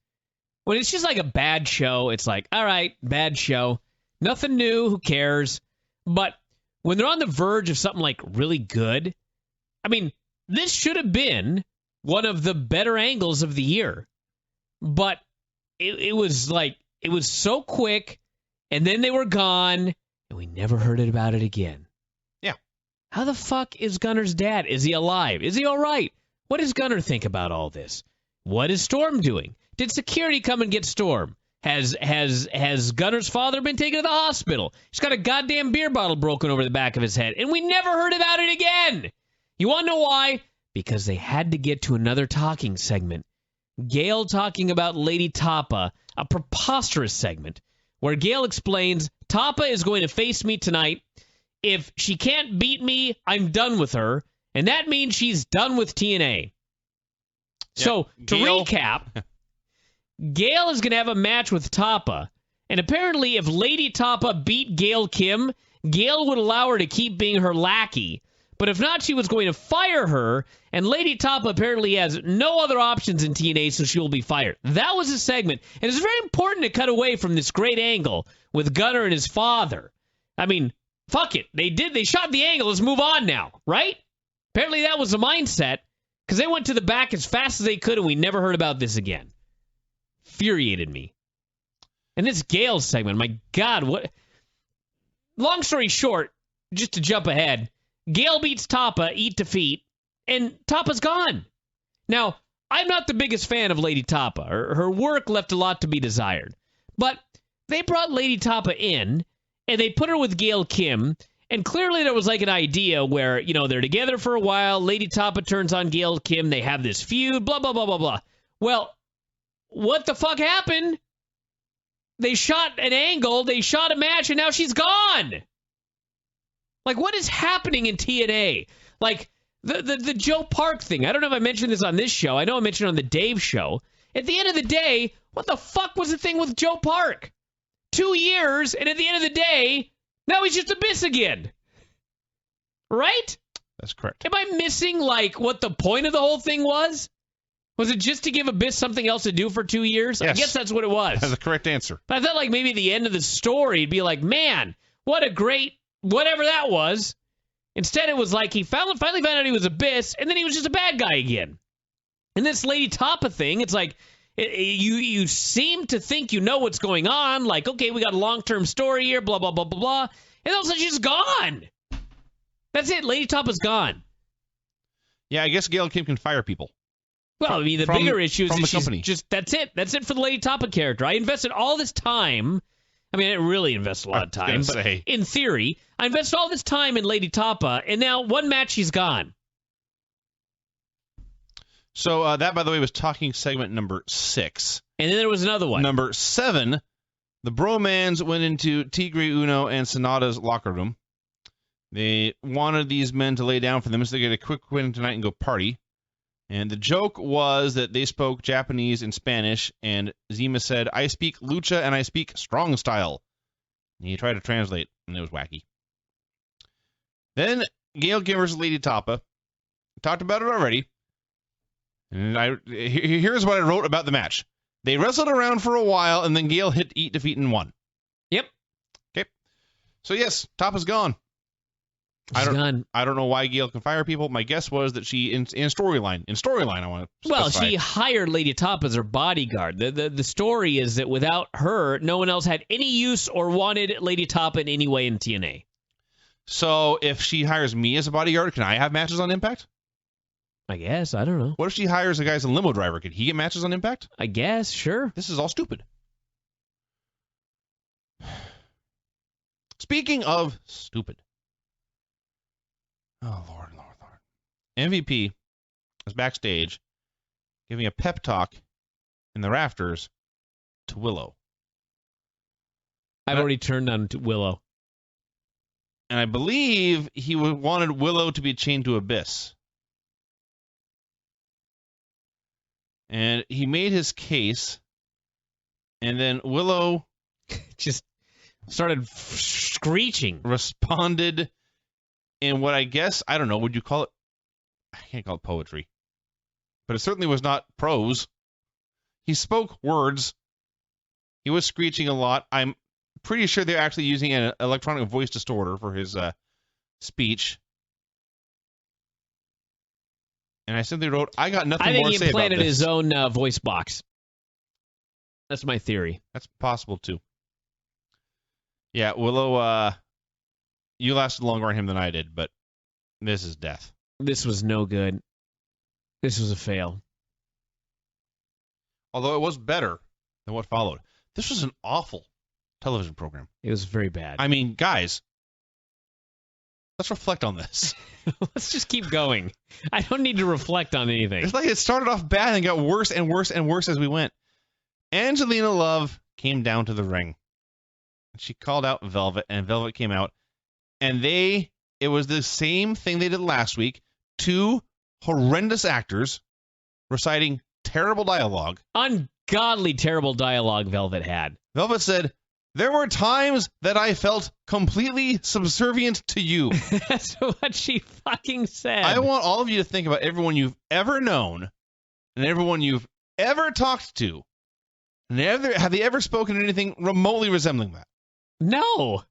When it's just like a bad show, it's like, all right, bad show. Nothing new, who cares? But when they're on the verge of something like really good, I mean, this should have been one of the better angles of the year. But it was like, it was so quick, and then they were gone, and we never heard about it again. Yeah. How the fuck is Gunner's dad? Is he alive? Is he all right? What does Gunner think about all this? What is Storm doing? Did security come and get Storm? Has Gunner's father been taken to the hospital? He's got a goddamn beer bottle broken over the back of his head, and we never heard about it again. You want to know why? Because they had to get to another talking segment. Gail talking about Lady Tapa, a preposterous segment, where Gail explains Tapa is going to face me tonight. If she can't beat me, I'm done with her. And that means she's done with TNA. Yep. So, to recap, Gail is going to have a match with Tapa. And apparently, if Lady Tapa beat Gail Kim, Gail would allow her to keep being her lackey. But if not, she was going to fire her. And Lady Tapa apparently has no other options in TNA, so she will be fired. That was a segment. And it's very important to cut away from this great angle with Gunner and his father. I mean, fuck it. They shot the angle. Let's move on now, right? Apparently that was the mindset, because they went to the back as fast as they could, and we never heard about this again. Infuriated me. And this Gail segment, my God, what... Long story short, just to jump ahead, Gail beats Tapa, eat defeat, and Tapa's gone. Now, I'm not the biggest fan of Lady Tapa. Her work left a lot to be desired. But they brought Lady Tapa in, and they put her with Gail Kim, and clearly there was like an idea where, you know, they're together for a while, Lady Tapa turns on Gail Kim, they have this feud, blah, blah, blah, blah, blah. Well, what the fuck happened? They shot an angle, they shot a match, and now she's gone. Like, what is happening in TNA? Like, The Joe Park thing. I don't know if I mentioned this on this show. I know I mentioned it on the Dave show. At the end of the day, what the fuck was the thing with Joe Park? 2 years, and at the end of the day, now he's just Abyss again. Right? That's correct. Am I missing, like, what the point of the whole thing was? Was it just to give Abyss something else to do for 2 years? Yes. I guess that's what it was. That's the correct answer. But I thought, like, maybe at the end of the story, it'd be like, man, what a great whatever that was. Instead, it was like he finally found out he was Abyss, and then he was just a bad guy again. And this Lady Tapa thing, it's like, you seem to think you know what's going on. Like, okay, we got a long-term story here, blah, blah, blah, blah, blah. And all of a sudden, she's gone. That's it. Lady Tapa's gone. Yeah, I guess Gail Kim can fire people. Well, I mean, the bigger issue is that she's company. just, that's it. That's it for the Lady Tapa character. I invested all this time. I mean, I didn't really invest a lot of time, but in theory, I invested all this time in Lady Tapa, and now one match, she's gone. So that, by the way, was talking segment number 6. And then there was another one. Number 7, the Bromans went into Tigre Uno and Sonata's locker room. They wanted these men to lay down for them so they get a quick win tonight and go party. And the joke was that they spoke Japanese and Spanish, and Zima said, I speak lucha and I speak strong style. And he tried to translate, and it was wacky. Then Gail Kim versus Lady Tapa. Talked about it already. And here's what I wrote about the match. They wrestled around for a while, and then Gail hit Eat, Defeat, and won. Yep. Okay. So, yes, Tapa's gone. I don't know why Gail can fire people. My guess was that she, in storyline, I want to Well, specify. she hired Lady Tapa as her bodyguard. The story is that without her, no one else had any use or wanted Lady Tapa in any way in TNA. So if she hires me as a bodyguard, can I have matches on Impact? I guess. I don't know. What if she hires a guy as a limo driver? Could he get matches on Impact? I guess. Sure. This is all stupid. Speaking of stupid. Oh, Lord. MVP was backstage giving a pep talk in the rafters to Willow. I've already turned on to Willow. And I believe he wanted Willow to be chained to Abyss. And he made his case, and then Willow just started screeching. Responded in what I guess, I don't know, would you call it? I can't call it poetry. But it certainly was not prose. He spoke words. He was screeching a lot. I'm pretty sure they're actually using an electronic voice distorter for his speech. And I simply wrote, I got nothing more to say about this. I think he implanted his own voice box. That's my theory. That's possible, too. Yeah, Willow, you lasted longer on him than I did, but this is death. This was no good. This was a fail. Although it was better than what followed. This was an awful television program. It was very bad. I mean, guys, let's reflect on this. Let's just keep going. I don't need to reflect on anything. It's like it started off bad and got worse and worse and worse as we went. Angelina Love came down to the ring. She called out Velvet, and Velvet came out. And it was the same thing they did last week. 2 horrendous actors reciting terrible dialogue. Ungodly terrible dialogue Velvet had. Velvet said, there were times that I felt completely subservient to you. That's what she fucking said. I want all of you to think about everyone you've ever known and everyone you've ever talked to. And have they ever spoken anything remotely resembling that? No.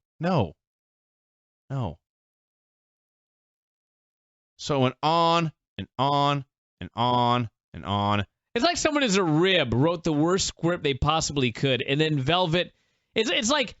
So it went on and on and on and on. It's like someone as a rib wrote the worst script they possibly could, and then Velvet... It's like...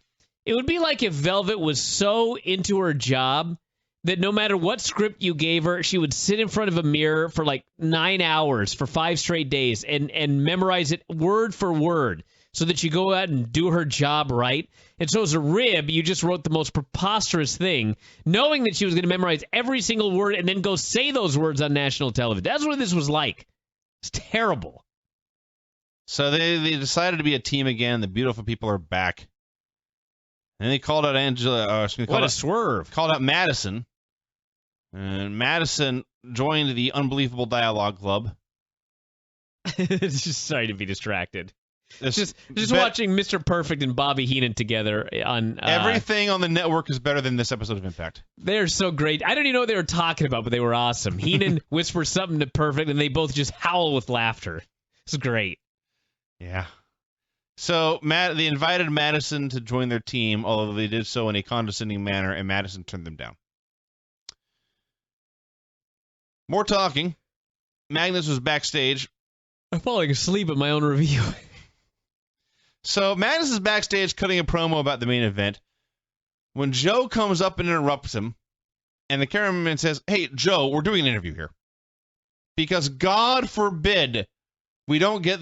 It would be like if Velvet was so into her job that no matter what script you gave her, she would sit in front of a mirror for like 9 hours for 5 straight days and memorize it word for word so that she go out and do her job right. And so as a rib, you just wrote the most preposterous thing, knowing that she was going to memorize every single word and then go say those words on national television. That's what this was like. It's terrible. So they decided to be a team again. The beautiful people are back. And they called out What a swerve. Called out Madison. And Madison joined the Unbelievable Dialogue Club. It's just sorry to be distracted. This Just watching Mr. Perfect and Bobby Heenan together on everything on the network is better than this episode of Impact. They're so great. I don't even know what they were talking about, but they were awesome. Heenan whispers something to Perfect, and they both just howl with laughter. It's great. Yeah. So they invited Madison to join their team, although they did so in a condescending manner, and Madison turned them down. More talking. Magnus was backstage. I'm falling asleep at my own review. So Magnus is backstage cutting a promo about the main event when Joe comes up and interrupts him, and the cameraman says, "Hey, Joe, we're doing an interview here. Because God forbid we don't get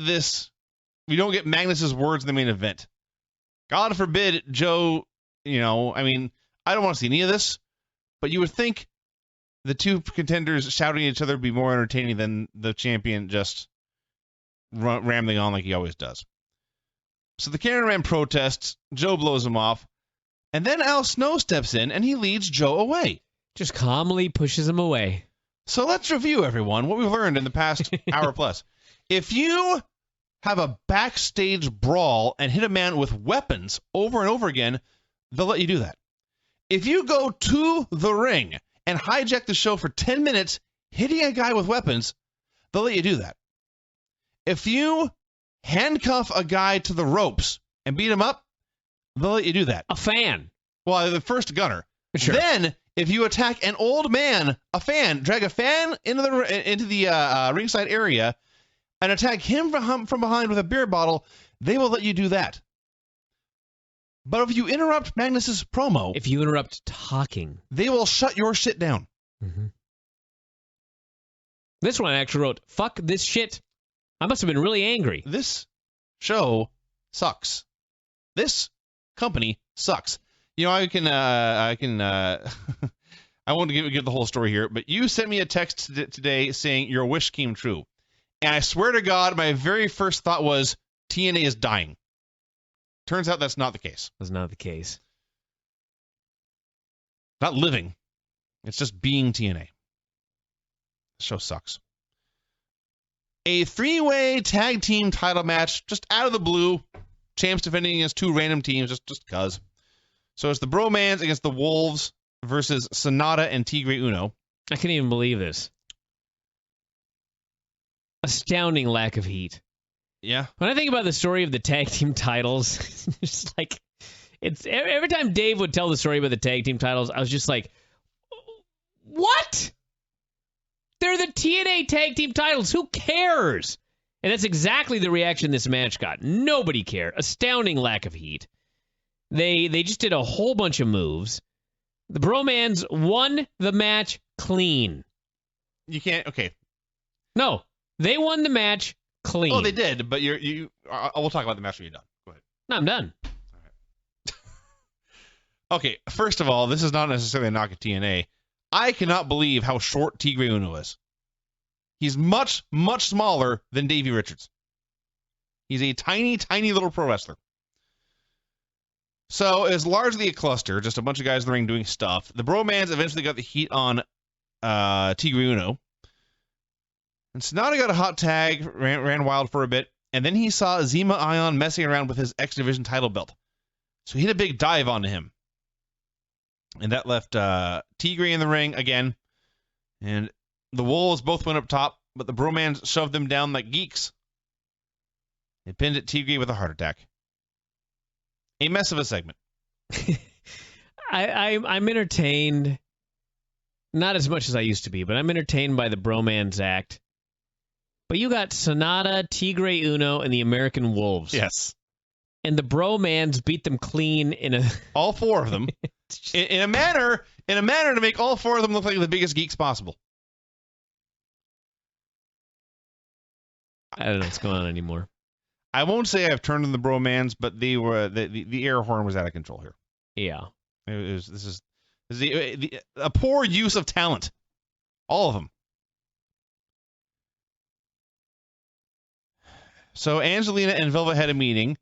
Magnus's words in the main event. God forbid Joe, I don't want to see any of this, but you would think the two contenders shouting at each other would be more entertaining than the champion just rambling on like he always does." So the cameraman protests, Joe blows him off, and then Al Snow steps in and he leads Joe away. Just calmly pushes him away. So let's review, everyone, what we've learned in the past hour plus. If you have a backstage brawl and hit a man with weapons over and over again, they'll let you do that. If you go to the ring and hijack the show for 10 minutes hitting a guy with weapons, they'll let you do that. If you handcuff a guy to the ropes and beat him up, they'll let you do that. A fan. Well, the first gunner. Sure. Then, if you attack an old man, drag a fan into the ringside area, and attack him from behind with a beer bottle, they will let you do that. But if you interrupt Magnus's promo, if you interrupt talking, they will shut your shit down. Mm-hmm. This one I actually wrote, "Fuck this shit." I must have been really angry. This show sucks. This company sucks. I won't give the whole story here, but you sent me a text today saying your wish came true. And I swear to God, my very first thought was TNA is dying. Turns out that's not the case. That's not the case. Not living. It's just being TNA. The show sucks. A 3-way tag team title match, just out of the blue. Champs defending against two random teams, just cuz. So it's the Bromans against the Wolves versus Sonata and Tigre Uno. I can't even believe this. Astounding lack of heat. Yeah. When I think about the story of the tag team titles, it's like, it's every time Dave would tell the story about the tag team titles, I was just like, what? They're the TNA tag team titles. Who cares? And that's exactly the reaction this match got. Nobody cared. Astounding lack of heat. They just did a whole bunch of moves. The Bromans won the match clean. You can't. Okay. No, they won the match clean. Oh, they did, but we'll talk about the match when you're done. Go ahead. No, I'm done. All right. Okay, first of all, this is not necessarily a knock at TNA. I cannot believe how short Tigre Uno is. He's much, much smaller than Davey Richards. He's a tiny, tiny little pro wrestler. So it's largely a cluster, just a bunch of guys in the ring doing stuff. The Bromans eventually got the heat on Tigre Uno. And Sonata got a hot tag, ran wild for a bit, and then he saw Zema Ion messing around with his X Division title belt. So he hit a big dive onto him. And that left Tigre in the ring again. And the Wolves both went up top, but the Bromans shoved them down like geeks. They pinned at Tigre with a heart attack. A mess of a segment. I'm entertained, not as much as I used to be, but I'm entertained by the Bromans act. But you got Sonata, Tigre Uno, and the American Wolves. Yes. And the Bromans beat them clean in a... All four of them. in a manner to make all four of them look like the biggest geeks possible. I don't know what's going on anymore. I won't say I've turned on the Bromans, but they were the air horn was out of control here. Yeah. This is a poor use of talent. All of them. So Angelina and Velvet had a meeting.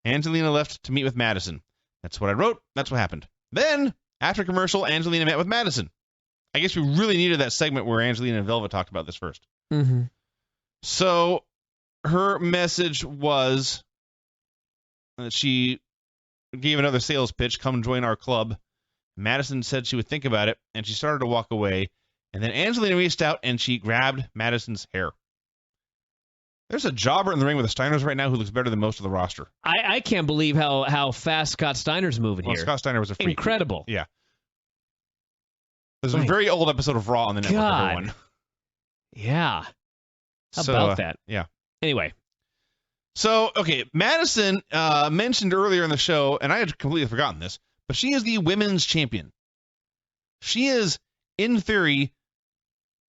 Angelina left to meet with Madison. That's what I wrote. That's what happened. Then, after commercial, Angelina met with Madison. I guess we really needed that segment where Angelina and Velvet talked about this first. Mm-hmm. So her message was that she gave another sales pitch, come join our club. Madison said she would think about it, and she started to walk away. And then Angelina reached out, and she grabbed Madison's hair. There's a jobber in the ring with the Steiners right now who looks better than most of the roster. I can't believe how fast Scott Steiner's moving here. Scott Steiner was a freak. Incredible. Yeah. There's a very old episode of Raw on the network, God. everyone. Yeah. How about that? Yeah. Anyway. So, okay, Madison mentioned earlier in the show, and I had completely forgotten this, but she is the women's champion. She is, in theory,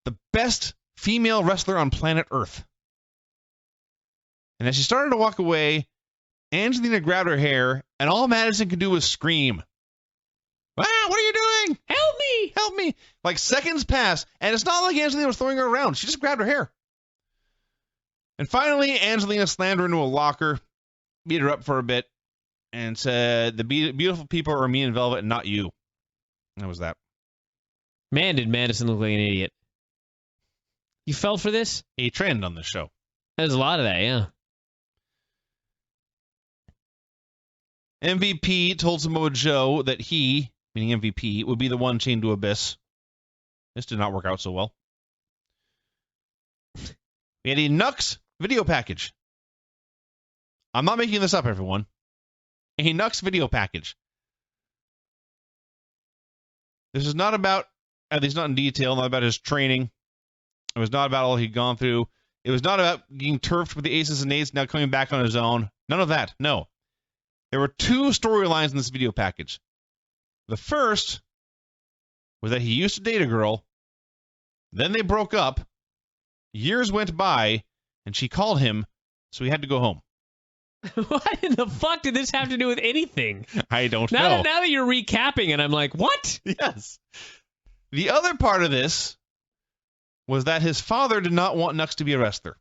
the best female wrestler on planet Earth. And as she started to walk away, Angelina grabbed her hair, and all Madison could do was scream. Ah, what are you doing? Help me! Help me! Like seconds pass, and it's not like Angelina was throwing her around. She just grabbed her hair. And finally, Angelina slammed her into a locker, beat her up for a bit, and said, the beautiful people are me and Velvet and not you. That was that. Man, did Madison look like an idiot. You fell for this? A trend on this show. There's a lot of that, yeah. MVP told Samoa Joe that he, meaning MVP, would be the one chained to Abyss. This did not work out so well. We had a Knux video package. I'm not making this up, everyone. A Knux video package. This is not about, at least not in detail, not about his training. It was not about all he'd gone through. It was not about getting turfed with the aces and eights, now coming back on his own. None of that. No. There were two storylines in this video package. The first was that he used to date a girl. Then they broke up. Years went by, and she called him, so he had to go home. What in the fuck did this have to do with anything? I don't Now know. that you're recapping it, I'm like, what? Yes. The other part of this was that his father did not want Knux to be a wrestler.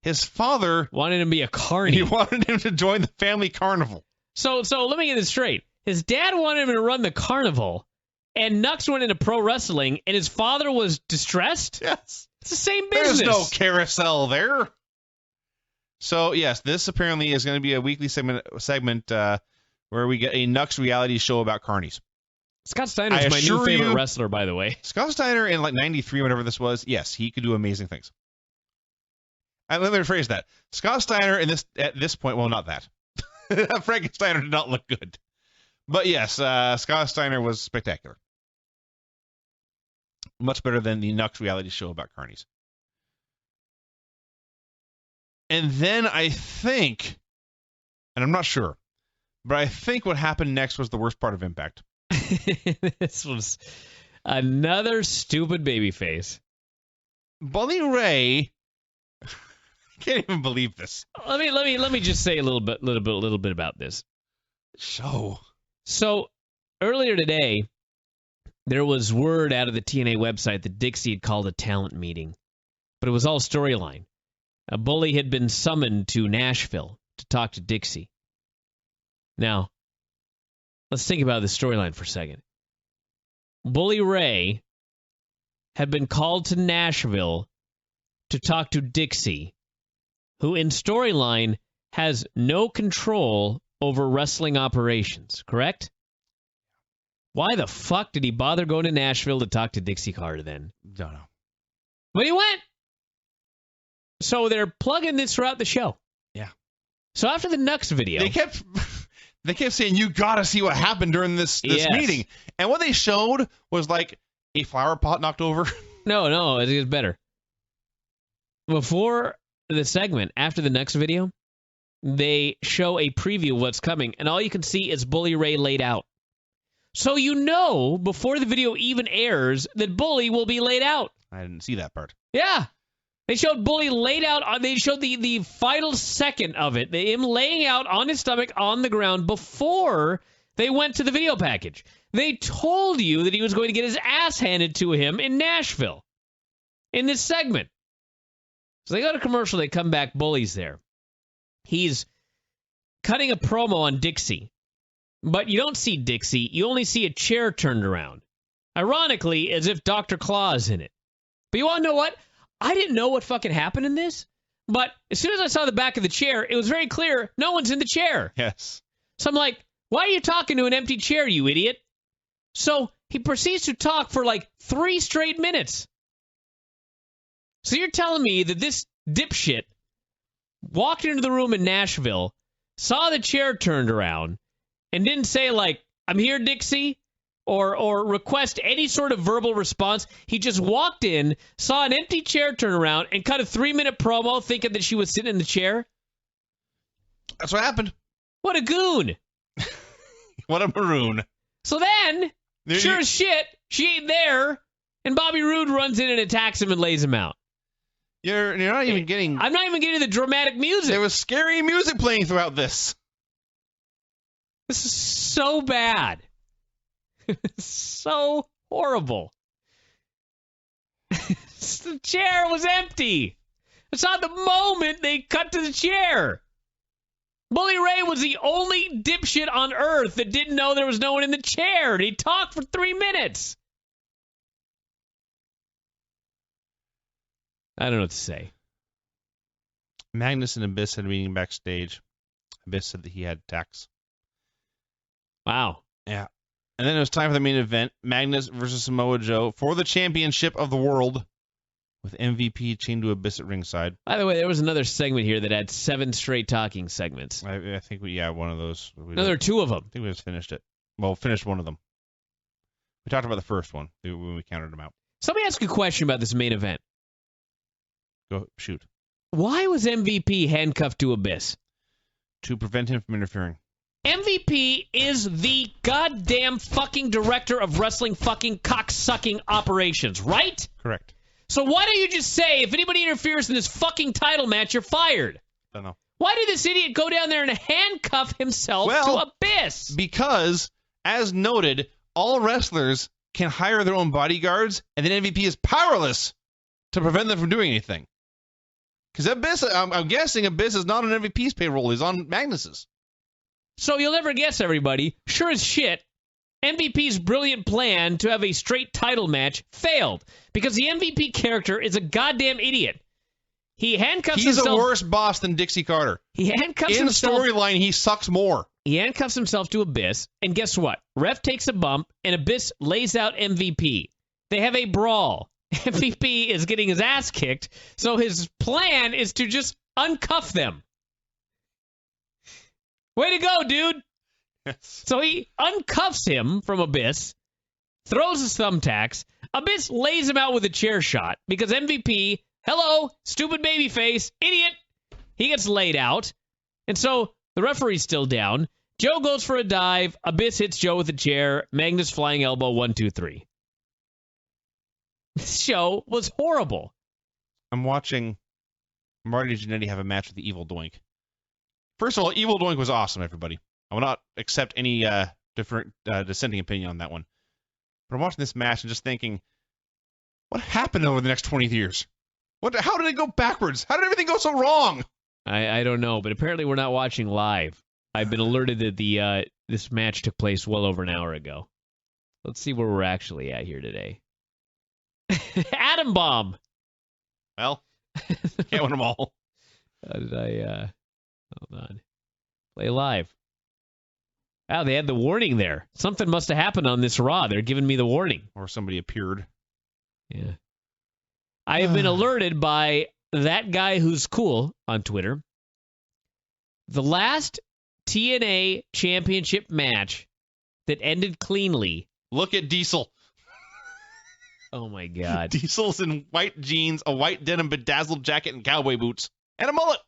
His father Wanted him to be a carny. he wanted him to join the family carnival. So let me get this straight. His dad wanted him to run the carnival, and Knux went into pro wrestling, and his father was distressed? Yes. It's the same business. There's no carousel there. So, yes, this apparently is going to be a weekly segment where we get a Knux reality show about carnies. Scott Steiner's my new favorite wrestler, by the way. Scott Steiner in like 93, whatever this was, yes, he could do amazing things. And let me rephrase that. Scott Steiner at this point, well, not that. Frankensteiner did not look good. But yes, Scott Steiner was spectacular. Much better than the Knux reality show about carnies. And then I think, and I'm not sure, but I think what happened next was the worst part of Impact. This was another stupid babyface. Bully Ray, I can't even believe this. Let me just say a little bit about this. So earlier today, there was word out of the TNA website that Dixie had called a talent meeting, but it was all storyline. A Bully had been summoned to Nashville to talk to Dixie. Now, let's think about this storyline for a second. Bully Ray had been called to Nashville to talk to Dixie, who in storyline has no control over wrestling operations, correct? Why the fuck did he bother going to Nashville to talk to Dixie Carter then? Don't know. But he went. So they're plugging this throughout the show. Yeah. So after the Knux video, they kept saying, you gotta see what happened during this Yes. meeting. And what they showed was like a flower pot knocked over. No, it gets better. Before the segment, after the Knux video, they show a preview of what's coming, and all you can see is Bully Ray laid out. So you know, before the video even airs, that Bully will be laid out. I didn't see that part. Yeah. They showed Bully laid out. They showed the final second of it. Him laying out on his stomach on the ground before they went to the video package. They told you that he was going to get his ass handed to him in Nashville in this segment. So they go to commercial. They come back. Bully's there. He's cutting a promo on Dixie. But you don't see Dixie. You only see a chair turned around. Ironically, as if Dr. Claw's in it. But you want to know what? I didn't know what fucking happened in this, but as soon as I saw the back of the chair, it was very clear no one's in the chair. Yes. So I'm like, why are you talking to an empty chair, you idiot? So he proceeds to talk for like 3 straight minutes. So you're telling me that this dipshit walked into the room in Nashville, saw the chair turned around, and didn't say, like, I'm here, Dixie, or request any sort of verbal response. He just walked in, saw an empty chair turn around, and cut a 3-minute promo thinking that she was sitting in the chair? That's what happened. What a goon. What a maroon. So then, sure as shit, she ain't there, and Bobby Roode runs in and attacks him and lays him out. You're not even getting... I'm not even getting the dramatic music. There was scary music playing throughout this. This is so bad. So horrible. The chair was empty. It's not the moment they cut to the chair. Bully Ray was the only dipshit on earth that didn't know there was no one in the chair, and he talked for 3 minutes. I don't know what to say. Magnus and Abyss had a meeting backstage. Abyss said that he had attacks. Wow. Yeah. And then it was time for the main event, Magnus versus Samoa Joe for the championship of the world, with MVP chained to Abyss at ringside. By the way, there was another segment here that had 7 straight talking segments. I think one of those. No, there are 2 of them. I think we just finished it. Well, finished one of them. We talked about the first one when we counted them out. So let me ask you a question about this main event. Go shoot. Why was MVP handcuffed to Abyss? To prevent him from interfering. MVP is the goddamn fucking director of wrestling fucking cock-sucking operations, right? Correct. So why don't you just say, if anybody interferes in this fucking title match, you're fired? I don't know. Why did this idiot go down there and handcuff himself to Abyss? Because, as noted, all wrestlers can hire their own bodyguards, and then MVP is powerless to prevent them from doing anything. Because Abyss, I'm guessing Abyss is not on MVP's payroll. He's on Magnus's. So you'll never guess, everybody. Sure as shit, MVP's brilliant plan to have a straight title match failed. Because the MVP character is a goddamn idiot. He handcuffs himself. He's a worse boss than Dixie Carter. He handcuffs himself. In storyline, he sucks more. He handcuffs himself to Abyss, and guess what? Ref takes a bump, and Abyss lays out MVP. They have a brawl. MVP is getting his ass kicked, so his plan is to just uncuff them. Way to go, dude. Yes. So he uncuffs him from Abyss, throws his thumbtacks. Abyss lays him out with a chair shot because MVP, hello, stupid babyface, idiot, he gets laid out. And so the referee's still down. Joe goes for a dive. Abyss hits Joe with a chair. Magnus flying elbow, 1, 2, 3. This show was horrible. I'm watching Marty Jannetty have a match with the Evil Doink. First of all, Evil Doink was awesome, everybody. I will not accept any different dissenting opinion on that one. But I'm watching this match and just thinking, what happened over the next 20 years? How did it go backwards? How did everything go so wrong? I don't know, but apparently we're not watching live. I've been alerted that this match took place well over an hour ago. Let's see where we're actually at here today. Atom Bomb. Well, can't win them all. How did I, hold on. Play live. Wow, they had the warning there. Something must have happened on this Raw. They're giving me the warning. Or somebody appeared. Yeah. I have been alerted by that guy who's cool on Twitter. The last TNA Championship match that ended cleanly. Look at Diesel. Oh, my God. Diesel's in white jeans, a white denim bedazzled jacket, and cowboy boots. And a mullet.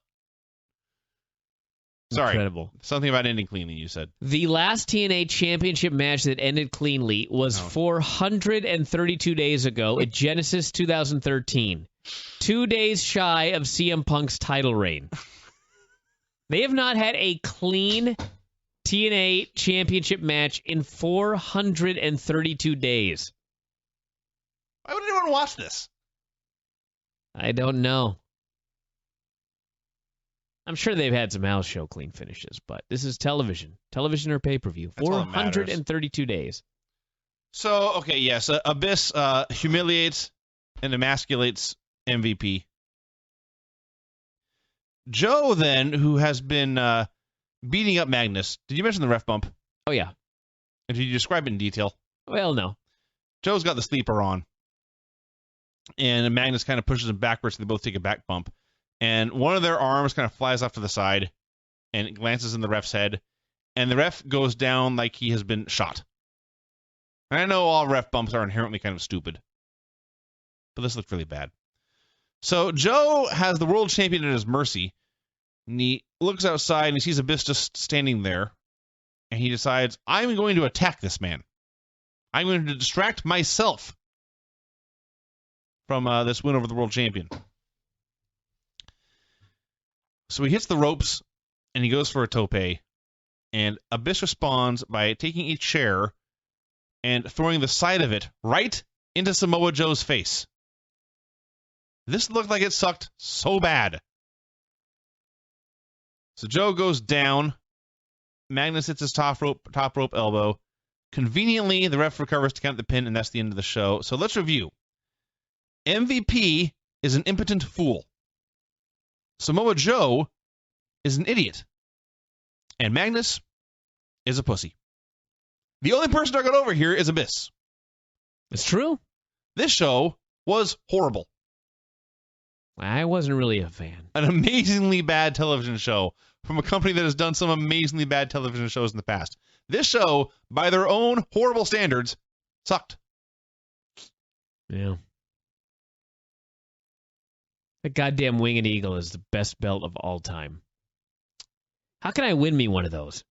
Sorry. Incredible. Something about ending cleanly, you said. The last TNA Championship match that ended cleanly was 432 days ago at Genesis 2013. 2 days shy of CM Punk's title reign. They have not had a clean TNA Championship match in 432 days. Why would anyone watch this? I don't know. I'm sure they've had some house show clean finishes, but this is television. Television or pay-per-view. 432 days. So, okay, yes, Abyss humiliates and emasculates MVP. Joe, then, who has been beating up Magnus. Did you mention the ref bump? Oh, yeah. And did you describe it in detail? Well, no. Joe's got the sleeper on. And Magnus kind of pushes him backwards, and they both take a back bump. And one of their arms kind of flies off to the side, and it glances in the ref's head. And the ref goes down like he has been shot. And I know all ref bumps are inherently kind of stupid. But this looked really bad. So Joe has the world champion at his mercy. And he looks outside and he sees Abyss just standing there. And he decides, I'm going to attack this man. I'm going to distract myself from this win over the world champion. So he hits the ropes and he goes for a tope. And Abyss responds by taking a chair and throwing the side of it right into Samoa Joe's face. This looked like it sucked so bad. So Joe goes down. Magnus hits his top rope elbow. Conveniently, the ref recovers to count the pin, and that's the end of the show. So let's review. MVP is an impotent fool. Samoa Joe is an idiot. And Magnus is a pussy. The only person I got over here is Abyss. It's true. This show was horrible. I wasn't really a fan. An amazingly bad television show from a company that has done some amazingly bad television shows in the past. This show, by their own horrible standards, sucked. Yeah. The goddamn Winged Eagle is the best belt of all time. How can I win me one of those?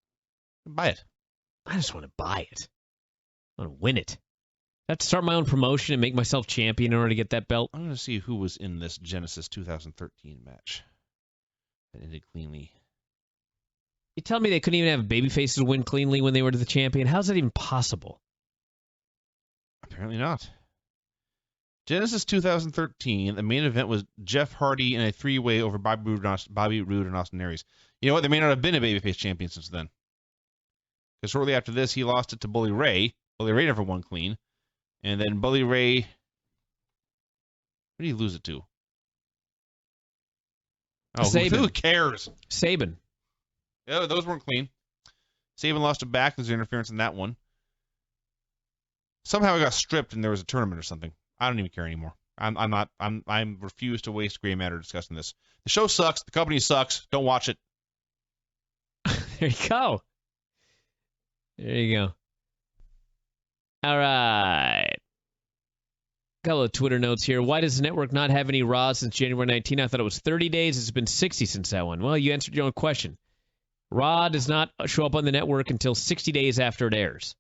Buy it. I just want to buy it. I want to win it. I have to start my own promotion and make myself champion in order to get that belt. I'm going to see who was in this Genesis 2013 match that ended cleanly. You tell me they couldn't even have babyfaces win cleanly when they were the champion? How's that even possible? Apparently not. Genesis 2013, the main event was Jeff Hardy in a three-way over Bobby Roode and Austin Aries. You know what? There may not have been a babyface champion since then. Because shortly after this, he lost it to Bully Ray. Bully Ray never won clean. And then Bully Ray... Who did he lose it to? Oh, Sabin. Who cares? Sabin. Yeah, those weren't clean. Sabin lost it back. There's interference in that one. Somehow it got stripped and there was a tournament or something. I don't even care anymore. I'm refuse to waste gray matter discussing this. The show sucks. The company sucks. Don't watch it. There you go. There you go. All right. Couple of Twitter notes here. Why does the network not have any Raw since January 19? I thought it was 30 days. It's been 60 since that one. Well, you answered your own question. Raw does not show up on the network until 60 days after it airs.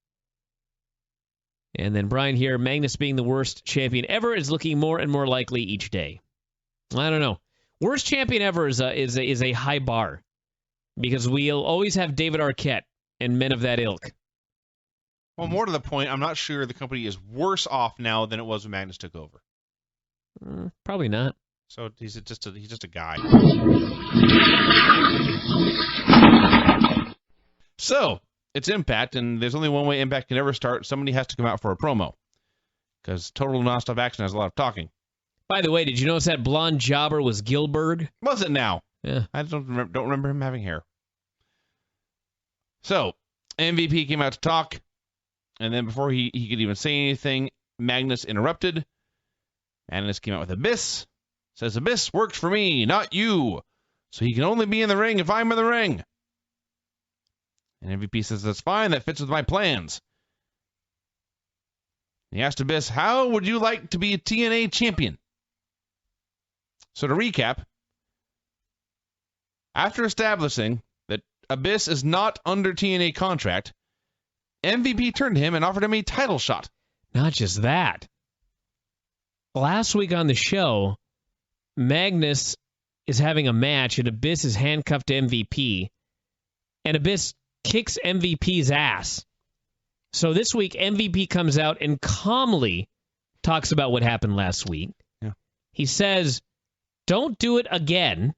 And then Brian here, Magnus being the worst champion ever is looking more and more likely each day. I don't know. Worst champion ever is a high bar because we'll always have David Arquette and men of that ilk. Well, more to the point, I'm not sure the company is worse off now than it was when Magnus took over. Probably not. So he's just a guy. So it's Impact, and there's only one way Impact can ever start. Somebody has to come out for a promo because Total Nonstop Action has a lot of talking. By the way, did you notice that blonde jobber was Gilbert? Was it now? Yeah. I don't remember him having hair. So MVP came out to talk, and then before he could even say anything, Magnus interrupted. Magnus came out with Abyss. Says, Abyss works for me, not you. So he can only be in the ring if I'm in the ring. And MVP says, that's fine, that fits with my plans. He asked Abyss, how would you like to be a TNA champion? So to recap, after establishing that Abyss is not under TNA contract, MVP turned to him and offered him a title shot. Not just that. Last week on the show, Magnus is having a match and Abyss is handcuffed to MVP. And Abyss kicks MVP's ass. So this week, MVP comes out and calmly talks about what happened last week. Yeah. He says, don't do it again.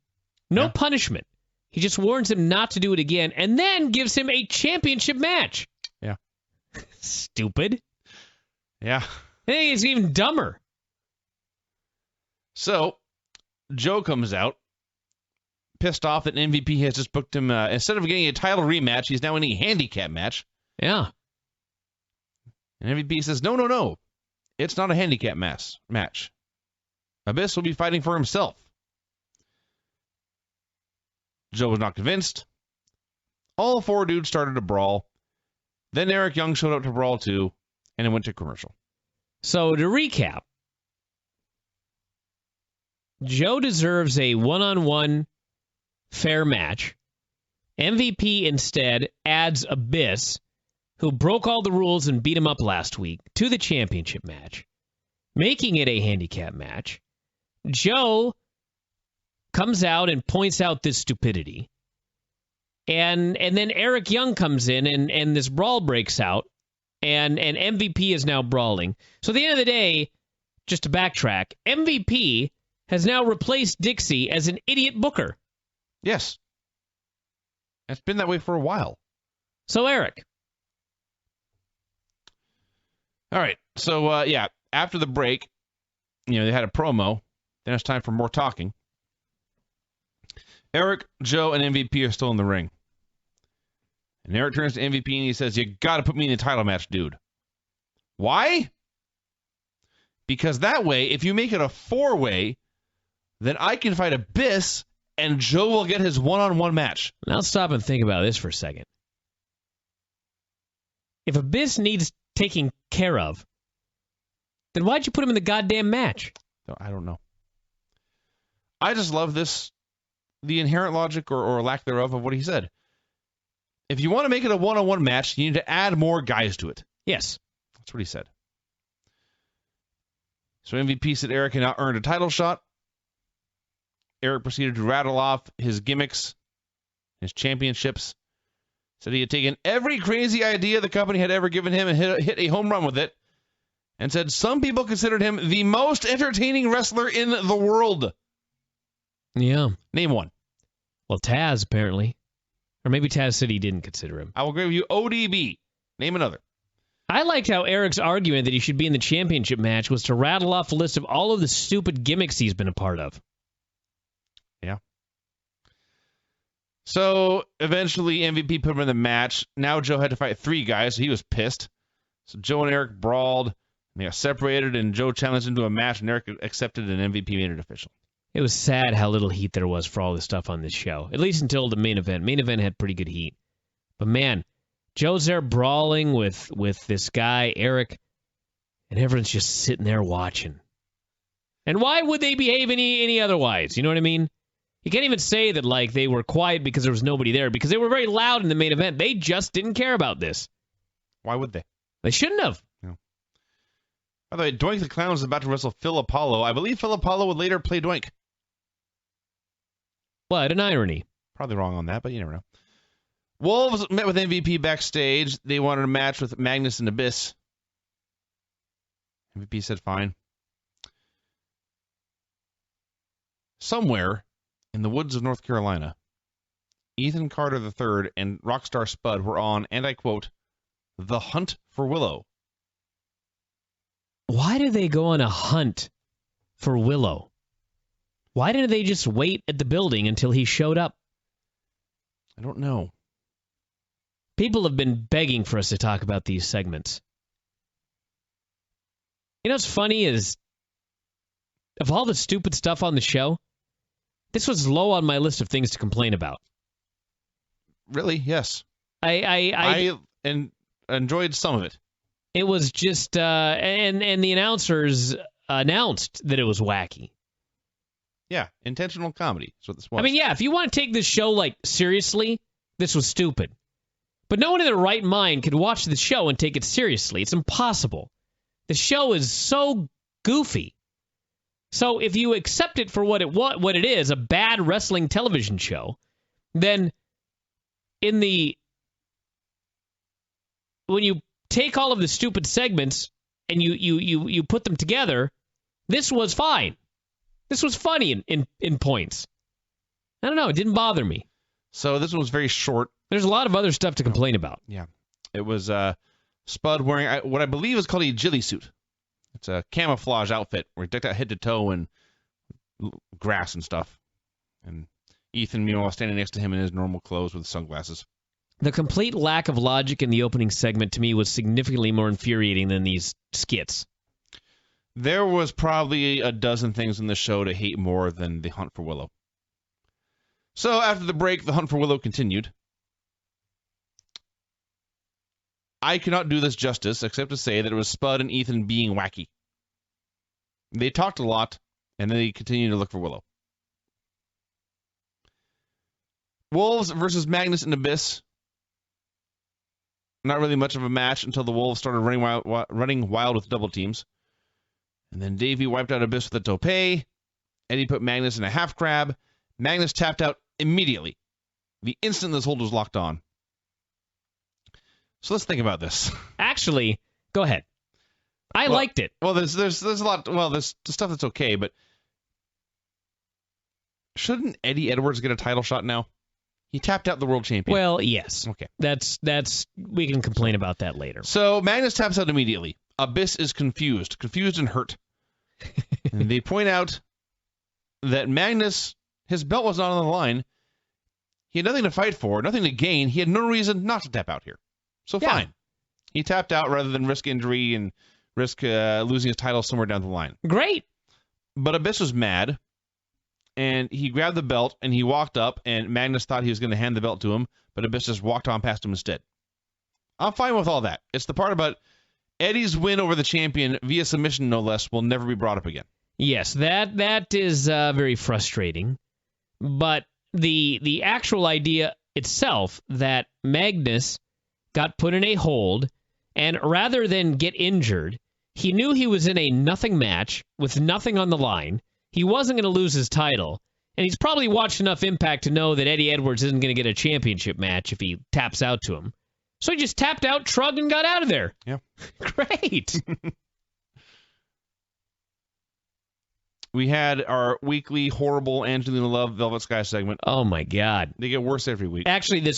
No punishment. He just warns him not to do it again and then gives him a championship match. Yeah. Stupid. Yeah. I think it's even dumber. So, Joe comes out, pissed off that MVP has just booked him. Instead of getting a title rematch, he's now in a handicap match. Yeah. And MVP says, no. It's not a handicap match. Abyss will be fighting for himself. Joe was not convinced. All four dudes started to brawl. Then Eric Young showed up to brawl too, and it went to commercial. So to recap, Joe deserves a one-on-one fair match. MVP instead adds Abyss, who broke all the rules and beat him up last week, to the championship match, making it a handicap match. Joe comes out and points out this stupidity. And then Eric Young comes in and this brawl breaks out, and MVP is now brawling. So at the end of the day, just to backtrack, MVP has now replaced Dixie as an idiot booker. Yes. It's been that way for a while. So, Eric. All right. So, after the break, they had a promo. Then it's time for more talking. Eric, Joe, and MVP are still in the ring. And Eric turns to MVP and he says, "You got to put me in the title match, dude." Why? Because that way, if you make it a four-way, then I can fight Abyss and Joe will get his one-on-one match. Now stop and think about this for a second. If Abyss needs taking care of, then why'd you put him in the goddamn match? I don't know. I just love the inherent logic or lack thereof of what he said. If you want to make it a one-on-one match, you need to add more guys to it. Yes. That's what he said. So MVP said Eric had now earned a title shot. Eric proceeded to rattle off his gimmicks, his championships. Said he had taken every crazy idea the company had ever given him and hit a home run with it. And said some people considered him the most entertaining wrestler in the world. Yeah. Name one. Well, Taz, apparently. Or maybe Taz said he didn't consider him. I will give you ODB. Name another. I liked how Eric's argument that he should be in the championship match was to rattle off a list of all of the stupid gimmicks he's been a part of. Yeah. So, eventually, MVP put him in the match. Now Joe had to fight three guys, so he was pissed. So Joe and Eric brawled. They got separated, and Joe challenged into a match, and Eric accepted, and MVP made it official. It was sad how little heat there was for all this stuff on this show, at least until the main event. Main event had pretty good heat. But man, Joe's there brawling with this guy, Eric, and everyone's just sitting there watching. And why would they behave any otherwise? You know what I mean? You can't even say that like they were quiet because there was nobody there, because they were very loud in the main event. They just didn't care about this. Why would they? They shouldn't have. No. By the way, Doink the Clown is about to wrestle Phil Apollo. I believe Phil Apollo would later play Doink. What an irony. Probably wrong on that, but you never know. Wolves met with MVP backstage. They wanted a match with Magnus and Abyss. MVP said fine. Somewhere in the woods of North Carolina, Ethan Carter III and Rockstar Spud were on, and I quote, the hunt for Willow. Why did they go on a hunt for Willow? Why didn't they just wait at the building until he showed up? I don't know. People have been begging for us to talk about these segments. You know what's funny is, of all the stupid stuff on the show, this was low on my list of things to complain about. Really? Yes. I enjoyed some of it. It was just, and the announcers announced that it was wacky. Yeah, intentional comedy is what this was. I mean, yeah, if you want to take this show, like, seriously, this was stupid. But no one in their right mind could watch the show and take it seriously. It's impossible. The show is so goofy. So if you accept it for what it is, a bad wrestling television show, then when you take all of the stupid segments and you put them together, this was fine. This was funny in points. I don't know. It didn't bother me. So this one was very short. There's a lot of other stuff to complain about. Yeah. It was Spud wearing what I believe is called a ghillie suit. It's a camouflage outfit where he decked out head to toe in grass and stuff. And Ethan, meanwhile, standing next to him in his normal clothes with sunglasses. The complete lack of logic in the opening segment to me was significantly more infuriating than these skits. There was probably a dozen things in the show to hate more than the hunt for Willow. So after the break, the hunt for Willow continued. I cannot do this justice except to say that it was Spud and Ethan being wacky. They talked a lot, and then they continued to look for Willow. Wolves versus Magnus and Abyss. Not really much of a match until the Wolves started running wild with double teams. And then Davey wiped out Abyss with a tope. Eddie put Magnus in a half crab. Magnus tapped out immediately, the instant this hold was locked on. So let's think about this. Actually, go ahead. I liked it. Well, there's a lot. Well, there's stuff that's okay, but shouldn't Eddie Edwards get a title shot now? He tapped out the world champion. Well, yes. Okay. That's we can complain about that later. So Magnus taps out immediately. Abyss is confused and hurt. And they point out that Magnus, his belt was not on the line. He had nothing to fight for, nothing to gain. He had no reason not to tap out here. So fine. He tapped out rather than risk injury and risk losing his title somewhere down the line. Great. But Abyss was mad, and he grabbed the belt, and he walked up, and Magnus thought he was going to hand the belt to him, but Abyss just walked on past him instead. I'm fine with all that. It's the part about Eddie's win over the champion via submission, no less, will never be brought up again. Yes, that is very frustrating. But the actual idea itself that Magnus got put in a hold, and rather than get injured, he knew he was in a nothing match with nothing on the line. He wasn't going to lose his title, and he's probably watched enough Impact to know that Eddie Edwards isn't going to get a championship match if he taps out to him. So he just tapped out, shrugged, and got out of there. Yeah. Great. We had our weekly horrible Angelina Love Velvet Sky segment. Oh, my God. They get worse every week. Actually,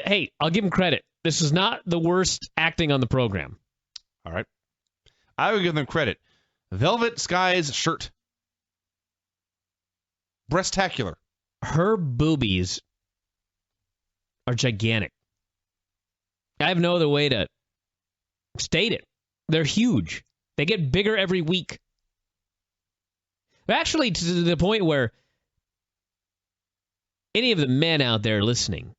hey, I'll give him credit. This was not the worst acting on the program. All right. I would give them credit. Velvet Sky's shirt. Breastacular. Her boobies are gigantic. I have no other way to state it. They're huge. They get bigger every week. Actually, to the point where any of the men out there listening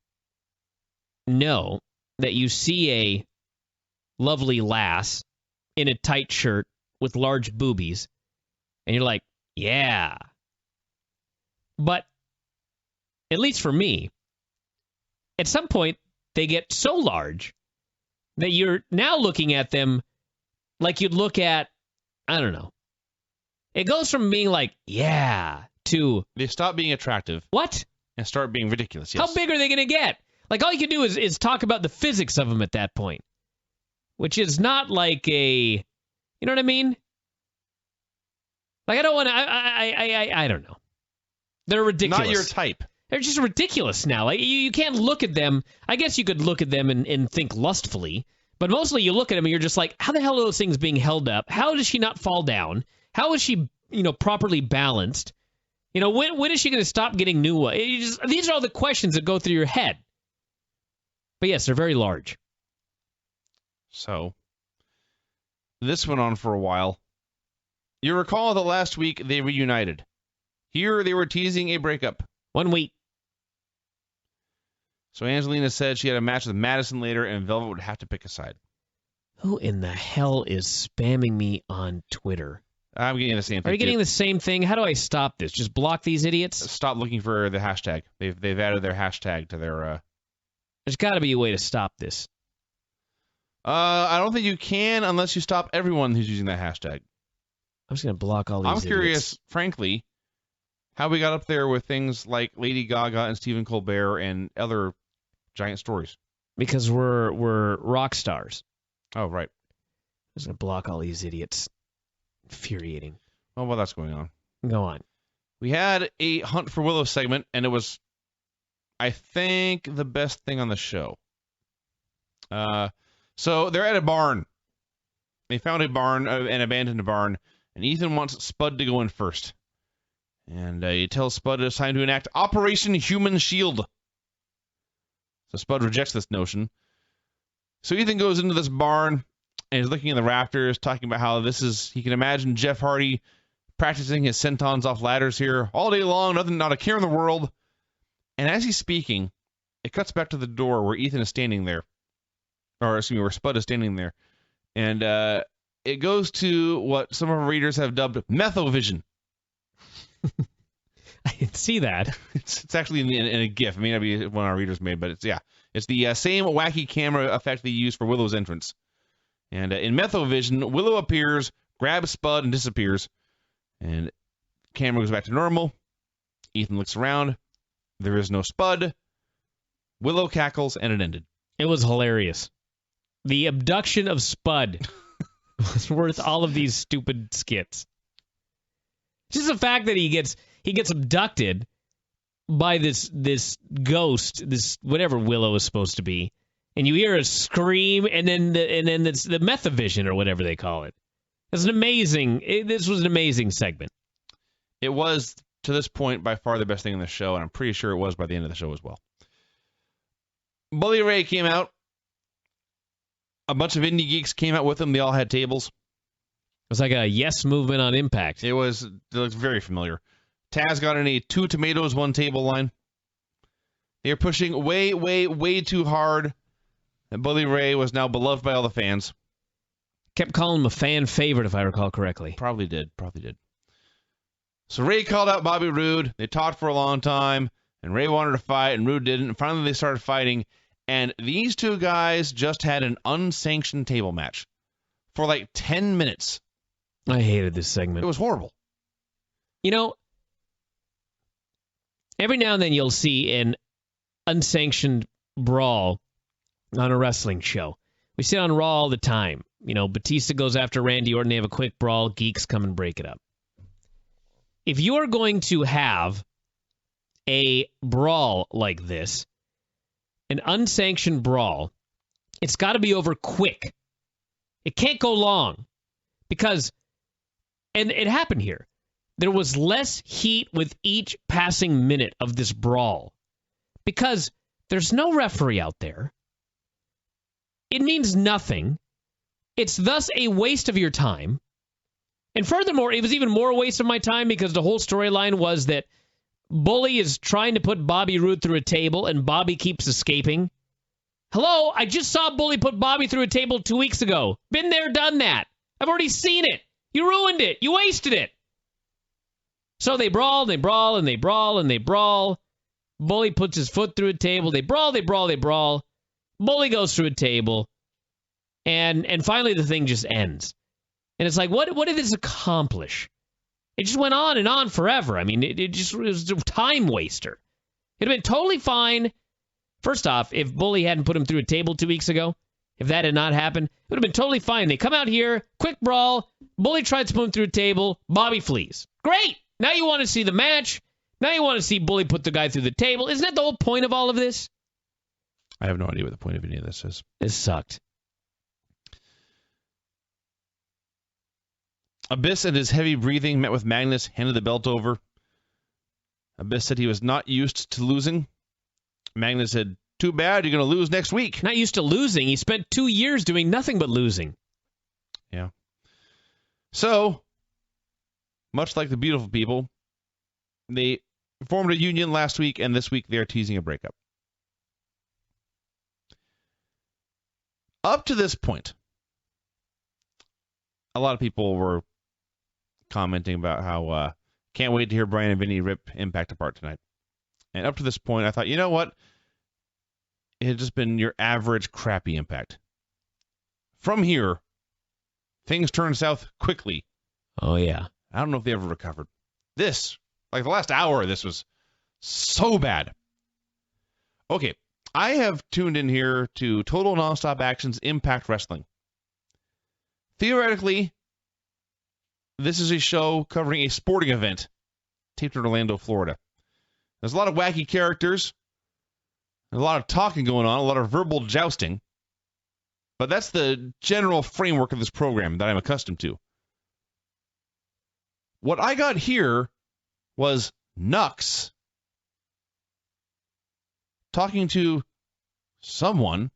know that you see a lovely lass in a tight shirt with large boobies, and you're like, yeah. But, at least for me, at some point, they get so large that you're now looking at them like you'd look at, I don't know. It goes from being like, yeah, to... They stop being attractive. What? And start being ridiculous, yes. How big are they going to get? Like, all you can do is talk about the physics of them at that point. Which is not like a... You know what I mean? Like, I don't want to... I don't know. They're ridiculous. Not your type. They're just ridiculous now. Like, you can't look at them. I guess you could look at them and think lustfully. But mostly you look at them and you're just like, how the hell are those things being held up? How does she not fall down? How is she, properly balanced? When is she going to stop getting new ones? These are all the questions that go through your head. But yes, they're very large. So, this went on for a while. You recall that last week they reunited. Here they were teasing a breakup. 1 week. So Angelina said she had a match with Madison later and Velvet would have to pick a side. Who in the hell is spamming me on Twitter? I'm getting the same thing. Are you getting the same thing? How do I stop this? Just block these idiots? Stop looking for the hashtag. They've added their hashtag to their... There's got to be a way to stop this. I don't think you can unless you stop everyone who's using that hashtag. I'm just going to block all these idiots. I'm curious, frankly, how we got up there with things like Lady Gaga and Stephen Colbert and other giant stories. Because we're rock stars. Oh, right. I'm just going to block all these idiots. Infuriating. Well, while that's going on. Go on. We had a Hunt for Willow segment, and it was, I think, the best thing on the show. So they're at a barn. They found a barn, an abandoned barn, and Ethan wants Spud to go in first. And he tells Spud it's time to enact Operation Human Shield. So Spud rejects this notion. So Ethan goes into this barn and he's looking in the rafters, talking about how he can imagine Jeff Hardy practicing his sentons off ladders here all day long, not a care in the world. And as he's speaking, it cuts back to the door where Ethan is standing there. Or, excuse me, where Spud is standing there. And it goes to what some of our readers have dubbed Methovision. I didn't see that. It's actually in a GIF. It may not be one our readers made, but it's the same wacky camera effect they used for Willow's entrance. And in Methovision, Willow appears, grabs Spud, and disappears. And camera goes back to normal. Ethan looks around. There is no Spud. Willow cackles, and it ended. It was hilarious. The abduction of Spud was worth all of these stupid skits. Just the fact that he gets abducted by this ghost, this whatever Willow is supposed to be, and you hear a scream, and then it's the Methovision or whatever they call it. This was an amazing segment. It was, to this point, by far the best thing in the show, and I'm pretty sure it was by the end of the show as well. Bully Ray came out. A bunch of indie geeks came out with him. They all had tables. It was like a yes movement on Impact. It looks very familiar. Taz got in a 2 tomatoes, 1 table line. They are pushing way, way, way too hard. And Bully Ray was now beloved by all the fans. Kept calling him a fan favorite, if I recall correctly. Probably did. So Ray called out Bobby Roode. They talked for a long time, and Ray wanted to fight, and Roode didn't. And finally, they started fighting, and these two guys just had an unsanctioned table match for like 10 minutes. I hated this segment. It was horrible. You know, every now and then you'll see an unsanctioned brawl on a wrestling show. We see it on Raw all the time. You know, Batista goes after Randy Orton. They have a quick brawl. Geeks come and break it up. If you are going to have a brawl like this, an unsanctioned brawl, it's got to be over quick. It can't go long because, and it happened here, there was less heat with each passing minute of this brawl because there's no referee out there. It means nothing. It's thus a waste of your time. And furthermore, it was even more a waste of my time because the whole storyline was that Bully is trying to put Bobby Roode through a table and Bobby keeps escaping. Hello, I just saw Bully put Bobby through a table 2 weeks ago. Been there, done that. I've already seen it. You ruined it. You wasted it. So they brawl, and they brawl, and they brawl, and they brawl. Bully puts his foot through a table. They brawl, they brawl, they brawl. Bully goes through a table. And finally the thing just ends. And it's like, what did this accomplish? It just went on and on forever. I mean, it was a time waster. It'd have been totally fine. First off, if Bully hadn't put him through a table 2 weeks ago, if that had not happened, it would have been totally fine. They come out here, quick brawl, Bully tries to put him through a table, Bobby flees. Great! Now you want to see the match. Now you want to see Bully put the guy through the table. Isn't that the whole point of all of this? I have no idea what the point of any of this is. This sucked. Abyss and his heavy breathing met with Magnus, handed the belt over. Abyss said he was not used to losing. Magnus said, too bad, you're going to lose next week. Not used to losing. He spent 2 years doing nothing but losing. Yeah. So, much like the beautiful people, they formed a union last week, and this week they're teasing a breakup. Up to this point, a lot of people were commenting about how can't wait to hear Bryan and Vinny rip Impact apart tonight. And up to this point, I thought, you know what? It had just been your average crappy Impact. From here, things turn south quickly. Oh, yeah. I don't know if they ever recovered. This, like the last hour of this was so bad. Okay, I have tuned in here to Total Nonstop Action's Impact Wrestling. Theoretically, this is a show covering a sporting event taped in Orlando, Florida. There's a lot of wacky characters, a lot of talking going on, a lot of verbal jousting. But that's the general framework of this program that I'm accustomed to. What I got here was Knux talking to someone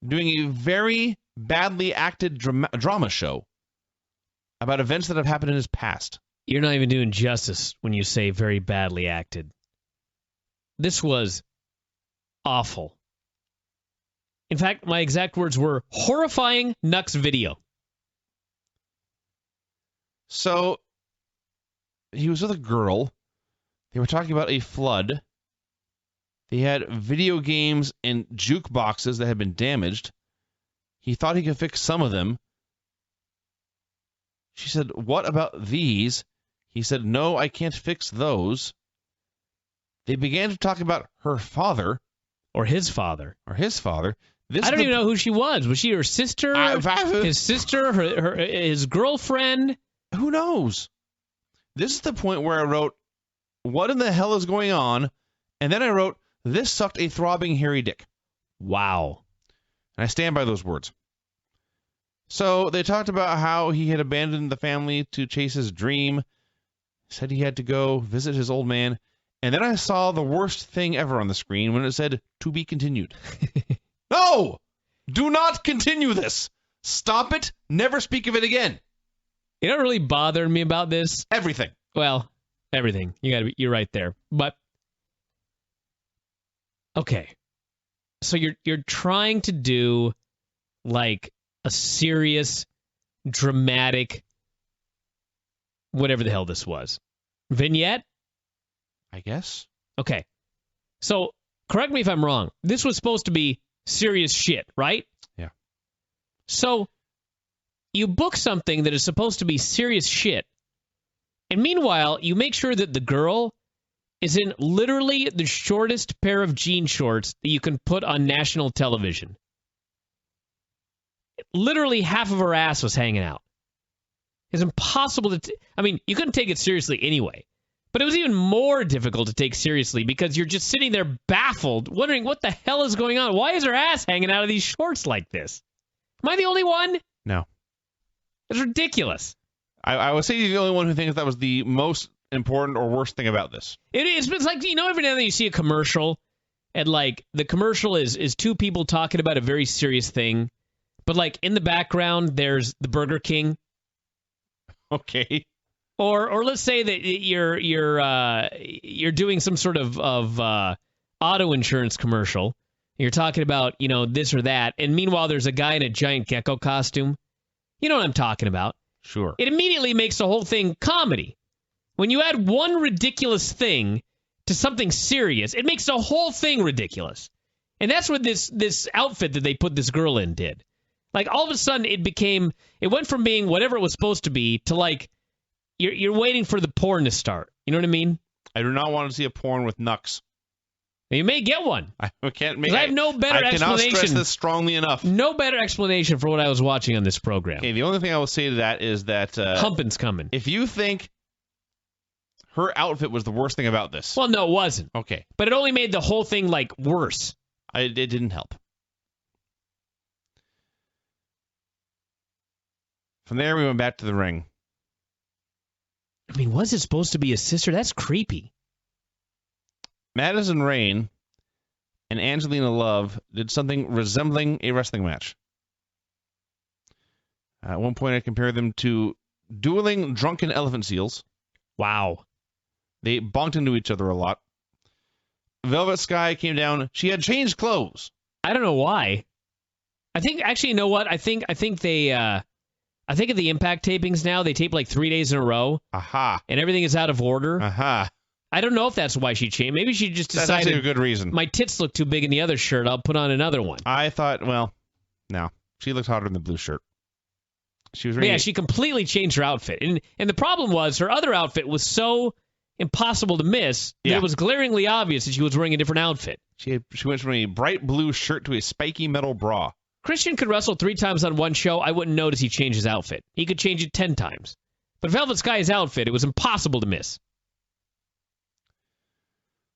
doing a very badly acted drama show about events that have happened in his past. You're not even doing justice when you say very badly acted. This was awful. In fact, my exact words were horrifying Knux video. So, he was with a girl. They were talking about a flood. They had video games and jukeboxes that had been damaged. He thought he could fix some of them. She said, "What about these?" He said, "No, I can't fix those." They began to talk about her father. Or his father. Or his father. I don't even know who she was. Was she her sister? His sister? His girlfriend? Who knows? This is the point where I wrote, "What in the hell is going on?" And then I wrote, "This sucked a throbbing hairy dick." Wow. And I stand by those words. So they talked about how he had abandoned the family to chase his dream. Said he had to go visit his old man. And then I saw the worst thing ever on the screen when it said, "To be continued." No! Do not continue this. Stop it. Never speak of it again. You know what really bothered me about this? Everything. Well, everything. You're right there. But okay. So you're trying to do like a serious, dramatic, whatever the hell this was. Vignette? I guess. Okay. So, correct me if I'm wrong. This was supposed to be serious shit, right? Yeah. So, you book something that is supposed to be serious shit, and meanwhile, you make sure that the girl is in literally the shortest pair of jean shorts that you can put on national television. Literally half of her ass was hanging out. It's impossible to... you couldn't take it seriously anyway. But it was even more difficult to take seriously because you're just sitting there baffled, wondering what the hell is going on. Why is her ass hanging out of these shorts like this? Am I the only one? No. It's ridiculous. I would say you're the only one who thinks that was the most important or worst thing about this. It is. It's like, every now and then you see a commercial, and like the commercial is two people talking about a very serious thing, but like in the background there's the Burger King. Okay. Or let's say that you're doing some sort of auto insurance commercial. You're talking about this or that, and meanwhile there's a guy in a giant gecko costume. You know what I'm talking about? Sure. It immediately makes the whole thing comedy. When you add one ridiculous thing to something serious, it makes the whole thing ridiculous. And that's what this outfit that they put this girl in did. Like all of a sudden it went from being whatever it was supposed to be to like. You're waiting for the porn to start. You know what I mean? I do not want to see a porn with Knux. You may get one. I can't make. I have no better explanation. I cannot stress this strongly enough. No better explanation for what I was watching on this program. Okay, the only thing I will say to that is that Humpin's coming. If you think her outfit was the worst thing about this, well, no, it wasn't. Okay, but it only made the whole thing like worse. It didn't help. From there, we went back to the ring. Was it supposed to be a sister? That's creepy. Madison Rayne and Angelina Love did something resembling a wrestling match. At one point, I compared them to dueling drunken elephant seals. Wow. They bonked into each other a lot. Velvet Sky came down. She had changed clothes. I don't know why. I think, actually, you know what? I think they... I think at the iMPACT tapings now, they tape like 3 days in a row. Aha. And everything is out of order. Aha. I don't know if that's why she changed. Maybe she just decided... That's actually a good reason. My tits look too big in the other shirt. I'll put on another one. I thought, well, no. She looked hotter in the blue shirt. She was she completely changed her outfit. And the problem was her other outfit was so impossible to miss that it was glaringly obvious that she was wearing a different outfit. She went from a bright blue shirt to a spiky metal bra. Christian could wrestle 3 times on one show. I wouldn't notice he changed his outfit. He could change it 10 times. But Velvet Sky's outfit, it was impossible to miss.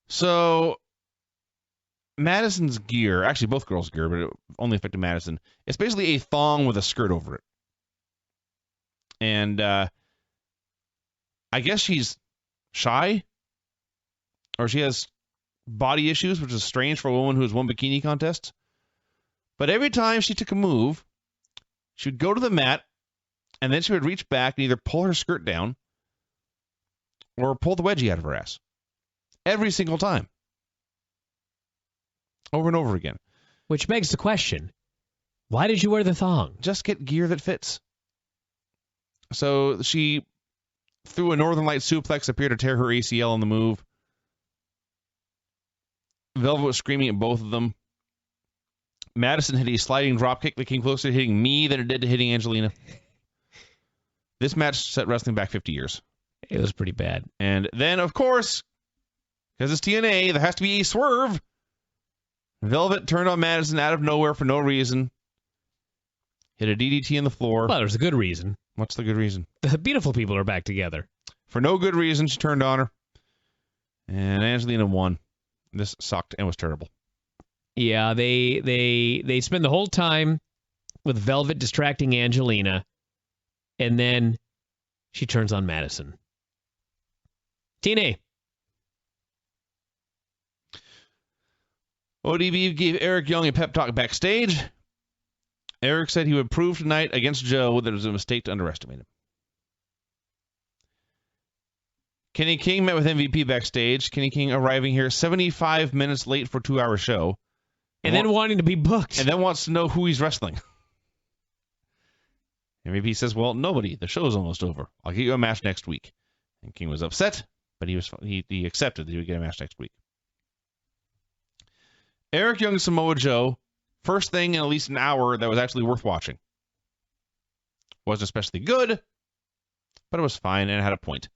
So, Madison's gear, actually both girls' gear, but it only affected Madison. It's basically a thong with a skirt over it. And I guess she's shy, or she has body issues, which is strange for a woman who has won bikini contests. But every time she took a move, she would go to the mat, and then she would reach back and either pull her skirt down or pull the wedgie out of her ass. Every single time. Over and over again. Which begs the question, why did you wear the thong? Just get gear that fits. So she threw a Northern Light suplex, appeared to tear her ACL on the move. Velvet was screaming at both of them. Madison hit a sliding dropkick that came closer to hitting me than it did to hitting Angelina. This match set wrestling back 50 years. It was pretty bad. And then, of course, because it's TNA, there has to be a swerve. Velvet turned on Madison out of nowhere for no reason. Hit a DDT on the floor. Well, there's a good reason. What's the good reason? The beautiful people are back together. For no good reason, she turned on her. And Angelina won. This sucked and was terrible. Yeah, they spend the whole time with Velvet distracting Angelina, and then she turns on Madison. TNA. ODB gave Eric Young a pep talk backstage. Eric said he would prove tonight against Joe that it was a mistake to underestimate him. Kenny King met with MVP backstage. Kenny King arriving here 75 minutes late for a 2-hour show. And then wanting to be booked. And then wants to know who he's wrestling. MVP says, well, nobody. The show's almost over. I'll get you a match next week. And King was upset, but he accepted that he would get a match next week. Eric Young Samoa Joe, first thing in at least an hour that was actually worth watching. Wasn't especially good, but it was fine and it had a point.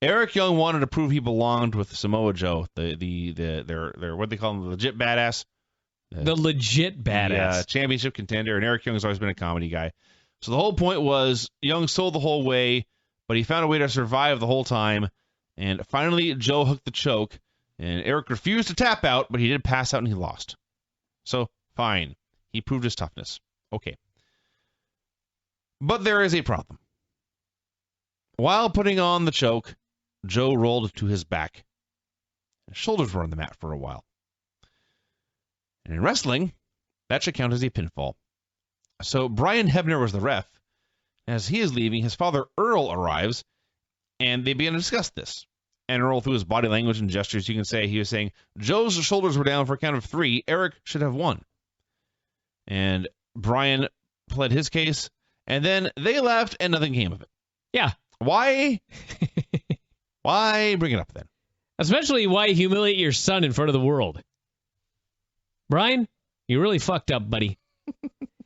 Eric Young wanted to prove he belonged with Samoa Joe, their what they call him, the legit badass. The legit badass. Championship contender, and Eric Young has always been a comedy guy. So the whole point was Young sold the whole way, but he found a way to survive the whole time, and finally Joe hooked the choke, and Eric refused to tap out, but he did pass out and he lost. So, fine. He proved his toughness. Okay. But there is a problem. While putting on the choke, Joe rolled to his back. His shoulders were on the mat for a while. And in wrestling, that should count as a pinfall. So Brian Hebner was the ref. As he is leaving, his father Earl arrives, and they begin to discuss this. And Earl, through his body language and gestures, you can say he was saying, Joe's shoulders were down for a count of 3. Eric should have won. And Brian pled his case, and then they left, and nothing came of it. Yeah. Why? Why bring it up then? Especially why humiliate your son in front of the world. Brian, you really fucked up, buddy.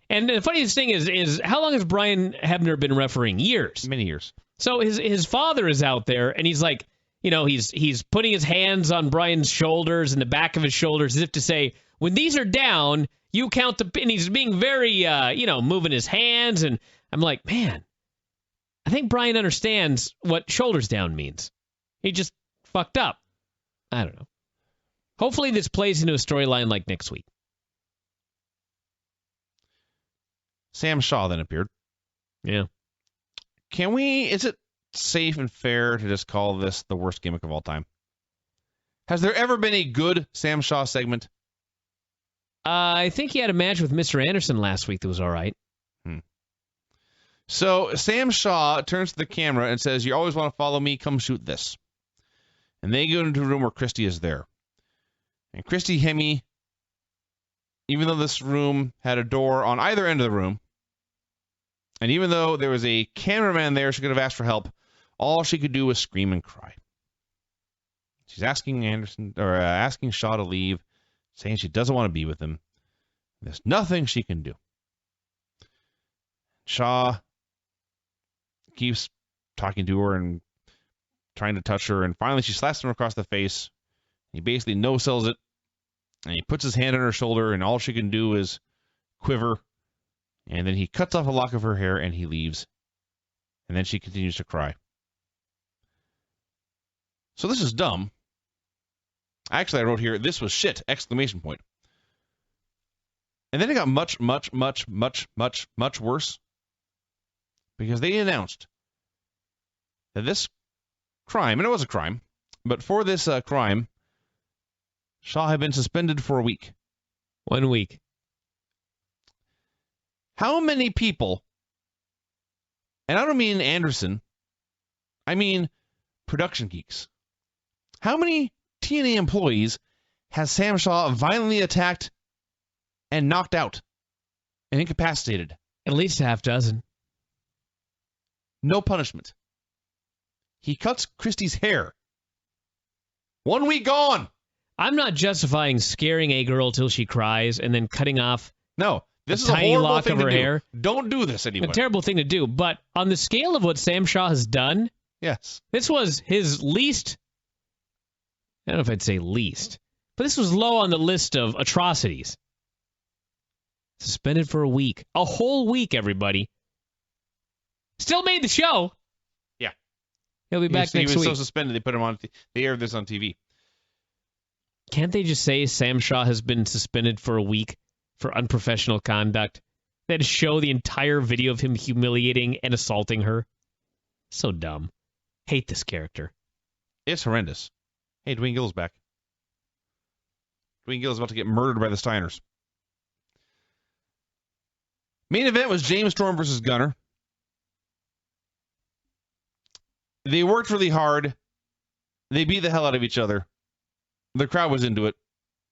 And the funniest thing is how long has Brian Hebner been refereeing? Years. Many years. So his father is out there, and he's like, he's putting his hands on Brian's shoulders and the back of his shoulders as if to say, when these are down, you count the... And he's being very, moving his hands, and I'm like, man, I think Brian understands what shoulders down means. He just fucked up. I don't know. Hopefully this plays into a storyline like next week. Sam Shaw then appeared. Yeah. Is it safe and fair to just call this the worst gimmick of all time? Has there ever been a good Sam Shaw segment? I think he had a match with Mr. Anderson last week that was all right. So Sam Shaw turns to the camera and says, you always want to follow me, come shoot this. And they go into a room where Christy is there. And Christy Hemme, even though this room had a door on either end of the room, and even though there was a cameraman there, she could have asked for help, all she could do was scream and cry. She's asking asking Shaw to leave, saying she doesn't want to be with him. There's nothing she can do. Shaw keeps talking to her and trying to touch her, and finally she slaps him across the face. He basically no-sells it, and he puts his hand on her shoulder, and all she can do is quiver, and then he cuts off a lock of her hair, and he leaves. And then she continues to cry. So this is dumb, Actually, I wrote here, this was shit! Exclamation point. And then it got much, much, much, much, much, much worse. Because they announced that this crime, and it was a crime, but for this crime, Shaw had been suspended for a week. 1 week. How many people, and I don't mean Anderson, I mean production geeks. How many TNA employees has Sam Shaw violently attacked and knocked out and incapacitated? At least a half dozen. No punishment. He cuts Christie's hair. 1 week gone. I'm not justifying scaring a girl till she cries and then cutting off No, this is a tiny horrible lock thing of to her do. hair. Don't do this anymore. A terrible thing to do. But on the scale of what Sam Shaw has done, Yes. this was his least, I don't know if I'd say least, but this was low on the list of atrocities. Suspended for a week. A whole week, everybody. Still made the show. Yeah. He'll be back He next was week. so suspended they put him on. They aired this on TV. Can't they just say Sam Shaw has been suspended for a week for unprofessional conduct? Then show the entire video of him humiliating and assaulting her? So dumb. Hate this character. It's horrendous. Hey, Dwayne Gill's back. Dwayne Gill's about to get murdered by the Steiners. Main event was James Storm versus Gunner. They worked really hard. They beat the hell out of each other. The crowd was into it,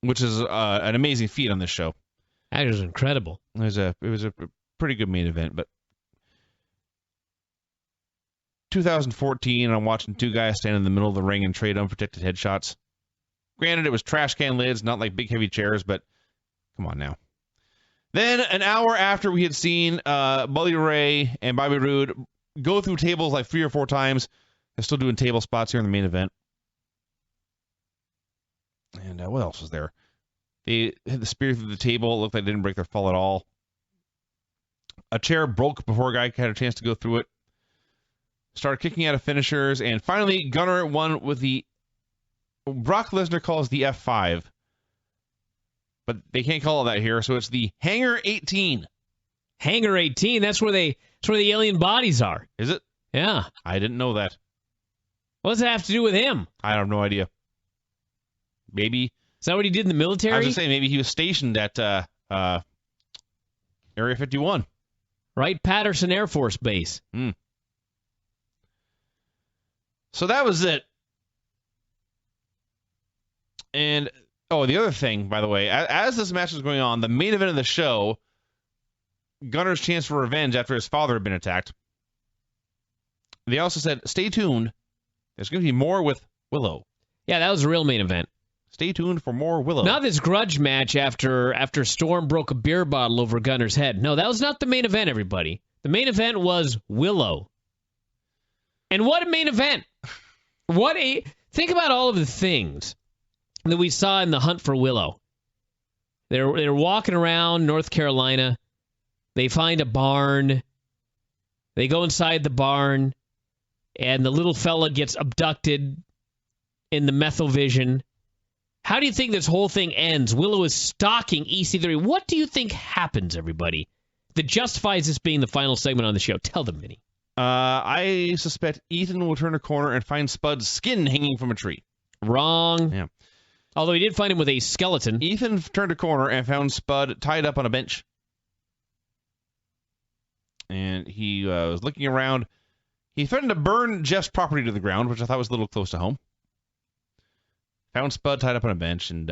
which is an amazing feat on this show. That was incredible. It was a pretty good main event, but 2014, I'm watching two guys stand in the middle of the ring and trade unprotected headshots. Granted, it was trash can lids, not like big heavy chairs, but come on now. Then, an hour after we had seen Bully Ray and Bobby Roode go through tables like 3 or 4 times, they're still doing table spots here in the main event. And what else was there? They hit the spear through the table. It looked like they didn't break their fall at all. A chair broke before a guy had a chance to go through it. Started kicking out of finishers. And finally, Gunner won with the... Brock Lesnar calls the F5. But they can't call it that here, so it's the Hanger 18. Hanger 18, that's where the alien bodies are. Is it? Yeah. I didn't know that. What does it have to do with him? I have no idea. Maybe... Is that what he did in the military? I was just saying, maybe he was stationed at Area 51. Wright-Patterson Air Force Base. So that was it. And, the other thing, by the way, as this match was going on, the main event of the show, Gunner's chance for revenge after his father had been attacked. They also said, stay tuned. There's going to be more with Willow. Yeah, that was a real main event. Stay tuned for more Willow. Not this grudge match after Storm broke a beer bottle over Gunner's head. No, that was not the main event, everybody. The main event was Willow. And what a main event. Think about all of the things that we saw in the hunt for Willow. They're walking around North Carolina. They find a barn. They go inside the barn, and the little fella gets abducted in the methovision. How do you think this whole thing ends? Willow is stalking EC3. What do you think happens, everybody, that justifies this being the final segment on the show? Tell them, Vinny. I suspect Ethan will turn a corner and find Spud's skin hanging from a tree. Wrong. Yeah. Although he did find him with a skeleton. Ethan turned a corner and found Spud tied up on a bench. And he was looking around. He threatened to burn Jeff's property to the ground, which I thought was a little close to home. Found Spud tied up on a bench and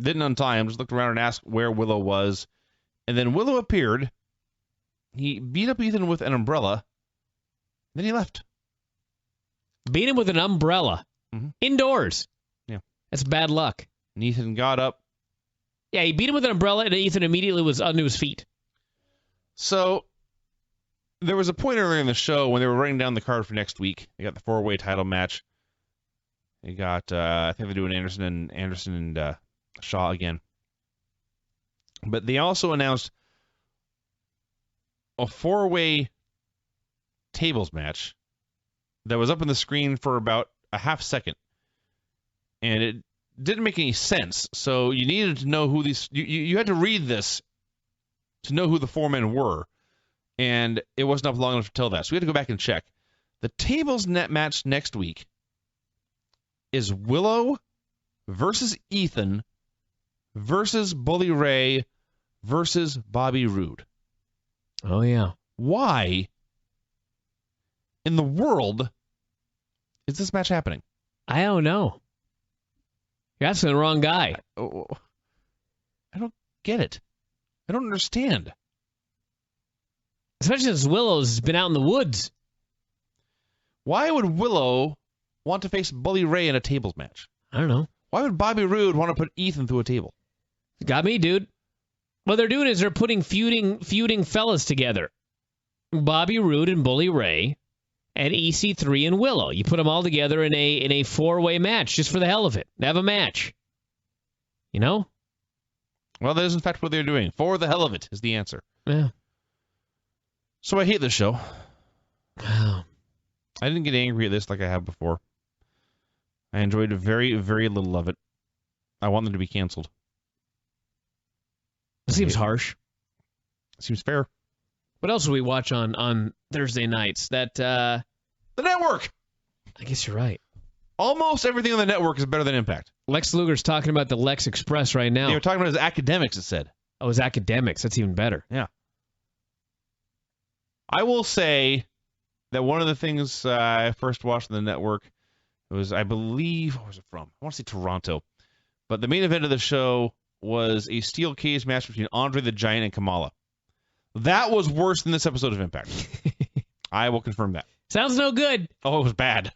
didn't untie him. Just looked around and asked where Willow was. And then Willow appeared. He beat up Ethan with an umbrella. Then he left. Beat him with an umbrella. Mm-hmm. Indoors. Yeah. That's bad luck. And Ethan got up. Yeah, he beat him with an umbrella, and Ethan immediately was onto his feet. So, there was a point earlier in the show when they were writing down the card for next week. They got the 4-way title match. They got, I think they're doing Anderson and Shaw again. But they also announced a 4-way tables match that was up on the screen for about a half second. And it didn't make any sense. So you needed to know who these... You had to read this to know who the 4 men were. And it wasn't up long enough to tell that. So we had to go back and check. The tables net match next week is Willow versus Ethan versus Bully Ray versus Bobby Roode. Oh, yeah. Why in the world is this match happening? I don't know. You're asking the wrong guy. I don't get it. I don't understand. Especially since Willow's has been out in the woods. Why would Willow want to face Bully Ray in a tables match? I don't know. Why would Bobby Roode want to put Ethan through a table? Got me, dude. What they're doing is they're putting feuding fellas together. Bobby Roode and Bully Ray and EC3 and Willow. You put them all together in a 4-way match just for the hell of it. Have a match. You know? Well, that is in fact what they're doing. For the hell of it is the answer. Yeah. So I hate this show. Wow. I didn't get angry at this like I have before. I enjoyed very, very little of it. I want them to be canceled. Seems harsh. Seems fair. What else do we watch on Thursday nights? The network! I guess you're right. Almost everything on the network is better than Impact. Lex Luger's talking about the Lex Express right now. They were talking about his academics, it said. Oh, his academics. That's even better. Yeah. I will say that one of the things I first watched on the network was, I believe, where was it from? I want to say Toronto. But the main event of the show was a steel cage match between Andre the Giant and Kamala. That was worse than this episode of Impact. I will confirm that. Sounds no good. Oh, it was bad.